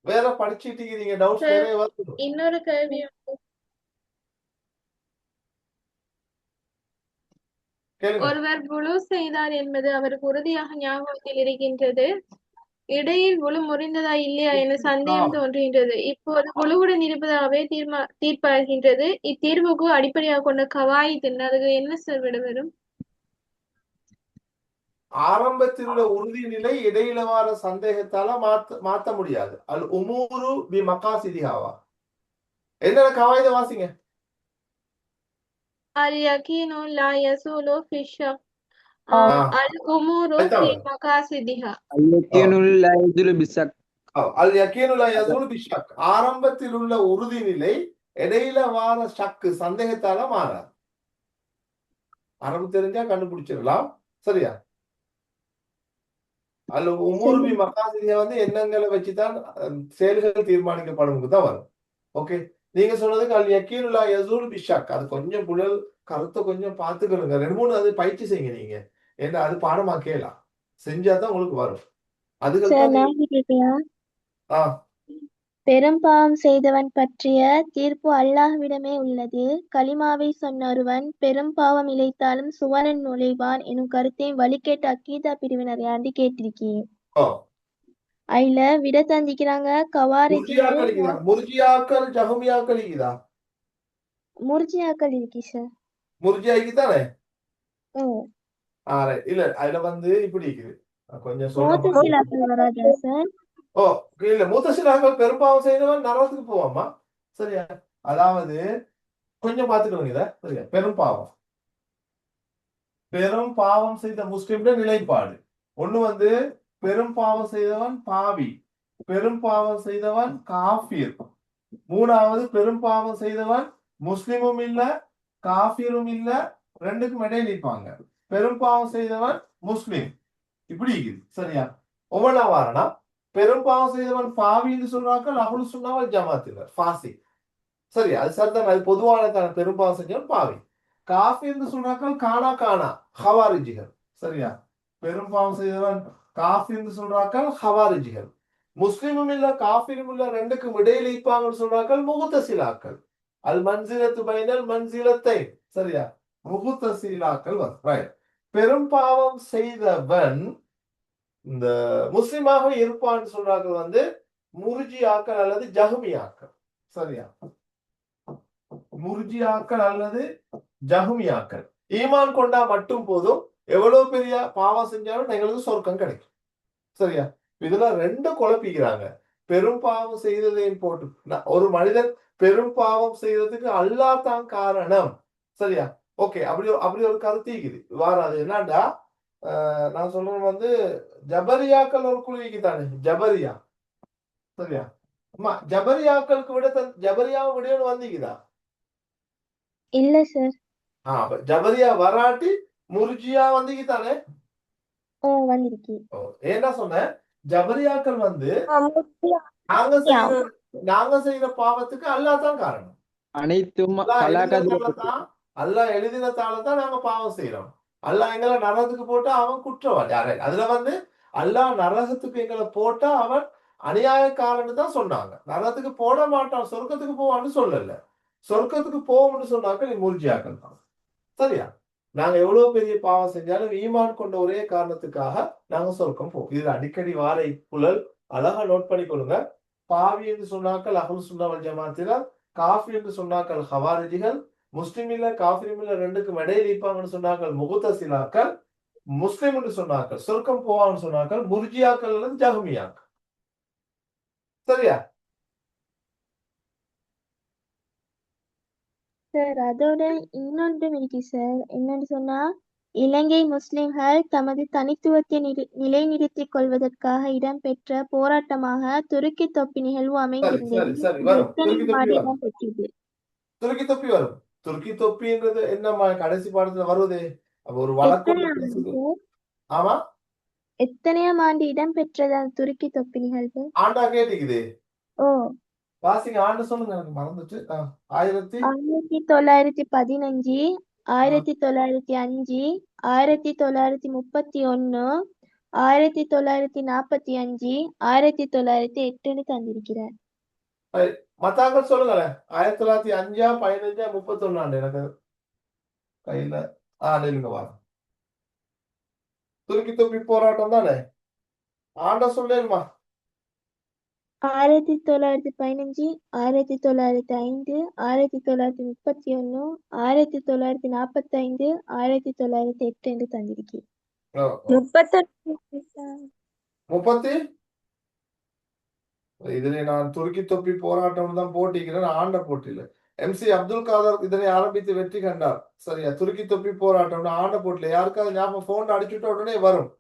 வேற படிச்சுட்டு இருக்கீங்க, டவுட்ஸ் சார் நிறைய வருது. இன்னொரு கேள்வி கேளுங்க. ஒருவர் வுளு செய்தார் என்பது அவருக்கு உறுதியாக ஞாபகத்தில் இருக்கின்றது. இடையில் வுளு முறிந்ததா இல்லையா என சந்தேகம் தோன்றுகின்றது. இப்போது வுளுவுடன் இருப்பதாகவே தீர்ப்பாகின்றது. இத்தீர்வுக்கு அடிப்படையாக கொண்ட கவாயித் என்ன? அதுக்கு என்ன சார் விட வரும்? ஆரம்பத்தில் உள்ள உறுதி நிலை இடையில வர சந்தேகத்தால மாத்த முடியாது. அல் உமூரு பி மகாசிதிஹாவா. என்னென்ன கவாயித வாசிங்க. அல் யகீனு லா யசூலு ஃபி ஷக். அல் உமூரு அதுதான் ஃபி வரும். மகாசிதிஹா. ஐயக்கியனுல் லா யதுலு பிஷக். அல் யகீனு லா யஸூலு பிஷக். ஆரம்பத்தில் உள்ள உறுதி நிலை இடையில வார ஷக்கு சந்தேகத்தால மாறாது. அரபு தெரிஞ்சா கண்டுபிடிச்சிடலாம். சரியா? அல்ல உமூர்பி மகாசிதியா வந்து எண்ணங்களை வச்சுதான் செயல்கள் தீர்மானிக்கப்படும் தான் வரும். ஓகே, நீங்க சொன்னதுக்கு அல் யகீனுல்லா யஸூல் பிஷக், அது கொஞ்சம் புழல் கருத்தை கொஞ்சம் பார்த்துக்கணுங்க. 2-3 அது பயிற்சி செய்யுங்க நீங்க. ஏன்னா அது பாடமா கேலாம் செஞ்சாதான் உங்களுக்கு வரும். அதுக்கு சார் தான் நான் கேட்கலையா? ஆஹ் பெரும் பாவம் செய்தவன் பற்றிய தீர்ப்பு அல்லாஹ்விடமே உள்ளது. கலிமாவை சொன்ன ஒருவன் பெரும் பாவம் இழைத்தாலும் சுவனன் நுழைவான் எனும் கருத்தை வழிகேட்ட அக்கீதா பிரிவினர் யாண்டி கேட்டிருக்கேன். அதுல விட தந்திக்கிறாங்க முர்ஜியாக்கள் இருக்குதா? முர்ஜியாக்கள் ஜஹமியாக்கள் இருக்குதா? முர்ஜியாக்கள் இருக்கு சார். முர்ஜியாக்கு தானே? ம். இல்ல அதுல வந்து இப்படி இருக்குது. கொஞ்சம் சொல்ல மோத்தசிலாக்கள் வராதா சார்? இல்ல மூத்தசிலாக்கள் பெரும்பாவம் செய்தவன் நரகத்துக்கு போவாமா. சரியா? அதாவது கொஞ்சம் பார்த்துக்கணும் இத. சரியா? பெரும் பாவம் செய்த முஸ்லிம்ட நிலைப்பாடு ஒண்ணு வந்து பெரும் பாவம் செய்தவன் பாவி, பெரும் பாவம் செய்தவன் காஃபிர். மூணாவது பெரும் பாவம் செய்தவன் முஸ்லிமும் இல்ல காஃபிரும் இல்ல, ரெண்டுக்கும் இடையில இருப்பாங்க. பெரும் பாவம் செய்தவன் முஸ்லிம், இப்படி இருக்குது. சரியா? ஒவ்வொன்றா வாரனா பெரும் பாவம் செய்தவன் பாவின்னு சொல்றாங்க, அஹ்லு சுன்னா வல் ஜமாத்தினர் ஃபாசி. சரியா? அது சரிதான், அது பொதுவான பெரும் பாவம் செஞ்சவன் பாவி. காஃபிர்னு சொல்றாங்க காணா ஹவாரிஜிகள். சரியா? பெரும் பாவம் செய்தவன் காஃபிர்னு சொல்றாங்க ஹவாரிஜிகள். முஸ்லிமும் இல்ல காஃபிரும் இல்ல, ரெண்டுக்கும் இடையில இருப்பாங்கன்னு சொல்றாங்க முகுத்தசிலாக்கள். அல் மன்சிலத்து பைனல் மன்சிலத்தை. சரியா? முகுத்தசிலாக்கள் வரும். பெரும் பாவம் செய்தவன் இந்த முஸ்லிமாக இருப்பான்னு சொல்றாங்க வந்து முர்ஜியாக்கள் அல்லது ஜஹ்மியாக்கள். சரியா? முர்ஜியாக்கள் அல்லது ஜஹ்மியாக்கள். ஈமான் கொண்டா மட்டும் போதும், எவ்வளவு பெரிய பாவம் செஞ்சாலும் எங்களுக்கு சொர்க்கம் கிடைக்கும். சரியா? இதுல ரெண்டு குழப்பிக்கிறாங்க. பெரும் பாவம் செய்ததையும் போட்டு ஒரு மனிதன் பெரும் பாவம் செய்யறதுக்கு அல்லாஹ் தான் காரணம். சரியா? ஓகே, அப்படி ஒரு கருத்து இருக்குது. அது என்னண்டா நான் சொல்றேன் வந்து ஜபரியாக்கள் ஒரு குழுவிக்கு தானே ஜபரியா. சரியா? அம்மா ஜபரியாக்களுக்கு விட ஜபரியாவை விட வந்தீங்கதா? இல்ல சார். ஜபரியா வராட்டி முர்ஜியா வந்தீங்க தானே? வந்திருக்கு. ஏன்னா சொன்ன ஜபரியாக்கள் வந்து நாங்க செய்யற பாவத்துக்கு அல்லாஹ் தான் காரணம். அனைத்தும் அல்லாஹ் எழுதினத்தாலதான் நாங்க பாவம் செய்யறோம். அல்லாஹ் எங்களை நரகத்துக்கு போட்டா அவன் குற்றவாளி. அதுல வந்து அல்லாஹ் நரகத்துக்கு எங்களை போட்டா அவன் அநியாயக்காரன்னு தான் சொன்னாங்க. நரகத்துக்கு போட மாட்டான், சொர்க்கத்துக்கு போவான்னு சொல்லல. சொர்க்கத்துக்கு போவோம்னு சொன்னாக்க நீ முர்ஜியாக்கள் தான். சரியா? நாங்க எவ்வளவு பெரிய பாவம் செஞ்சாலும் ஈமான் கொண்ட ஒரே காரணத்துக்காக நாங்க சொர்க்கம் போவோம். இதுல அடிக்கடி வாரை புலல் அழகா நோட் பண்ணிக்கொள்ளுங்க. பாவி என்று சொன்னாக்கள் அஹ்லு சுன்னா வல் ஜமாத்தினர், காஃபி என்று சொன்னாக்கள் ஹவாரிஜிகள், முஸ்லிம் இல்ல காஃபிரும் இல்ல ரெண்டுக்கும் இடையில இருப்பாங்கன்னு சொன்னாக்கள் முகுத்தசிலாக்கள், முஸ்லிம் என்று சொன்னாக்கள் சொர்க்கம் போவான்னு சொன்னாக்கள் முர்ஜியாக்கள் அல்லது ஜஹ்மியாக்கள். சரியா? சார் அதோட இன்னொன்றும் இருக்கு சார். என்னன்னு சொன்னா, இலங்கை முஸ்லிம்கள் தமது தனித்துவத்தை நிலைநிறுத்திக் கொள்வதற்காக இடம்பெற்ற போராட்டமாக துருக்கி தொப்பி நிகழ்வு அமைந்திருந்தது. இடம்பெற்றது. துருக்கி தொப்பி வரும். துருக்கி தொப்பின்றது என்ன கடைசி பாடத்துல வருவதே ஒரு வழக்கு. ஆமா, எத்தனையாம் ஆண்டு இடம்பெற்றது அந்த துருக்கி தொப்பி நிகழ்வு? ஆண்டா கேட்டுக்குது. வாசிங்க ஆண்டு சொல்லுங்க, எனக்கு மறந்துச்சு. 1915 1905, 1931, 1945, 1908ன்னு தந்திருக்கிறார். மத்தாக்கள் சொல்லுங்களேன். 1905 15 31 எனக்கு கையில நில்லுங்க வா. துருக்கி தொப்பி போராட்டம் தானே ஆண்ட சொல்லேருமா. 1915, 1905, 1931, 1945, 1908 என்று தந்திருக்கிறேன். 30 இதனை நான் துருக்கி தொப்பி போராட்டம் தான் போட்டிக்கிறேன், ஆண்ட போட்டியில. MC அப்துல் காதர் இதனை ஆரம்பித்து வெற்றி கண்டார். சரியா, துருக்கி தொப்பி போராட்டம் ஆண்ட போட்டில. யாருக்காவது ஞாபகம் போன் அடிச்சுட்ட உடனே வரும்.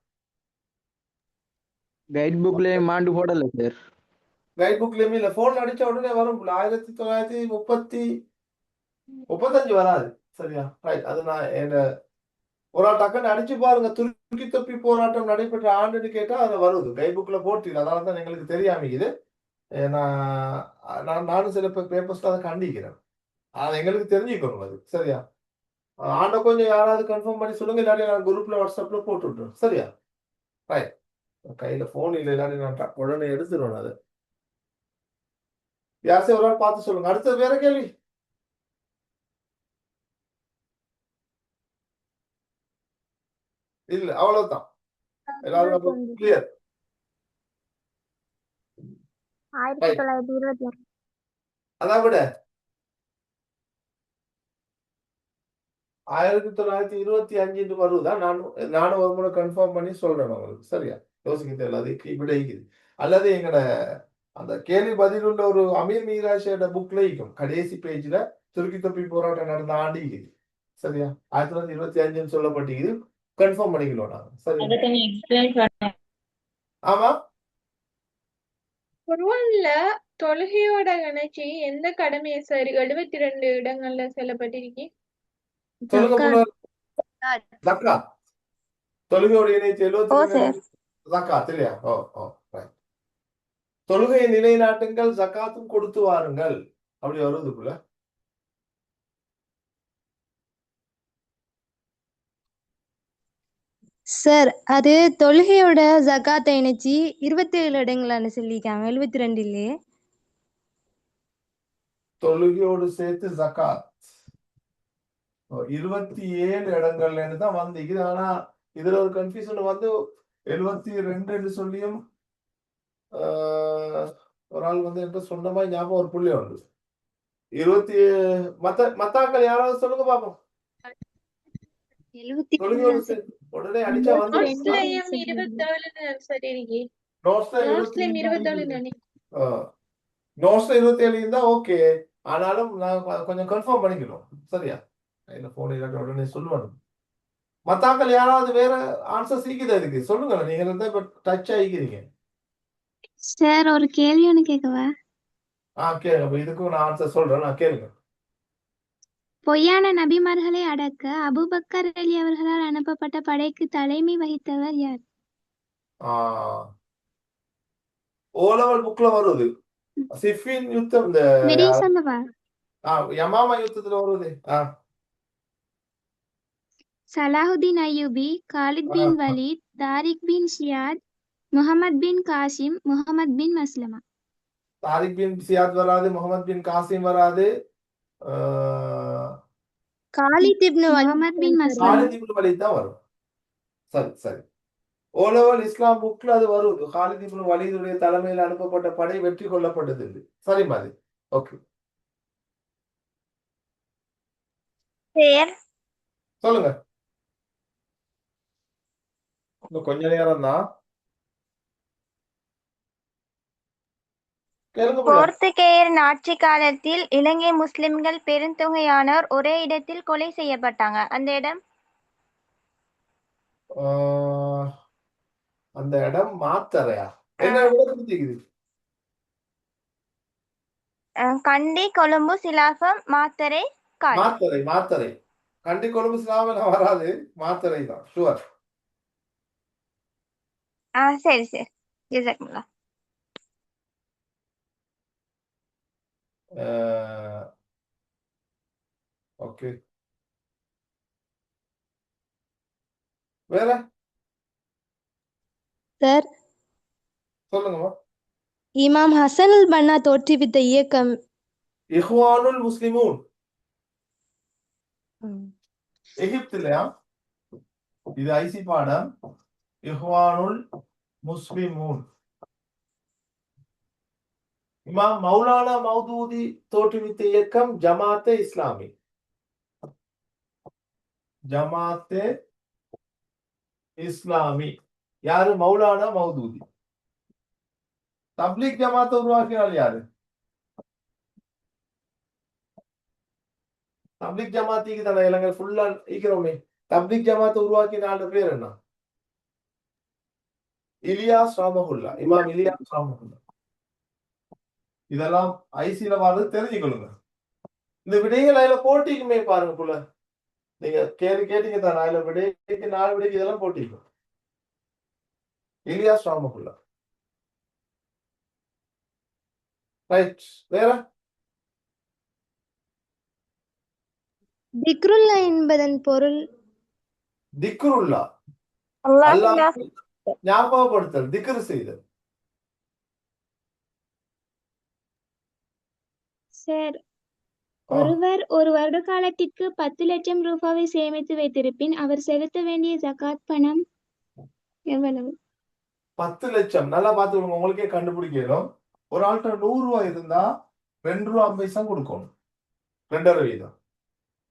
கைட் புக்லயும் மாண்டு போடல சார். கைட் புக்லயுமே இல்ல, போன் அடிச்ச உடனே வரும். 1935 வராது. சரியா, ரைட். அது நான் என்ன ஒரு ஆள் டக்குன்னு அடிச்சு பாருங்க, துருக்கி தொப்பி போராட்டம் நடைபெற்ற ஆண்டுன்னு கேட்டா அது வருது. கைட் புக்ல போட்டியில. அதனாலதான் எங்களுக்கு தெரியாமிக்குது. நானும் சில பேப்பர்ஸ்ல அதை கண்டிக்கிறேன். அது எங்களுக்கு தெரிஞ்சுக்கணும் அது. சரியா, ஆண்ட கொஞ்சம் யாராவது கன்ஃபார்ம் பண்ணி சொல்லுங்க, இல்லாட்டி நான் குரூப்ல வாட்ஸ்அப்ல போட்டு விட்டுறேன். சரியா, ரைட். கையில போன் இல்லை, இல்லாட்டி நான் உடனே எடுத்துருவேன் அது. யாரையும் ஒரு ஆள் பார்த்து சொல்லுங்க. அடுத்தது வேற கேள்வி. இல்ல, அவ்வளவுதான். எல்லாரும் கிளியர். 1926. அதான் விட 1925 வருதா? நானும் ஒரு முறை கன்ஃபார்ம் பண்ணி சொல்றேன் உங்களுக்கு. சரியா, யோசிக்க தேவையில்ல. அது இப்படி இருக்குது. அல்லது எங்கட அந்த கேள்வி பதில் உள்ள ஒரு அமீர் மீராஷோட புக்ல இருக்கும், கடைசி பேஜ்ல துருக்கி தொப்பி போராட்டம் நடந்த ஆண்டு இருக்குது. சரியா, 1925 சொல்லப்பட்டிருக்குது. கன்ஃபார்ம் பண்ணிக்கலாம் நாங்க. சரியா, ஆமா. குர்ஆன்ல தொழுகையோட இணைச்சி எந்த கடமையை சரி 72 இடங்கள்ல சொல்லப்பட்டிருக்கு? சொல்லுங்க ஜக்காத். முன்னாடி. ஜக்காத். தொழுகையோட இணைத்து ஓ 72 சார். ஜக்காத் இல்லையா? ஓ ஓ ரைட். தொழுகையை நிலைநாட்டுங்கள், ஜக்காத்தும் கொடுத்து வாருங்கள். அப்படி வருவதுக்குள்ள சார் அது தொழுகையோட ஜகாத்தை இணைச்சி 27 இடங்களான்னு சொல்லியிருக்காங்க 72லயே. தொழுகையோடு சேர்த்து ஜக்காத் 27 இடங்கள்ல தான் வந்திக்குது. ஆனா இதுல ஒரு கன்ஃபியூஷன் வந்து 72 சொல்லியும் ஒரு ஆள் வந்து என்கிட்ட சொன்ன மாதிரி ஞாபகம் ஒரு புள்ளி வந்து 20 மத்தாக்கள் யாராவது சொல்லுங்க பாப்போம். தொழுகையோடு சேர்த்து உடனே அடிச்சா வந்து நோட்ஸ்லயும் 27 சரி இருக்கு. நோட்ஸ்ல நோட்ஸ்லயும் 27 தானே? நோட்ஸ்ல 27 இருந்தா ஓகே. ஆனாலும் நான் கொஞ்சம் கன்ஃபார்ம் பண்ணிக்கணும். சரியா, இல்ல போன் இல்லாட்ட உடனே சொல்லுவாங்க. மத்தாக்கள் யாராவது வேற ஆன்சர் சீக்கிரம் இதுக்கு சொல்லுங்க. நீங்க இருந்தா இப்ப டச் ஆகிக்கிறீங்க. சார் ஒரு கேள்வி ஒன்று கேட்கவா? கேளுங்க. இப்ப இதுக்கும் நான் ஆன்சர் சொல்றேன், நான் கேளுங்க. பொய்யான நபிமார்களை அடக்க அபூபக்கர் அலி அவர்களால் அனுப்பப்பட்ட படைக்கு தலைமை வகித்தவர் யார்? ஓலவல் புக்ல வருது. சிஃபின் யுத்தம், இந்த விடை சொல்லவா? யமாமா யுத்தத்துல வருது. Salahuddin Ayyubi, Khalid bin Walid, Tariq bin Ziyad, Muhammad bin Qasim, Muhammad bin Maslama. Tariq bin Ziyad வராது, முகமது பின் காசிம் வராது, Khalid ibn Muhammad bin Maslama. Khalid ibn Walid தான் வரும். சரி சரி, ஓலவல் இஸ்லாம் புக்ல அது வருது. காலித் இப்னு வலீதுடைய தலைமையில் அனுப்பப்பட்ட படை வெற்றி கொள்ளப்பட்டது. சரி மாதிரி. ஓகே, சார் சொல்லுங்க. இன்னும் கொஞ்ச நேரம் தான். கேளுங்க போல. போர்த்துகேயரின் ஆட்சி காலத்தில் இலங்கை முஸ்லிம்கள் பெருந்தொகையானோர் ஒரே இடத்தில் கொலை செய்யப்பட்டாங்க. அந்த இடம்? அந்த இடம் மாத்தறையா? என்ன விளக்கத்துக்கு? கண்டி, கொழும்பு, சிலாபம், மாத்தறை, காலி. மாத்தறை. மாத்தறை. கண்டி கொழும்பு சிலாவெல்லாம் வராது, மாத்தறை தான் ஷுவர். சரி சார், ஜஸாக்கமுல்லாஹ். ஓகே. வேற சார் சொல்லுங்கம்மா. இமாம் ஹசன் அல் பன்னா தோற்றுவித்த இயக்கம். இஹ்வானுல் முஸ்லிமூன் ம். எகிப்திலையா? இது ஐசி பாடம். இஹ்வானுல் முஸ்லிமூன். இமாம் மௌலானா மௌதூதி தோற்றுவித்த இயக்கம் ஜமாத்தே இஸ்லாமி. ஜமாத்தே இஸ்லாமி யாரு? மௌலானா மௌதூதி. தப்லீக் ஜமாத்தை உருவாக்கினால் யாரு? தப்லீக் ஜமாத்திக்கு தானே இலங்கை ஃபுல்லா ஈக்கிறோமே. தப்லீக் ஜமாத்தை உருவாக்கின ஆளு பேர் என்ன? இலியாஸ் ராமகுல்லா. இமாம் இலியாஸ் ராமகுல்லா. இதெல்லாம் ஐசியில வர்றது தெரிஞ்சுக்கொள்ளுங்க. இந்த விடைகள் அதுல போட்டிக்குமே பாருங்க புள்ள. நீங்க கேட்டீங்க தானே, அதுல விடைக்கு 4 விடைக்கு இதெல்லாம் போட்டிக்கும். இலியாஸ் ராமகுல்லா. ரைட். வேற திக்ருல்லா என்பதன் பொருள். திக்ருல்லா அல்லாஹ் அல்லாஹ் ஞாபகப்படுத்தல், திக்ர் செய்தல். சார், ஆ, ஒருவர் ஒரு வருட காலத்திற்கு 10 லட்சம் ரூபாவை சேமித்து வைத்திருப்பின் அவர் செலுத்த வேண்டிய ஜகாத் பணம் எவ்வளவு? 10 லட்சம். நல்லா பார்த்துக்கோங்க, உங்களுக்கே கண்டுபிடிக்கணும். ஒரு ஆள்கிட்ட 100 ரூபாய் இருந்தா 2 ரூபா 50 பைசா கொடுக்கணும், 2.5 வீதம்.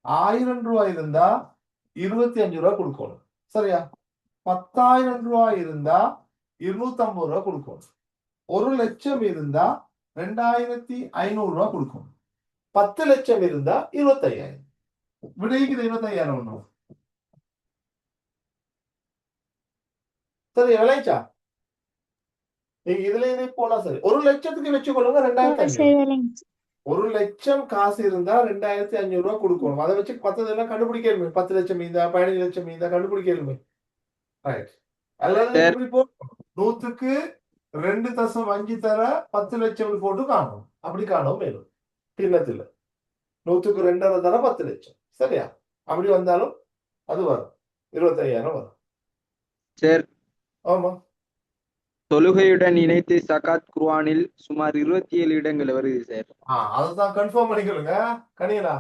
1000 ரூபாய் இருந்தா 25 ரூபாய் கொடுக்கணும். சரியா? 10,000 ரூபாய் இருந்தா 250 ரூபாய் கொடுக்கணும். 1 லட்சம் இருந்தா 2,500 ரூபாய் கொடுக்கணும். 10 லட்சம் இருந்தா 25,000. விடைக்கு 25,000 ஒண்ணும். சரி, விளைச்சா நீங்க இதுல இருந்து போனா சரி. 1 லட்சத்துக்கு வச்சுக்கொள்ளுங்க 2,500. சரி, விளங்குச்சு. 1 லட்சம் காசு இருந்தா 2,500 ரூபாய் கொடுக்கணும். அதை வச்சு 10 எல்லாம் கண்டுபிடிக்கலுமே. 10 லட்சம் மீதா 15 லட்சம் மீதா கண்டுபிடிக்கலுமே. ரைட். அல்லது சரி. இப்படி போட்டு 100க்கு 2.5 தர 10 லட்சம் போட்டு காணும். அப்படி காணும் மேலும் கிண்ணத்துல 100க்கு 2.5 தர 10 லட்சம். சரியா? அப்படி வந்தாலும் அது வரும், 25,000 வரும். சார், ஆமா. தொழுகையுடன் இணைத்து சகாத் குர்ஆனில் சுமார் 27 இடங்கள் வருது சார். அதுதான் கன்ஃபார்ம் பண்ணிக்கலுங்க கனியனா.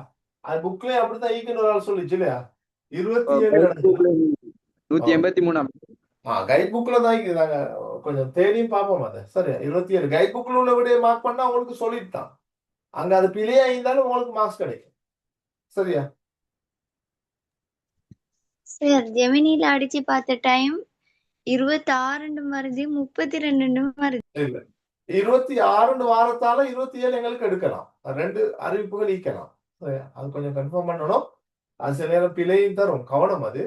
அது புக்லயே அப்படித்தான் ஈக்குன்னு ஒரு ஆள் சொல்லிச்சு இல்லையா? 27 கிடக்கு. 183ஆம். கைட் புக்ல தான் இருக்குது. நாங்க கொஞ்சம் தேடியும் பார்ப்போம் அதை. சரி, 27 கைட் புக்ல உள்ள விடையை மார்க் பண்ணா உங்களுக்கு சொல்லிட்டான். அங்க அது பிழையா இருந்தாலும் உங்களுக்கு மார்க்ஸ் கிடைக்கும். சரியா? சார், ஜெமினில அடிச்சு பார்த்த டைம் 26 வருது, 32 வருது. இல்ல, 26 வாரத்தால 27 எங்களுக்கு எடுக்கலாம். 2 அறிவிப்புகள் ஈக்கலாம். சரியா? அது கொஞ்சம் கன்ஃபார்ம் பண்ணணும். அது சில நேரம் பிழையும் தரும், கவனம் அது.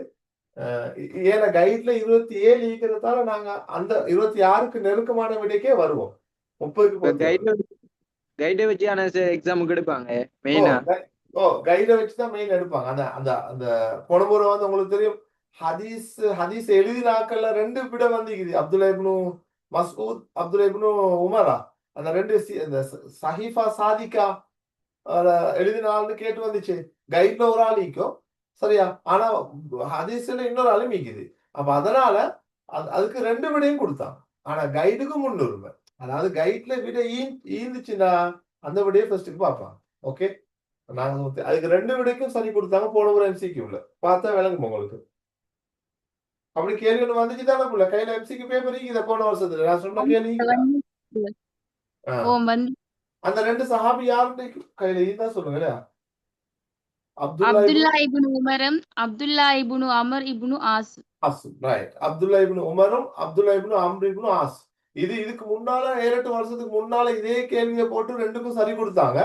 ஏன்னா கைட்ல 27 ஈக்கிறதால நாங்க அந்த 26க்கு நெருக்கமான விடைக்கே வருவோம். 30க்கு போட்டு கைடை வச்சு ஆனா எக்ஸாமுக்கு எடுப்பாங்க மெயினா. கைடை வச்சுதான் மெயின் எடுப்பாங்க. அந்த அந்த அந்த போன முறை வந்து உங்களுக்கு தெரியும், ஹதீஸ் எழுதினாக்கள்ல 2 விட வந்து அப்துல்லா இப்னு மஸ்ஊத், அப்துல்லா இப்னு உமரா, அந்த 2 அந்த சஹீஃபா சாதிகா எழுதினால்னு கேட்டு வந்துச்சு. கைட்ல ஒரு ஆள் ஈக்கும். சரியா? ஆனா ஹதீஸ்ல இன்னொரு ஆளு மீக்குது. அப்ப அதனால அதுக்கு 2 விடையும் கொடுத்தாங்க. ஆனா கைடுக்கு முன்னுரிமை. அதாவது கைட்ல விட ஈந்துச்சுன்னா அந்த விடையை ஃபர்ஸ்ட்டுக்கு பார்ப்பாங்க. ஓகே, நாங்க அதுக்கு 2 விடைக்கும் சரி கொடுத்தாங்க. போன ஒரு எம்சிக்யூல பார்த்தா விளங்கும் உங்களுக்கு. அப்படி கேள்வி ஒண்ணு வந்துச்சு தானே புள்ள? கையில எம்சிக்யூ பேப்பர் இதை போன வருஷத்துல நான் சொன்ன கேள்வி. அந்த 2 சஹாபி யாருன்னு கையில இருந்தா சொல்லுங்க இல்லையா? அப்துல்லா இப்னு உமரும் Abdullah ibn Amr ibn As. Right. Abdullah ibn உமரும் Abdullah ibn Amr ibn As. இதுக்கு முன்னால 7-8 வருஷத்துக்கு முன்னால இதே கேள்வியை போட்டு 2க்கும் சரி கொடுத்தாங்க.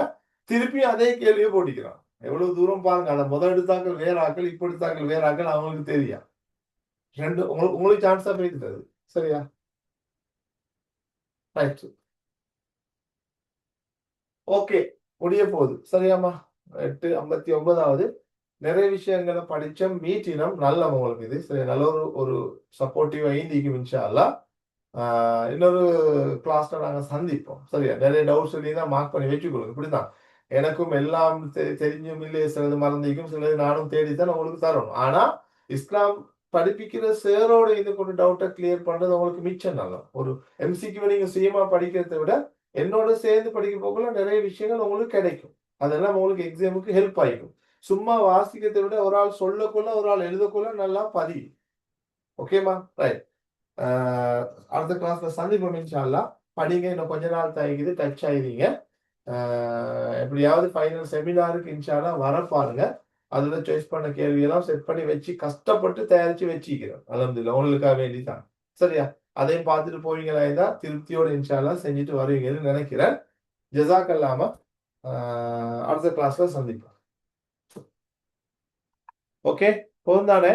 திருப்பி அதே கேள்வியை போட்டிக்கிறான். எவ்வளவு தூரம் பாருங்க. அந்த முதல் எடுத்தாக்கள் வேற ஆக்கள், இப்ப எடுத்தாக்கள் வேற ஆக்கள். அவங்களுக்கு தெரியும். 2 உங்களுக்கு சான்ஸா போயிட்டு. சரியா? ரைட். ஓகே, முடிய போகுது. சரியாமா? 8:59. நிறைய விஷயங்களை படிச்சோம், மீட்டினம். நல்ல உங்களுக்கு இது சரி, நல்ல ஒரு சப்போர்ட்டிவா ஈந்திக்கும் இன்ஷா அல்லாஹ். இன்னொரு கிளாஸ்ல நாங்க சந்திப்போம். சரியா? நிறைய டவுட்ஸ் தான் மார்க் பண்ணி வச்சுக்கொள்ளுங்க. இப்படிதான் எனக்கும் எல்லாம் தெரிஞ்சும் இல்லையே, சிலது மறந்திக்கும், சிலது நானும் தேடித்தான் உங்களுக்கு தரணும். ஆனா இஸ்லாம் படிப்பிக்கிற சேரோட இது கொண்டு டவுட்டை கிளியர் பண்றது உங்களுக்கு மிச்சம் நல்லா. ஒரு எம்சிக்கு நீங்க சுயமா படிக்கிறதை விட என்னோட சேர்ந்து படிக்க போகல நிறைய விஷயங்கள் உங்களுக்கு கிடைக்கும். அதெல்லாம் உங்களுக்கு எக்ஸாமுக்கு ஹெல்ப் ஆகிக்கும். சும்மா வாசிக்கிறதை விட ஒரு ஆள் சொல்லக்குள்ள ஒரு ஆள் எழுதக்குள்ள நல்லா பதியும். ஓகேமா? ரைட். அடுத்த கிளாஸ்ல சந்திப்போம் இன்ஷா அல்லாஹ். படிங்க, இன்னும் கொஞ்ச நாள் தயங்குது, டச் ஆயிடுங்க. எப்படியாவது ஃபைனல் செமினாருக்கு இன்ஷா அல்லாஹ் வர பாருங்க. அதுல சாய்ஸ் பண்ண கேள்வியெல்லாம் செட் பண்ணி வச்சு கஷ்டப்பட்டு தயாரிச்சு வச்சுக்கிறேன். அல்ஹம்துலில்லாஹ் உங்களுக்காக வேண்டிதான். சரியா? அதையும் பார்த்துட்டு போவீங்களா இருந்தா திருப்தியோட இன்ஷா அல்லாஹ் செஞ்சுட்டு வருவீங்கன்னு நினைக்கிறேன். ஜஸாக்கல்லாம. அடுத்த கிளாஸ்ல சந்திப்போம். ஓகே, போதும் தானே?